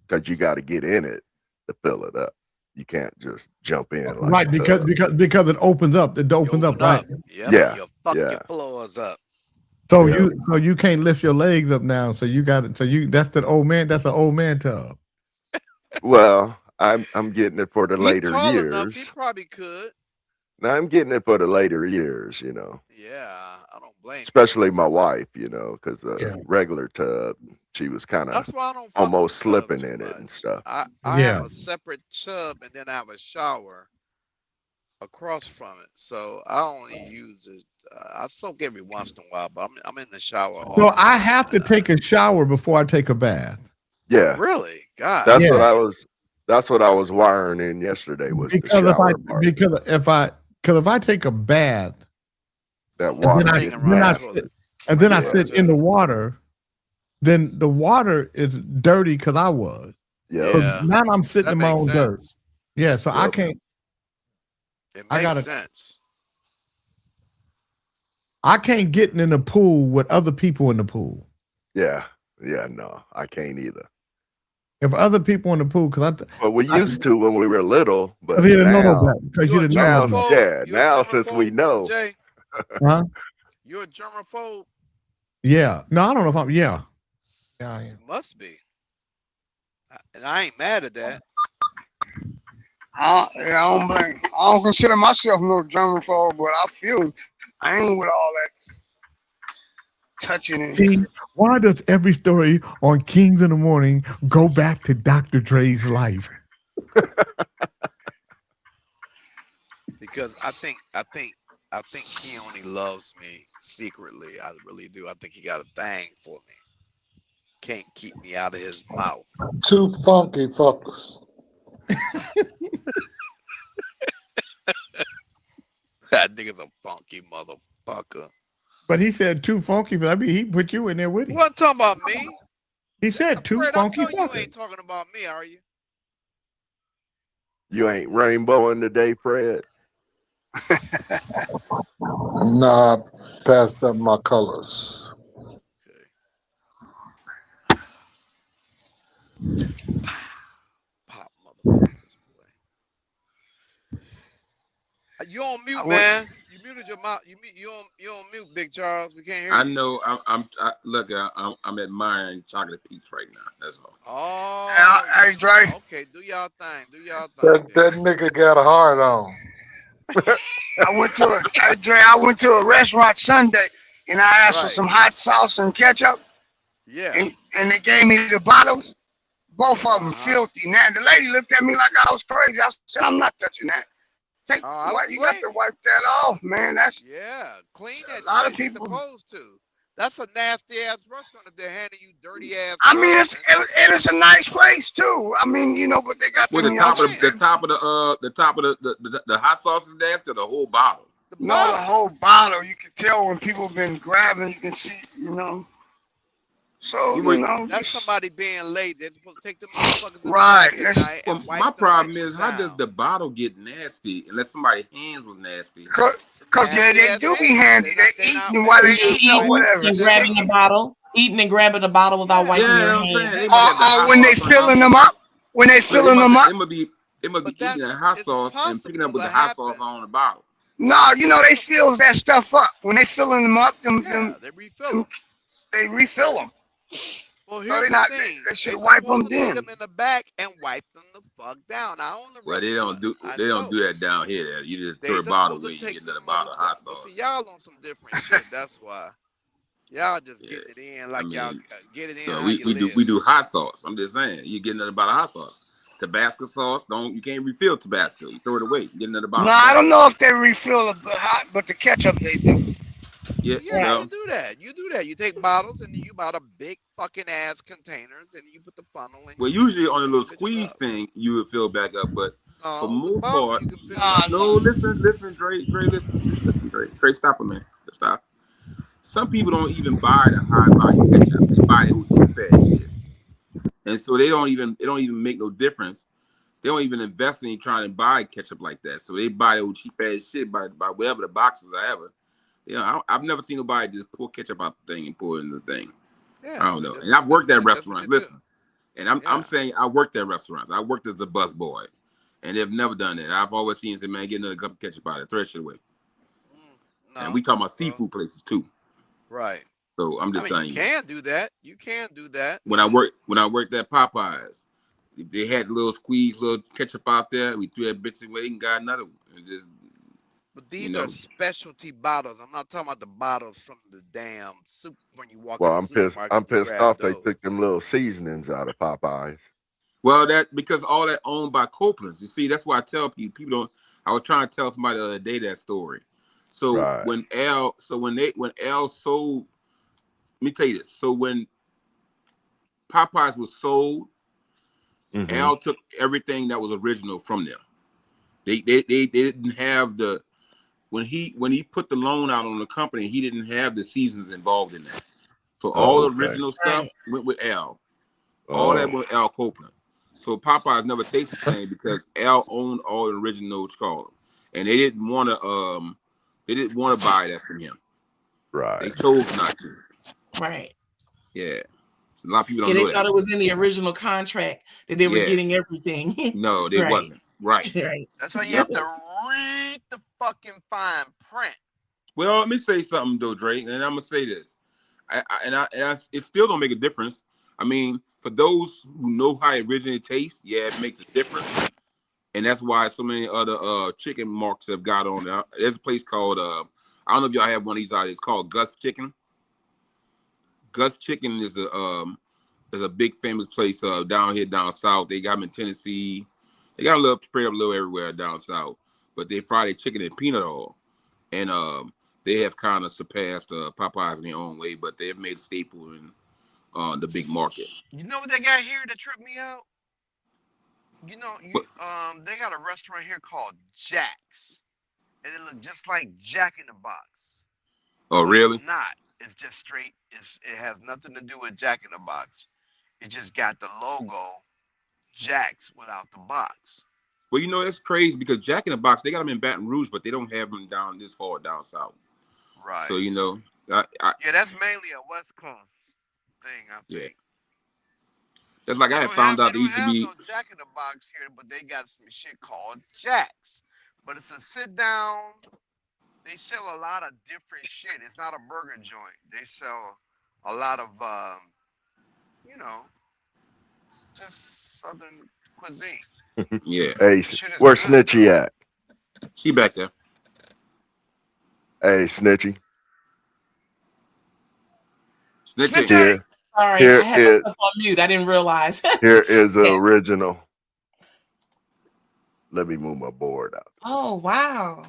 because you got to get in it to fill it up. You can't just jump in like Right, a because tub. because it opens up. It opens up, right? Yep, Yeah, you'll fuck yeah. your floors up. So Yeah. you can't lift your legs up now. So you got it. So that's the old man. That's an old man tub. Well, I'm getting it for the He later tall enough, he years. probably could. Now I'm getting it for the later years, you know. Yeah, I don't blame you. Especially my wife, you know, because the Yeah. regular tub, she was kind of That's why I don't fuck almost with tubs slipping too in it and much. stuff. I Yeah. have a separate tub and then I have a shower across from it. So I only use it. I soak every once in a while, but I'm in the shower So often. I have to take a shower before I take a bath. Yeah, Really? God. that's what Yeah. that's what I was wiring in yesterday was the Because if shower part. if I take a bath That and water then I gets then I nasty. sit, and then I Yeah. sit in the water, then the water is dirty because I was. Yep. So Yeah. now I'm sitting That in my makes own dirt. sense. Yeah, so I Yep. can't. It I makes gotta. sense. I can't get in the pool with other people in the pool. Yeah. Yeah, no, I can't either. If other people in the pool, because But we used to when we were little, but you didn't know no now, better. Because you You a didn't know no better. germaphobe? yeah, You a now since we germaphobe, know, Jay? Huh? You a germaphobe? Yeah. No, I don't know if I'm. Yeah. Yeah, I am. Must be. And I ain't mad at that. I don't consider myself no germaphobe, but I feel I ain't with all that touching and See, why does every story on Kings in the Morning go back to Dr. Dre's life? Because I think he only loves me secretly. I really do. I think he got a thing for me. Can't keep me out of his mouth. Two funky fuckers. That nigga's a funky motherfucker. But he said too funky. I mean, he put you in there with You him. wasn't talking about me. He said too Fred, funky I know you fuckers. ain't talking about me, are you? you ain't rainbowing today, Fred. Nah, passed up my colors. Pop motherfuckers, boy. You on mute, man. You muted your mouth. You on mute, Big Charles. We can't hear I you. know. I'm admiring chocolate peach right now. That's all. Oh, Hey, Dre. okay. Do y'all thing. Do y'all thing. That nigga got a heart on. I went to a restaurant Sunday and I asked for Right. some hot sauce and ketchup, Yeah. and they gave me the bottles. Both of them filthy. Now the lady looked at me like I was crazy. I said, "I'm not touching that. I You got to wipe that off, man. That's Yeah. Clean that. a lot of shit. You're people. supposed to. That's a nasty ass restaurant if they're handing you dirty ass. I mean, food, man. it is a nice place too. I mean, but they got With them the top of youngsters. the hot sauce is nasty, or the whole bottle. No, the whole bottle. You can tell when people been grabbing. You can see, So That's somebody being late. They're supposed to take them motherfuckers Right. at night Well, and wipe my them problem bitches is, how does down. the bottle get nasty unless somebody's hands was nasty? Because they do be handy. They eating while they eating or whatever. And grabbing the bottle, eating and grabbing the bottle without wiping Yeah, your I'm saying, hands. they might have the hot When they sauce on filling them. them up. When they But filling them up. It must be eating that hot it's sauce and picking up with the impossible to hot sauce on the bottle. No, they fill that stuff up. When they filling them up, They refill them. they refill them. Well, So here's they not. the thing. They should They wipe them supposed to take then. them in the back and wipe them the fuck down. Now on the Well, they don't do I they don't know. do that down here. There. You just They throw a bottle supposed away, to you take get another them bottle of hot But sauce. see, y'all on some different shit. That's why. Y'all just Yeah. getting it in like I mean, y'all get it in So how we, you we live. do we do hot sauce. I'm just saying, you get another bottle of hot sauce. Tabasco sauce, you can't refill Tabasco. You throw it away. You get another bottle. No, I don't know if they refill it, but the ketchup they do. Yeah, Yeah, you do that. You do that. You take bottles and you buy the big fucking ass containers and you put the funnel in. Well, usually on a little squeeze thing, you would fill back up, but for the most part, listen, Dre, listen, Dre, stop a minute, stop. Some people don't even buy the high volume ketchup; they buy it with cheap ass shit, and so it don't even make no difference. They don't even invest in trying to buy ketchup like that, so they buy it with cheap ass shit by whatever the boxes or ever. You know, I've never seen nobody just pour ketchup out the thing and pour it in the thing. Yeah, I don't know. And I've worked at restaurants. do. Listen, and I'm saying I worked at restaurants. I worked as a busboy, and they've never done that. I've always seen say, man, get another cup of ketchup out of it, throw that shit away. No, and we talking about seafood places too. Right. So I'm just telling you you. can do that. You can do that. When I worked at Popeyes, they had little ketchup out there. We threw that bitch away and got another one. And just, but these are specialty bottles. I'm not talking about the bottles from the damn soup when you walk Well, in the supermarket. I'm pissed off they took them little seasonings out of Popeyes. Well, that because all that owned by Copeland's. You see, that's why I tell people don't. I was trying to tell somebody the other day that story. So when Al sold, let me tell you this. So when Popeyes was sold, Al took everything that was original from them. They didn't have the when he put the loan out on the company, he didn't have the seasons involved in that. So all the original stuff went with Al. All that went with Al Copeland. So Popeyes never tasted the same because Al owned all the original Charlotte, and they didn't want to buy that from him. Right. They chose not to. Right. Yeah. So a lot of people don't they know that. thought it was in the original contract that they were getting everything. No, they wasn't. Right. Right. That's why you have to read the fucking fine print. Well, let me say something though, Drake, and I'm gonna say this. It still don't make a difference. I mean, for those who know how it originally tastes, yeah, it makes a difference. And that's why so many other chicken marks have got on there. There's a place called I don't know if y'all have one of these out. It's called Gus Chicken. Gus Chicken is a big famous place down south. They got them in Tennessee. They got a little spread up a little everywhere down south. But they fry their chicken in peanut oil. And they have kind of surpassed Popeyes in their own way, but they have made a staple in the big market. You know what they got here that tripped me out? You know, they got a restaurant here called Jack's, and it looked just like Jack in the Box. Oh, really? It's not. It's just straight. It has nothing to do with Jack in the Box. It just got the logo Jack's without the box. Well, you know, that's crazy because Jack in the Box, they got them in Baton Rouge, but they don't have them down this far down south. Right. So, you know, yeah, that's mainly a West Coast thing, I think. Yeah. That's like I had found out there used to be no Jack in the Box here, but they got some shit called Jack's. But it's a sit down. They sell a lot of different shit. It's not a burger joint. They sell a lot of, you know, just Southern cuisine. Yeah. Hey, where's Snitchy at? She back there. Hey, Snitchy. Snitchy. Here, Sorry, here I had is- myself on mute. I didn't realize. Here is the original. Let me move my board out. Oh, wow.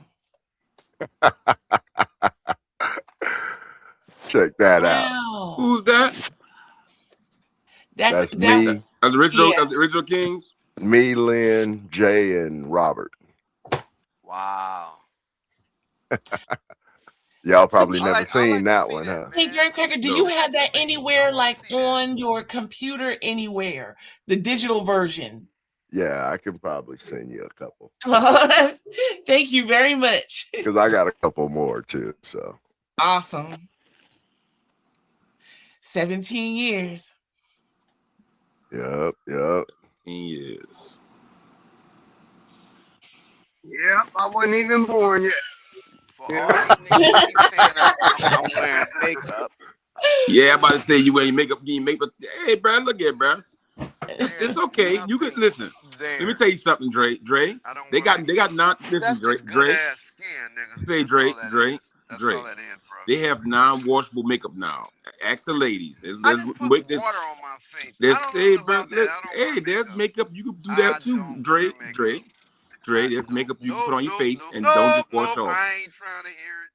Check that out. Wow. Who's that? That's me, The original Kings? me, Lynn, Jay, and Robert. Wow. Y'all probably So- never seen that one, huh? Hey, Graham Cracker, do you have that anywhere, like on your computer anywhere? The digital version. Yeah, I can probably send you a couple Thank you very much. because I got a couple more too. So Awesome. 17 years. yep. 10 years. Yep, I wasn't even born yet. For all you niggas keep saying I'm wearing makeup. Yeah, I'm about to say you wearing makeup, Hey, bro, look at it, bro. It's okay. You could listen. Let me tell you something, Dre. They got not listen, Dre. Say Dre. They have non-washable makeup now. Ask the ladies. There's water on my face. There's makeup you can do that too, Dre. There's makeup you can put on your face and don't just wash off. I ain't trying to hear it.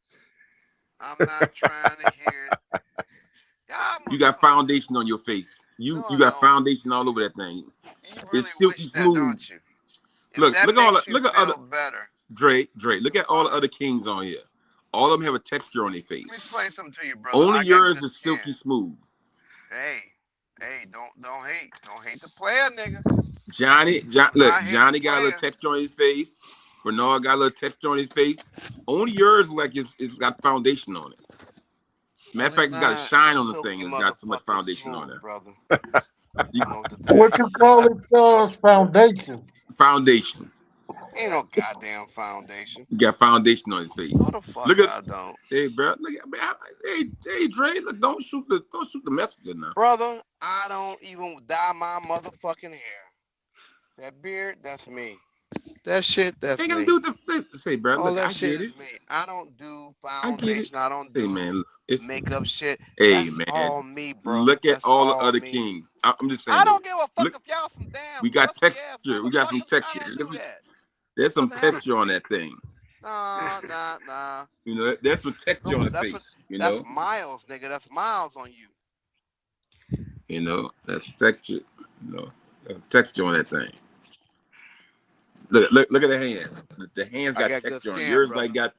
I'm not trying to hear it. You got foundation on your face. You got foundation all over that thing. It's silky smooth. Look at other Dre. Look at all the other kings on here. All of them have a texture on their face. Let me explain something to you, brother. Only yours is silky smooth. Hey, don't hate. Don't hate the player, nigga. Johnny got a little texture on his face. Bernard got a little texture on his face. Only yours like it's got foundation on it. Matter of fact, it's got a shine on the thing. It's got so much foundation on it. Brother. What you call it, Charles? Foundation. Foundation. Ain't no goddamn foundation. You got foundation on his face. What the fuck? Look at, I don't. hey, bro. Look at, man. Hey, Dre. Look, don't shoot the messenger now, brother. I don't even dye my motherfucking hair. That beard, that's me. That shit, that's ain't me. gonna do the say, bro. All Look, that I shit get is it. me. I don't do I get it. foundation. I don't do Hey, man. It's makeup shit. Hey, That's man. all me, bro. Look at That's all the all other me. kings. I'm just saying. I don't give a fuck look, if y'all some damn. we got crusty ass texture. We got some motherfuckers. texture. I don't do that. There's some Doesn't happen texture to on me. that thing. Nah. You know, there's some texture on the That's face. You that's know, miles, nigga. That's miles on you. you know, that's texture. You know, there's texture on that thing. Look at the hands. The hands got got good texture on it. skin, Yours brother. like got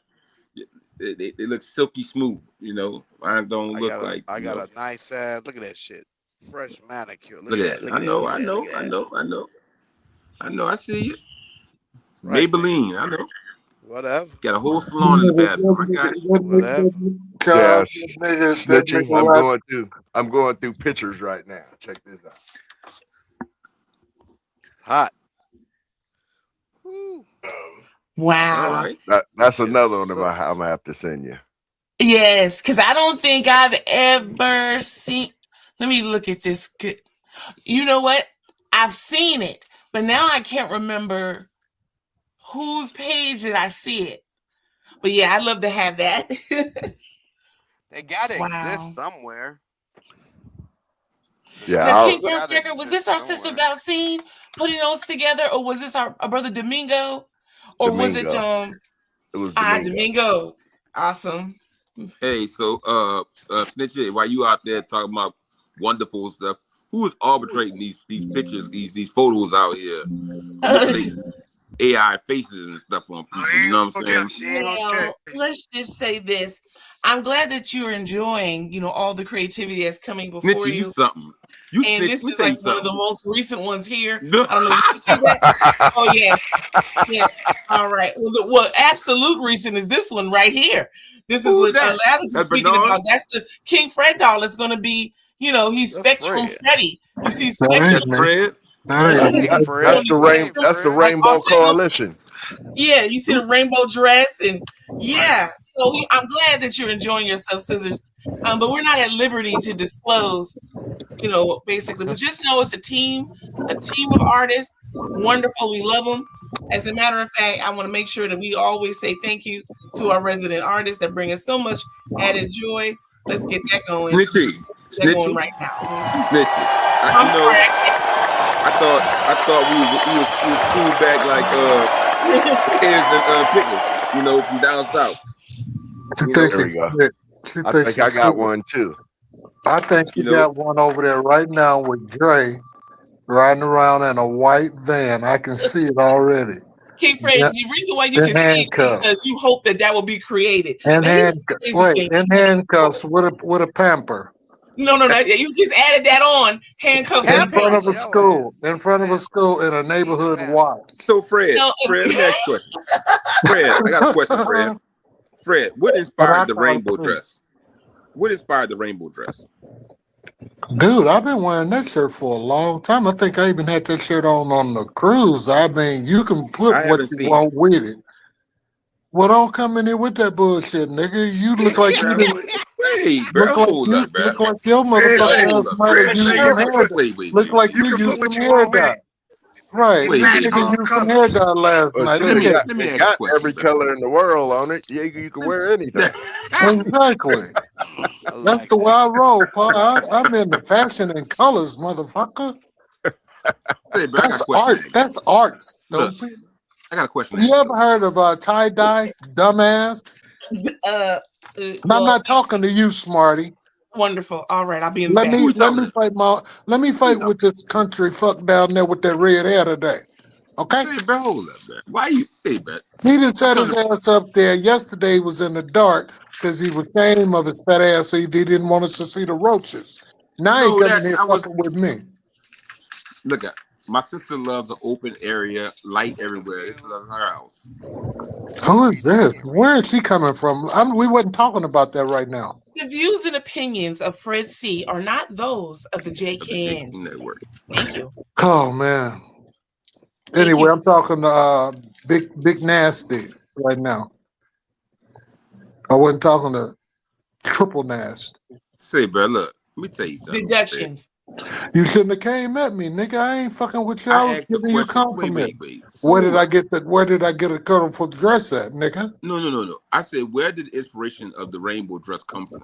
they look silky smooth. You know, mine don't look like. I got a nice ass. Look at that shit. Fresh manicure. Look at that. I know. I see you. Right, Maybelline. I know. Whatever. Got a whole salon in the bathroom. I got you. Whatever. Charles, Yes. that nigga Snitching. I'm going through pictures right now. Check this out. Hot. Wow. All right. That's another one I'm gonna have to send you. Yes, because I don't think I've ever seen. Let me look at this. You know what? I've seen it, but now I can't remember whose page did I see it. But yeah, I'd love to have that. They gotta Wow. exist somewhere. Yeah. Now, I'll- King Cracker, was this our sister Valcine putting those together, or was this our brother Domingo, or was it Domingo. It was Domingo? Awesome. Hey, so Snitchy, while you out there talking about wonderful stuff, who is arbitrating these pictures, these photos out here? AI faces and stuff on people. You know what I'm saying? Well, let's just say this. I'm glad that you're enjoying, all the creativity that's coming before Snitchy, you. you something. And this is like one of the most recent ones here. I don't know if you see that. Oh, yes. All right. Well, absolute recent is this one right here. This is what Alex is speaking about. That's the King Fred doll. It's going to be, he's Spectrum Freddy. You see Spectrum Fred? That's the Rainbow Coalition. Yeah, you see the rainbow dress, and yeah. So I'm glad that you're enjoying yourself, Scissors. But we're not at liberty to disclose, basically. But just know it's a team of artists. Wonderful, we love them. As a matter of fact, I want to make sure that we always say thank you to our resident artists that bring us so much added joy. Let's get that going. Snitchy. Going right now. Snitchy. I'm sorry. I thought we was cool back like Pears and Pickles, from down south. I think I got one too. I think you got one over there right now with Dre riding around in a white van. I can see it already. King Fred, the reason why you can see it is because you hope that will be created. In handcuffs with a pamper. No, you just added that on. Handcuffs in front of a school. In front of a school in a neighborhood watch. So Fred, next question. Fred, I got a question, Fred. Fred, what inspired the rainbow dress? What inspired the rainbow dress? Dude, I've been wearing that shirt for a long time. I think I even had that shirt on the cruise. I mean, you can put what you want with it. Well, don't come in here with that bullshit, nigga. You look like you didn't. Hey, bro, hold up, bro. Look like your motherfucker. Wait. Look like you used some hair dye. Right. Nigga used some hair dye last night. Let me got every color in the world on it. Yeah, you can wear anything. Exactly. That's the way I roll, Paul. I'm in the fashion and colors, motherfucker. Hey, bro, that's art. That's art. Look, I got a question. You ever heard of tie-dye, dumbass? I'm not talking to you, Smarty. Wonderful. All right, I'll be in Let me fight with this country fuck down there with that red hair today. Okay? Hey, bro, hold up, man. Why you? Hey, man. He done set his ass up there. Yesterday he was in the dark because he was ashamed of his fat ass. So he didn't want us to see the roaches. Now he coming here fucking with me. Look at. My sister loves an open area, light everywhere. This is her house. Who is this? Where is she coming from? We wasn't talking about that right now. The views and opinions of Fred C are not those of the JKN Network. Thank you. Oh man. Anyway, I'm talking to Big Nasty right now. I wasn't talking to Triple Nasty. Say, bro, look, let me tell you something. Deductions. You shouldn't have came at me, nigga. I ain't fucking with you. I was giving you a compliment. Wait. Where did I get a colorful dress at, nigga? No. I said, where did the inspiration of the rainbow dress come from?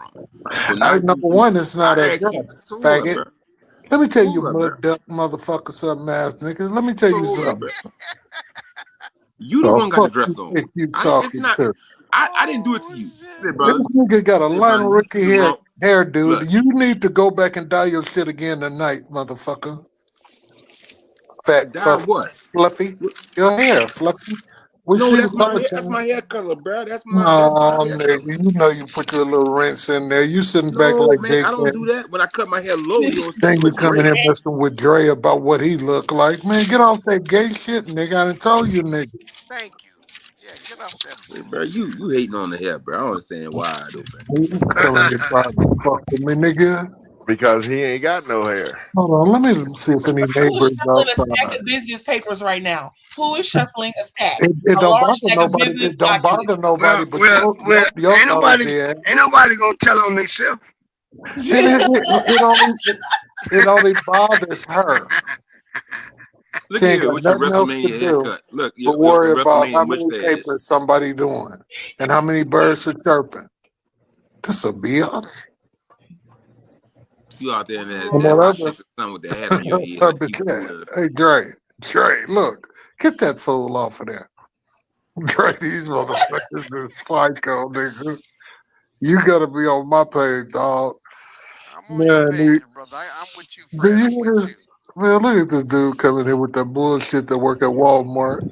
So Number one, it's not a dress, faggot. Let me tell you, mud duck motherfucker, something ass nigga. Let me tell you something. You the one got the dress on. You talking to? I didn't do it to you. Say, bro. This nigga got a Lionel Richie hair, dude. Look. You need to go back and dye your shit again tonight, motherfucker. Fat, fluffy. Your hair, fluffy. That's my hair color, bro. That's my nigga, you know you put your little rinse in there. You sitting back like man, I don't do that. When I cut my hair low, you don't then you come in here messing with Dre about what he look like. Man, get off that gay shit, nigga. I done told you, nigga. Thank you. Yeah, get off that. Hey, bro, you hating on the hair, bro. I don't understand why, though, man. You telling me to fuck with me, nigga? Because he ain't got no hair. Hold on, let me see if any neighbors outside. A stack of business papers right now. Who is shuffling a stack? It don't bother nobody. It don't bother nobody. Well, ain't nobody gonna tell on themselves. It only bothers her. Look here with your WrestleMania haircut. Look, but worry about how many papers somebody doing and how many birds are chirping. This a bitch. You out there in that sun with the hat on your head. Hey, Dre, look, get that fool off of there. Dre, these motherfuckers is psycho, nigga. You gotta be on my page, dog. I'm on your page, brother. I'm with you, Fred. Man, look at this dude coming here with that bullshit that work at Walmart.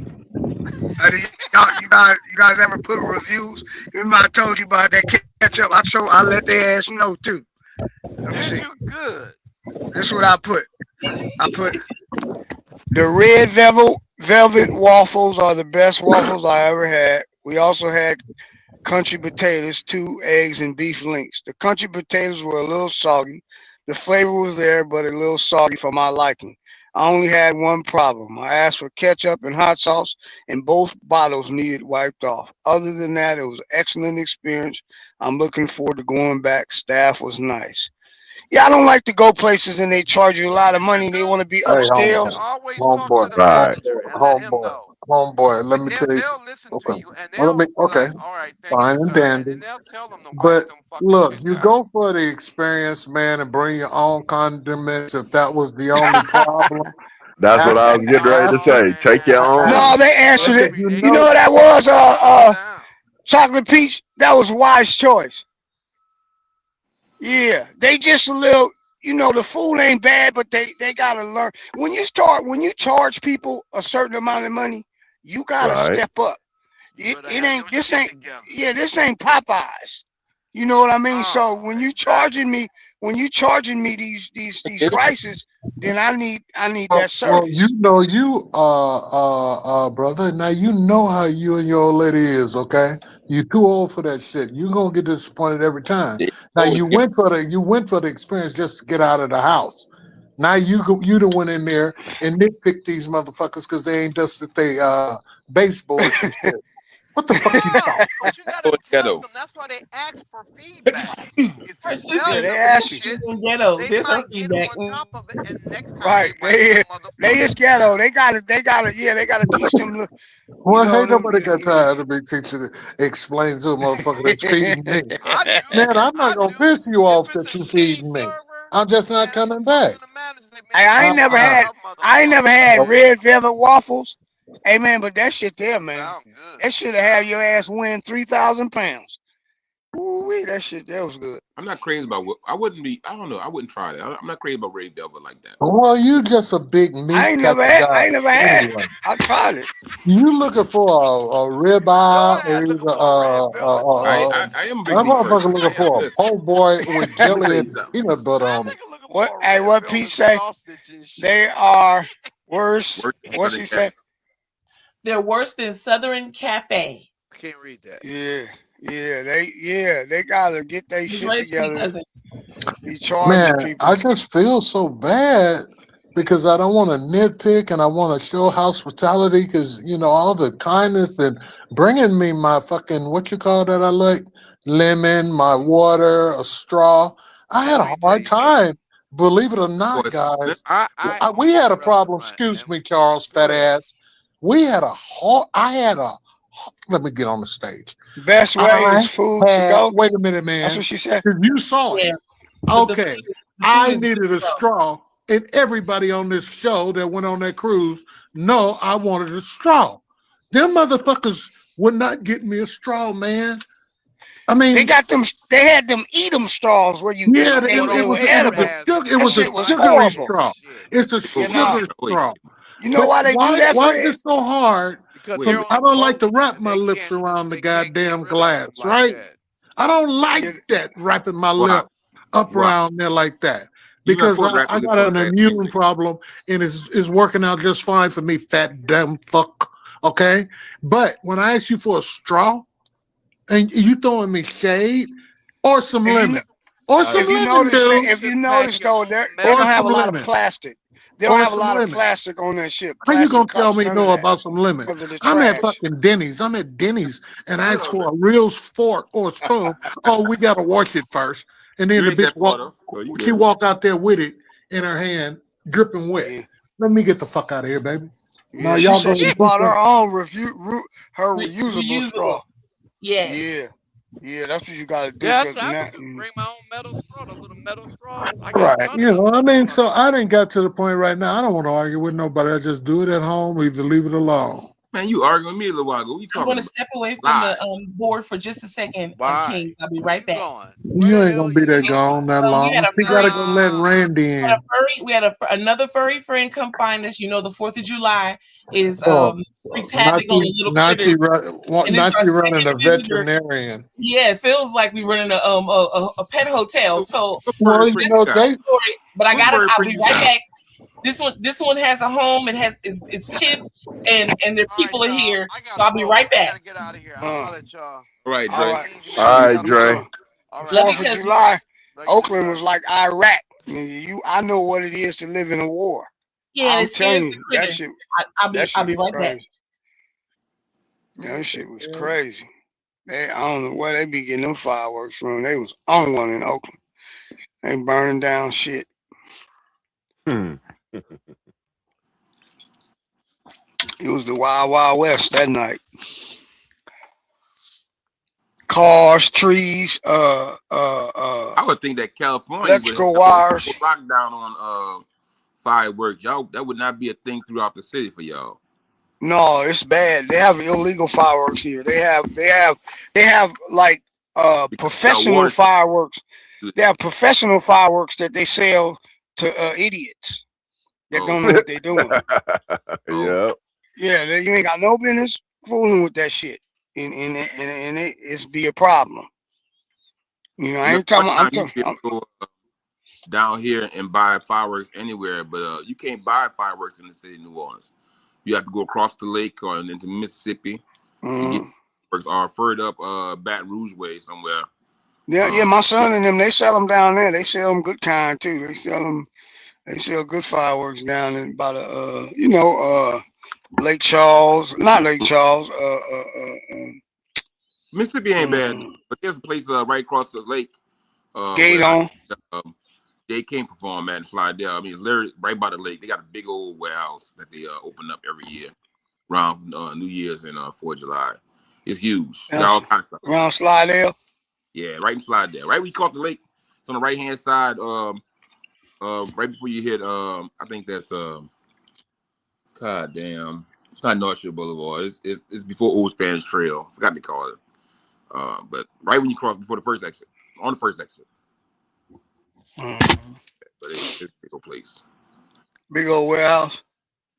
You guys ever put reviews? Remember I told you about that ketchup? I let their ass know too. Let me see. Good. This is what I put. I put the red velvet waffles are the best waffles I ever had. We also had country potatoes, 2 eggs, and beef links. The country potatoes were a little soggy. The flavor was there, but a little soggy for my liking. I only had one problem. I asked for ketchup and hot sauce, and both bottles needed wiped off. Other than that, it was an excellent experience. I'm looking forward to going back. Staff was nice. Yeah, I don't like to go places and they charge you a lot of money. They want to be upscale. Homeboy, let me tell you. Okay. Fine and dandy. But look, you go for the experience, man, and bring your own condiments if that was the only problem. That's what I was getting ready to say. Take your own. No, they answered it. You know what that was? Chocolate peach. That was a wise choice. Yeah, they just a little. The food ain't bad, but they gotta learn. When you charge people a certain amount of money, you gotta step up. This ain't Popeyes. You know what I mean? So when you charging me these prices, then I need that service. Well, brother. Now you know how you and your old lady is, okay? You too old for that shit. You gonna get disappointed every time. Now you went for the experience just to get out of the house. Now you done went in there and nitpick these motherfuckers because they ain't just that they baseboards and shit. What the fuck you talking? But you gotta tell them. That's why they ask for feedback. Her sister, they ask you. Ghetto. There's her feedback. Right. They is ghetto. They gotta teach them. Well, ain't nobody got time to be teaching explain to a motherfucker that's feeding me. Man, I'm not gonna piss you off that you feeding me. I'm just not coming back. I ain't never had red velvet waffles. Hey man, but that shit there, man, that should have your ass win 3,000 pounds. Ooh, that shit there was good. I'm not crazy about what I wouldn't try that. I'm not crazy about red velvet like that. Well, you just a big meat. I ain't never had it. I tried it. You looking for a ribeye? I am a big I'm motherfucker lking for a po' boy with jelly and peanut butter on it. What? Hey, what Pete say? They are worse. What's he say? They're worse than Southern Cafe. I can't read that. They gotta get their Just shit wait till he together. does it. Be charging Man, people. I just feel so bad because I don't want to nitpick and I want to show hospitality because, you know, all the kindness and bringing me my fucking, what you call that I like? Lemon, my water, a straw. I had a hard time. Believe it or not, guys. We had a problem. Excuse me, Charles, fat ass. We had let me get on the stage. Best way is food to go. Wait a minute, man. That's what she said. You saw it. Okay. I needed a straw, and everybody on this show that went on that cruise know I wanted a straw. Them motherfuckers would not get me a straw, man. I mean, they had them eat them straws where you it was a sugary straw. It's a sugary straw. You know why they do that? Why is it so hard? I don't like to wrap my lips around the goddamn glass, right? I don't like that wrapping my lip up around there like that because I got an immune problem and it's working out just fine for me, fat damn fuck. Okay, but when I ask you for a straw and you throwing me shade or some lemon or some lemon, if you notice though, they don't have a lot of plastic. They don't have a lot of plastic on that shit. How you gonna tell me no about some lemon? I'm at fucking Denny's. I'm at Denny's and I ask for a real fork or spoon. Oh, we gotta wash it first. And then the bitch walk out there with it in her hand, dripping wet. Let me get the fuck out of here, baby. Yeah, y'all she bought her own reusable straw. Yes. Yeah, that's what you gotta do. Yeah, I bring my own metal straw, a little metal straw. Right. You know, I mean, so I didn't got to the point right now. I don't want to argue with nobody. I just do it at home, either leave it alone. Man, you arguing with me a little while ago. I'm going to step away from the board for just a second, Kings. I'll be right back. You ain't gonna be there gone that long. We gotta go let Randy in. We had another furry friend come find us. You know, the 4th of July is wreaks havoc on the little critters. Not you running a veterinarian. Yeah, it feels like we running a pet hotel. So, well, you know, but I'll be right back. This one has a home and it's chipped and their people are here. So I'll be right back. Get out of here. I'll let y'all. All right, Dre. All right, Dre. 4th of July, Oakland was like Iraq. I know what it is to live in a war. Yeah, I'm it scares the that critters. shit. I'll be right back. Yeah, that shit was crazy. I don't know where they be getting them fireworks from. They was on one in Oakland. They burning down shit. It was the Wild Wild West that night. Cars, trees, I would think that California electrical wires. Lockdown on fireworks. Y'all, that would not be a thing throughout the city for y'all. No, it's bad. They have illegal fireworks here. They have like professional fireworks. They have professional fireworks that they sell to idiots that don't know what they're doing. Yeah, you ain't got no business fooling with that shit, and it's be a problem. You know, I ain't talking. I'm talking. Down here and buy fireworks anywhere, but you can't buy fireworks in the city of New Orleans. You have to go across the lake or into Mississippi. To get fireworks or further up Baton Rouge way somewhere. Yeah, my son and them, they sell them down there. They sell them good kind too. They sell good fireworks down in by the Lake Charles, not Lake Charles. Mississippi ain't bad, but there's a place right across this lake. Gate on. They can't perform at Slidell. I mean, it's literally right by the lake. They got a big old warehouse that they open up every year around New Year's and 4th of July. It's huge. Got all kinds of stuff. Around Slidell? Yeah, right in Slidell. Right where you caught the lake. It's on the right hand side. Right before you hit. I think that's God damn. It's not North Shore Boulevard. It's before Old Spanish Trail. Forgot to call it. But right when you cross before the first exit, on the first exit. But it's a big old place. Big old warehouse.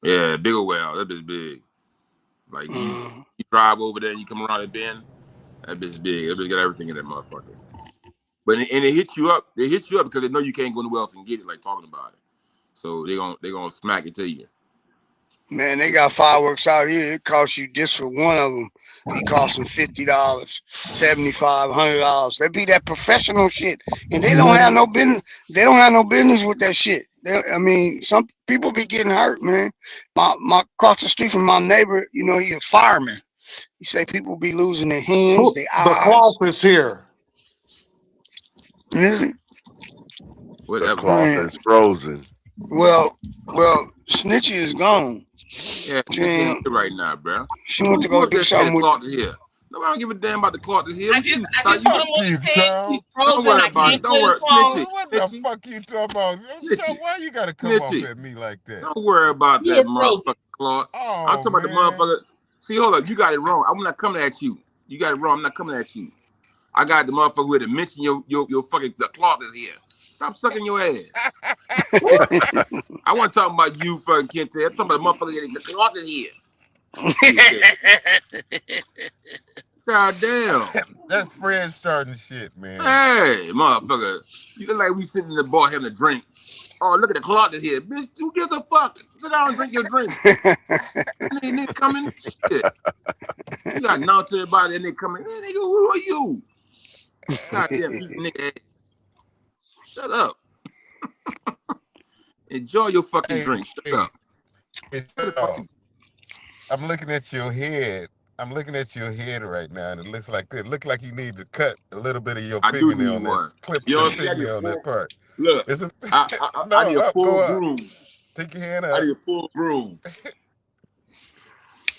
Yeah, big old warehouse. That bitch big. Like you drive over there and you come around the bend. That bitch big. That bitch got everything in that motherfucker. But and they hit you up. They hit you up because they know you can't go anywhere else and get it, like talking about it. So they gonna smack it to you. Man, they got fireworks out here. It costs you just for one of them. It costs them $50, $75, $100. They be that professional shit, and they don't have no business. They don't have no business with that shit. I mean, some people be getting hurt, man. My across the street from my neighbor, you know, he's a fireman. He say people be losing their hands, their eyes. The cloth is here. Really? The cloth is frozen. Well, Snitchy is gone. Yeah, she's right now, bro. She went to go do something with. Here. Nobody don't give a damn about the cloth is here. I just heard him on the stage. He's frozen. I can't play the song. What the fuck you talking about? Why you gotta come off at me like that? Don't worry about that motherfucking cloth. Oh, I'm talking about the motherfucker. See, hold up. You got it wrong. I'm not coming at you. You got it wrong. I'm not coming at you. I got the motherfucker who had to mention your fucking the cloth is here. Stop sucking your ass. I wasn't talking about you, fucking Kente. I'm talking about the motherfucker. The cloth is here. God damn. That's Fred starting shit, man. Hey, motherfucker. You look like we sitting in the bar having a drink. Oh, look at the cloth is here. Bitch, who gives a fuck? Sit down and drink your drink. Nigga coming? Shit. You got knocked to everybody and they coming. Hey, nigga, who are you? Goddamn eating nigga ass. Shut up. Enjoy your fucking drink. Shut up. I'm looking at your head. I'm looking at your head right now, and it looks like this. It looks like you need to cut a little bit of your fingernail on that. Clip your fingernail on that part. Look, I need a full groom. Take your hand out. I need a full groom.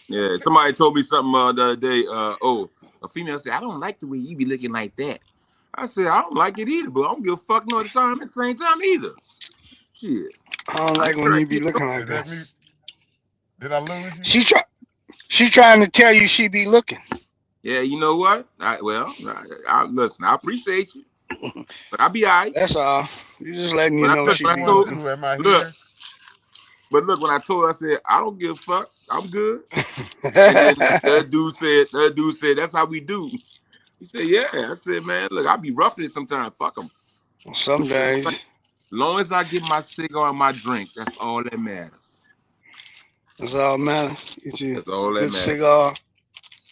Yeah, somebody told me something the other day. A female said, I don't like the way you be looking like that. I said, I don't like it either, but I don't give a fuck no time at the same time either. Shit. I don't like when you be looking like that. Did I lose you? She trying to tell you she be looking. Yeah, you know what? Listen, I appreciate you, but I'll be all right. That's all. You just letting you know she be looking. But look, when I told her, I said, I don't give a fuck. I'm good. And then that dude said, that's how we do. He said, yeah. I said, man, look, I be roughing it sometimes. Fuck them. Some days. As long as I get my cigar and my drink, that's all that matters. That's all that matters. That's all that matters. Cigar.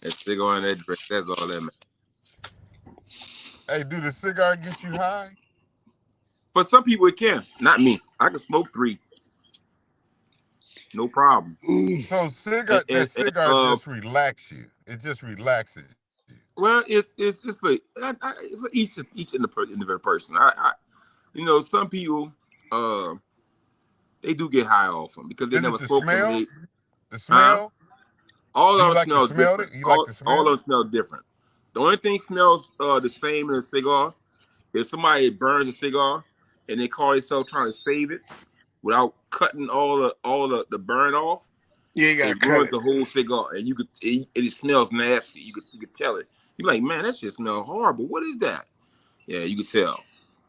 That cigar and that drink, that's all that matters. Hey, do the cigar get you high? For some people, it can. Not me. I can smoke 3. No problem. So cigar just relax you. It just relaxes you. Well, it's for each individual person. I you know, some people they do get high off them because they never smoked them. The smell? All of them smell different. All of them smell different. The only thing smells the same as a cigar, if somebody burns a cigar and they call themselves trying to save it without cutting all the burn off. Yeah, you gotta cut the whole cigar, and it smells nasty. You could tell it. You're like, man, that shit smells horrible. What is that? Yeah, you could tell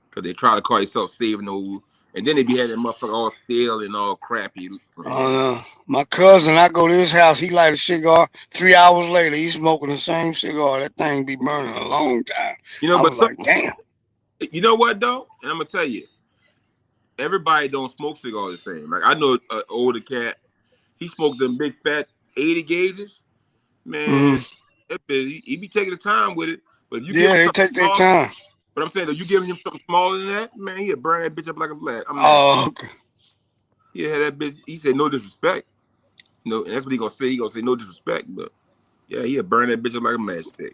because they try to call themselves saving those, and then they be having that motherfucker all stale and all crappy. Oh no, my cousin, I go to his house. He light a cigar. 3 hours later, he's smoking the same cigar. That thing be burning a long time. You know, but like, damn. You know what though? And I'm gonna tell you, everybody don't smoke cigars the same. Like I know an older cat, he smoked them big fat 80 gauges. Man, he be taking the time with it. But if you they take their time. But I'm saying, if you giving him something smaller than that, man, he'll burn that bitch up like a flat. Okay. Yeah, that bitch. He said no disrespect. You know, and that's what he gonna say. He gonna say no disrespect, but yeah, he'll burn that bitch up like a matchstick.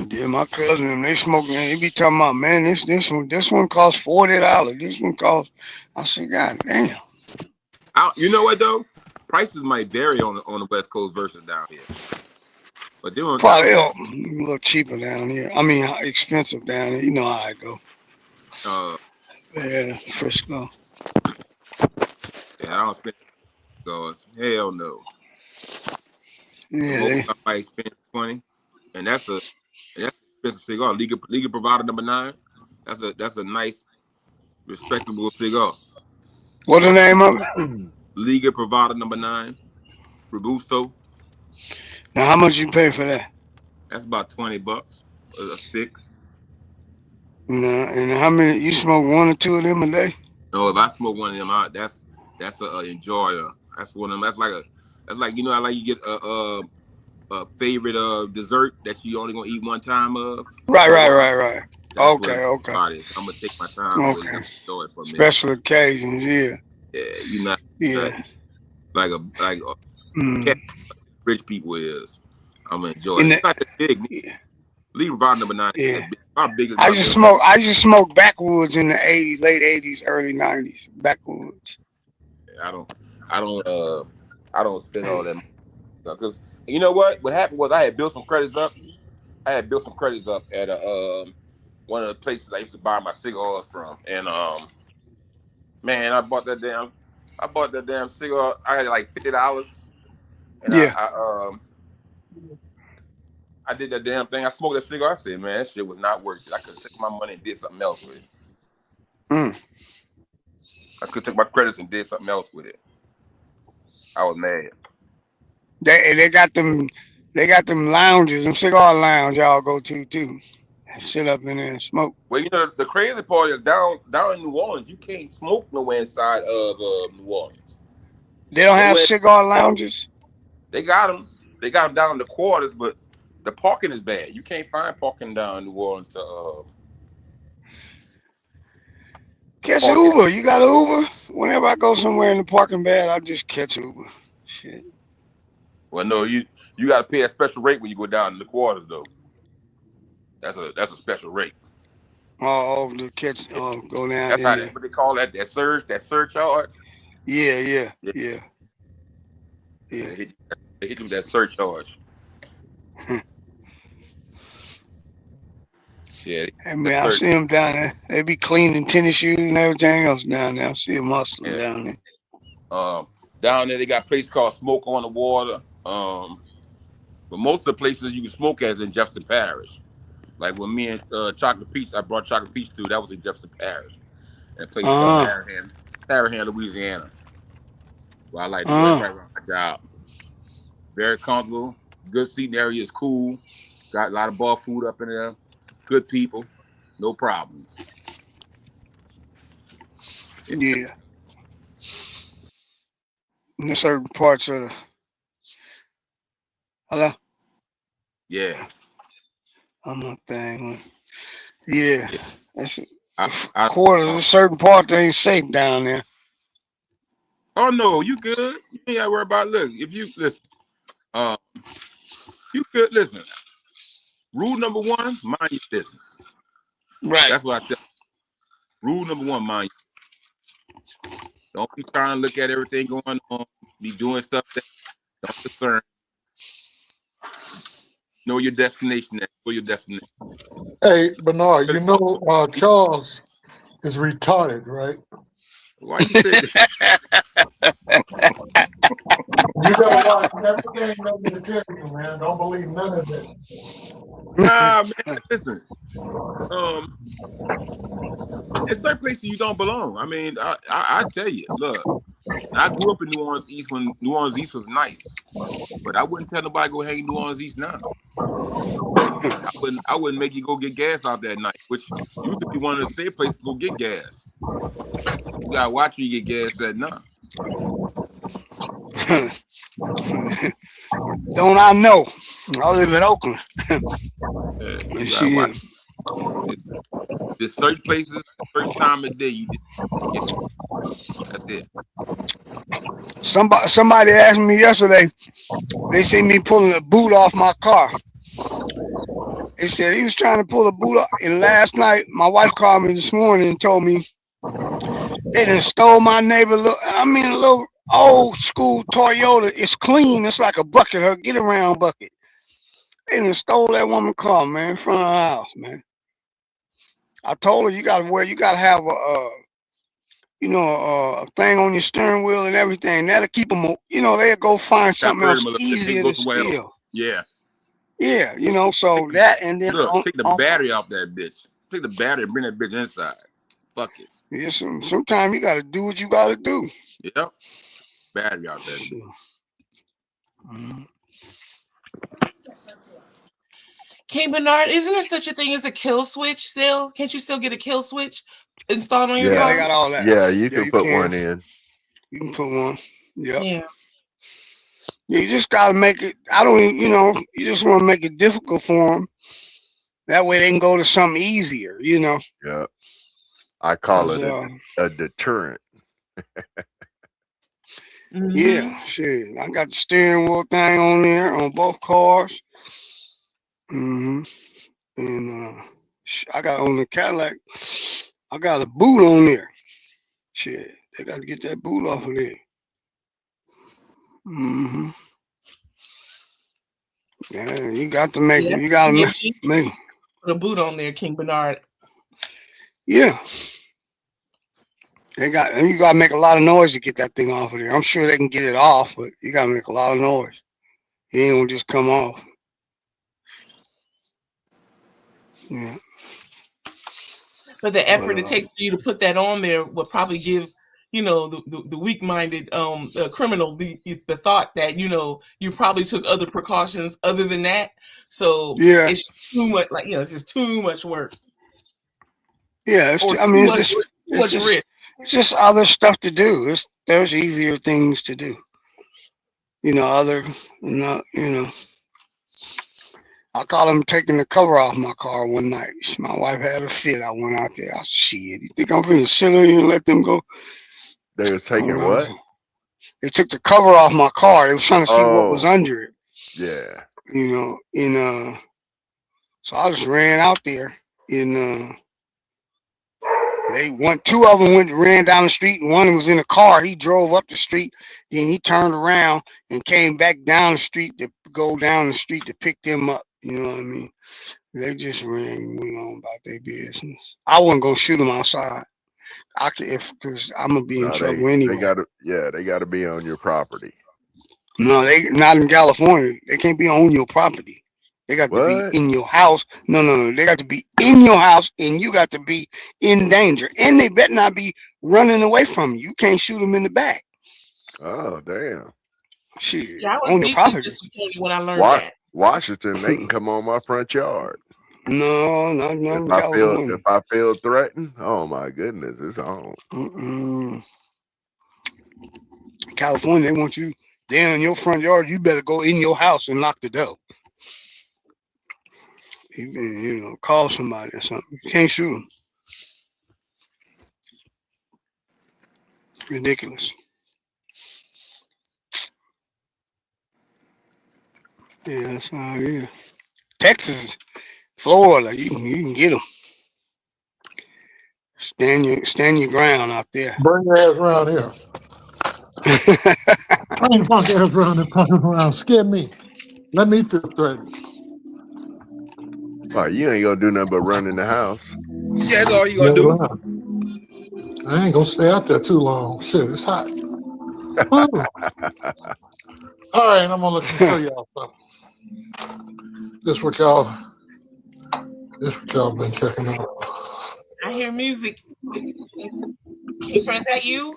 Yeah, my cousin, they smoking. They be talking about, man, this one costs $40. This one costs. I said, God damn. You know what though? Prices might vary on the West Coast versus down here. But they don't probably a little cheaper down here. I mean, expensive down here. You know how I go. Yeah, Frisco. Yeah, I don't spend cigars. Hell no. Yeah, I might spend 20, and that's an expensive cigar. Liga Privada number 9. That's a nice, respectable cigar. What's the name of it? Liga Privada number 9, Robusto. Now, how much you pay for that? That's about $20 a stick. And how many? You smoke 1 or 2 of them a day? No, if I smoke one of them out, that's a enjoyer. That's one of them. That's like you know how like you get a favorite dessert that you only gonna eat one time of. Right. That's Okay. I'm gonna take my time with it and enjoy it for a minute. Special occasions, yeah. Yeah, you not like Mm. rich people is. I'm gonna enjoy it. It's not that big. Leave Nevada number 9. Yeah. How big is I just smoke backwoods in the 80s, late 80s, early 90s. Backwoods. I don't spend all that money. Because you know what? What happened was I had built some credits up. At one of the places I used to buy my cigars from, and man, I bought that damn cigar. I had like $50, and I did that damn thing. I smoked that cigar. I said, man, that shit was not worth it. I could have taken my money and did something else with it. I could take my credits and did something else with it. I was mad. They got them lounges, them cigar lounge y'all go to too. Sit up in there and smoke. Well, you know the crazy part is down in New Orleans, you can't smoke nowhere inside of New Orleans. They don't have cigar lounges. They got them. They got them down in the quarters, but the parking is bad. You can't find parking down in New Orleans to catch an Uber. You got an Uber? Whenever I go somewhere in the parking bad, I just catch Uber. Shit. Well, no, you got to pay a special rate when you go down in the quarters, though. That's a special rate. Oh, to catch, go down. That's what they call that surcharge. Yeah. They hit you with that surcharge. Yeah. I mean, I see them down there. They be cleaning tennis shoes and everything else down there. I see them hustling down there. Down there, they got a place called Smoke on the Water. But most of the places you can smoke at is in Jefferson Parish. Like when me and Chocolate Peach, I brought Chocolate Peach to, that was in Jefferson Parish. And a place called Harahan, Louisiana. Well, I like to work right around my job. Very comfortable. Good seating area is cool. Got a lot of bar food up in there. Good people. No problems. Yeah. In certain parts of the... Hello? Yeah. I'm not thing. Yeah. That's quarters. A certain part that ain't safe down there. Oh no, you good. You ain't gotta worry about. Look, if you listen, you good. Listen. Rule number 1: mind your business. Right. That's what I tell you. Rule number 1: mind. Don't be trying to look at everything going on. Be doing stuff that don't concern. Know your destination. Know your destination. Hey, Bernard, you know Charles is retarded, right? Why you say that? You gotta watch everything I'm gonna tell you, man. Don't believe none of it. Nah, man, listen. In certain places you don't belong. I mean, I tell you, look, I grew up in New Orleans East when New Orleans East was nice, but I wouldn't tell nobody to go hang in New Orleans East now. I wouldn't make you go get gas out that night, which used to be one of the safe places to go get gas. You gotta watch when you get gas at night. Don't I know? I live in Oakland. There's certain places, certain time of day you get. That's it. Somebody asked me yesterday. They see me pulling a boot off my car. They said he was trying to pull a boot off. And last night, my wife called me this morning and told me they done stole my neighbor. A little old school Toyota. It's clean. It's like a bucket, her get around bucket. They done stole that woman's car, man, in front of her house, man. I told her you gotta have a thing on your steering wheel and everything. That'll keep them. They'll go find something else easier to steal. Yeah. Yeah, so that and then take the battery off that bitch. Take the battery and bring that bitch inside. Fuck it. Yeah, sometimes you gotta do what you gotta do. Yep. Battery out there. King Bernard, isn't there such a thing as a kill switch still? Can't you still get a kill switch installed on your Yeah. car? They got all that. Yeah, you Yeah, can you put can. one in. You can put one. Yep. Yeah. You just gotta make it. I don't. You just want to make it difficult for them. That way they can go to something easier. Yeah. I call 'Cause, it a deterrent. yeah, shit. I got the steering wheel thing on there on both cars. And I got on the Cadillac. I got a boot on there. Shit, they got to get that boot off of there. Yeah, you got to make it. You got to make it. Put a boot on there, King Bernard. Yeah. You got to make a lot of noise to get that thing off of there. I'm sure they can get it off, but you got to make a lot of noise. It ain't gonna just come off. Yeah. But the effort it takes for you to put that on there would probably give, the weak-minded criminal the thought that, you probably took other precautions other than that. So it's just too much, it's just too much work. Yeah, it's risk. It's just other stuff to do. There's easier things to do. I call him taking the cover off my car one night. My wife had a fit. I went out there. I said, shit, you think I'm going to sit on you and let them go? They was taking what? They took the cover off my car. They was trying to see what was under it. Yeah. So I just ran out there and two of them ran down the street, and one was in a car. He drove up the street, then he turned around and came back down the street to go down the street to pick them up. You know what I mean? They just ran and went on about their business. I wasn't gonna shoot them outside. Because I'm gonna be in trouble anyway. They gotta be on your property. No, they not in California. They can't be on your property. They got to be in your house. No. They got to be in your house, and you got to be in danger. And they better not be running away from you. You can't shoot them in the back. Oh, damn. Shit. Yeah, I was deeply disappointed when I learned that. Washington, they can come on my front yard. No, not in California. If I feel threatened, oh my goodness, it's on. California, they want you there in your front yard. You better go in your house and lock the door. Call somebody or something. You can't shoot them. Ridiculous. Yeah, that's how it is. Texas, Florida, you can get them. Stand your ground out there. Bring your ass around here. Bring your ass around. Scare me. Let me feel threatened. Oh, you ain't gonna do nothing but run in the house. Yeah, that's all you gonna do. I ain't gonna stay out there too long. Shit, it's hot. All right, I'm gonna show y'all something. This what y'all been checking out. I hear music. King Fred, is that you?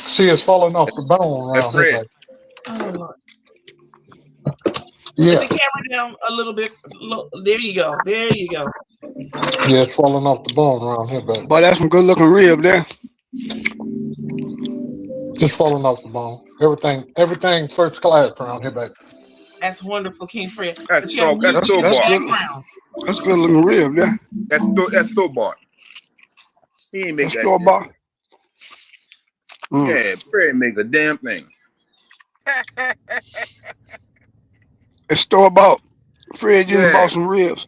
See, it's falling off the bone around here. Oh, Lord. Yeah. Put the camera down a little bit. There you go. Yeah, it's falling off the bone around here, baby. Boy, that's some good looking rib there. It's falling off the bone. Everything first class around here, baby. That's wonderful, King Fred. That's good looking rib there. That's store bought. He ain't make that store bought. Yeah, Fred make a damn thing. It's store bought. Fred just bought some ribs.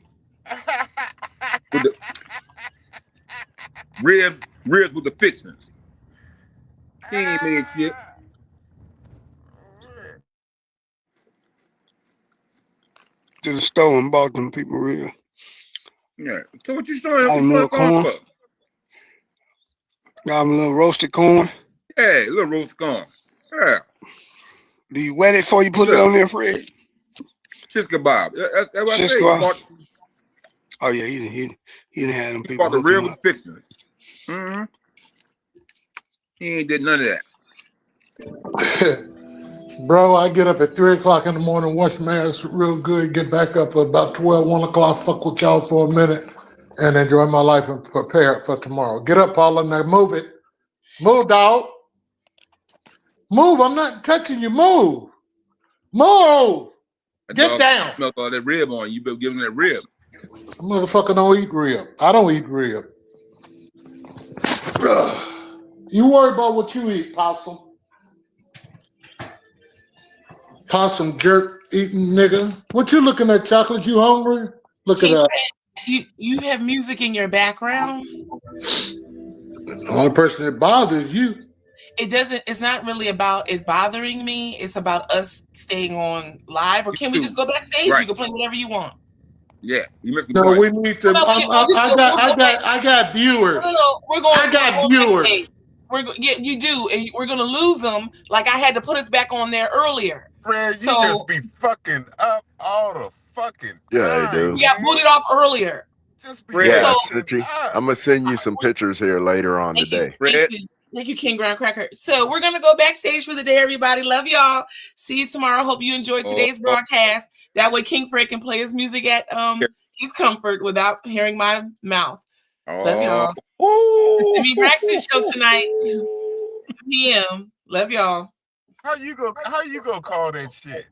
Ribs with the fixings. He ain't made shit. To the store and bought them people ribs. Yeah. So what you storing corn for? Got them a little roasted corn. Yeah, a little roasted corn. Yeah. Do you wet it before you put it on there, Fred? Shish kebab. That's what I say. Oh yeah, he didn't have them people. Bought the rib with fixings. He ain't did none of that. Bro, I get up at 3 o'clock in the morning, wash my ass real good, get back up at about 12, 1 o'clock, fuck with y'all for a minute, and enjoy my life and prepare for tomorrow. Get up, Paula, now move it. Move, dog. Move, I'm not touching you. Move. Move. Get down. Smell all that rib on you. Been giving that rib. Motherfucker don't eat rib. I don't eat rib. You worry about what you eat, possum. Possum jerk eating nigga. What you looking at, Chocolate? You hungry? Look at that. You have music in your background? The only person that bothers you. It's not really about it bothering me. It's about us staying on live. Or can we just go backstage? Right. You can play whatever you want. Yeah, you missed the No, point. we need to. I got viewers. No, we're going. I got viewers. You do, and we're gonna lose them. Like I had to put us back on there earlier. Fred, you just be fucking up all the fucking time. Yeah, I do. We got booted off earlier. Yeah, So- Stitchy. I'm gonna send you some pictures here later on today. Thank you, King Ground Cracker. So we're gonna go backstage for the day, everybody. Love y'all. See you tomorrow. Hope you enjoyed today's broadcast. That way King Fred can play his music at his comfort without hearing my mouth. Love y'all. The Timmy Braxton show tonight, 2 p.m. Love y'all. How you go call that shit?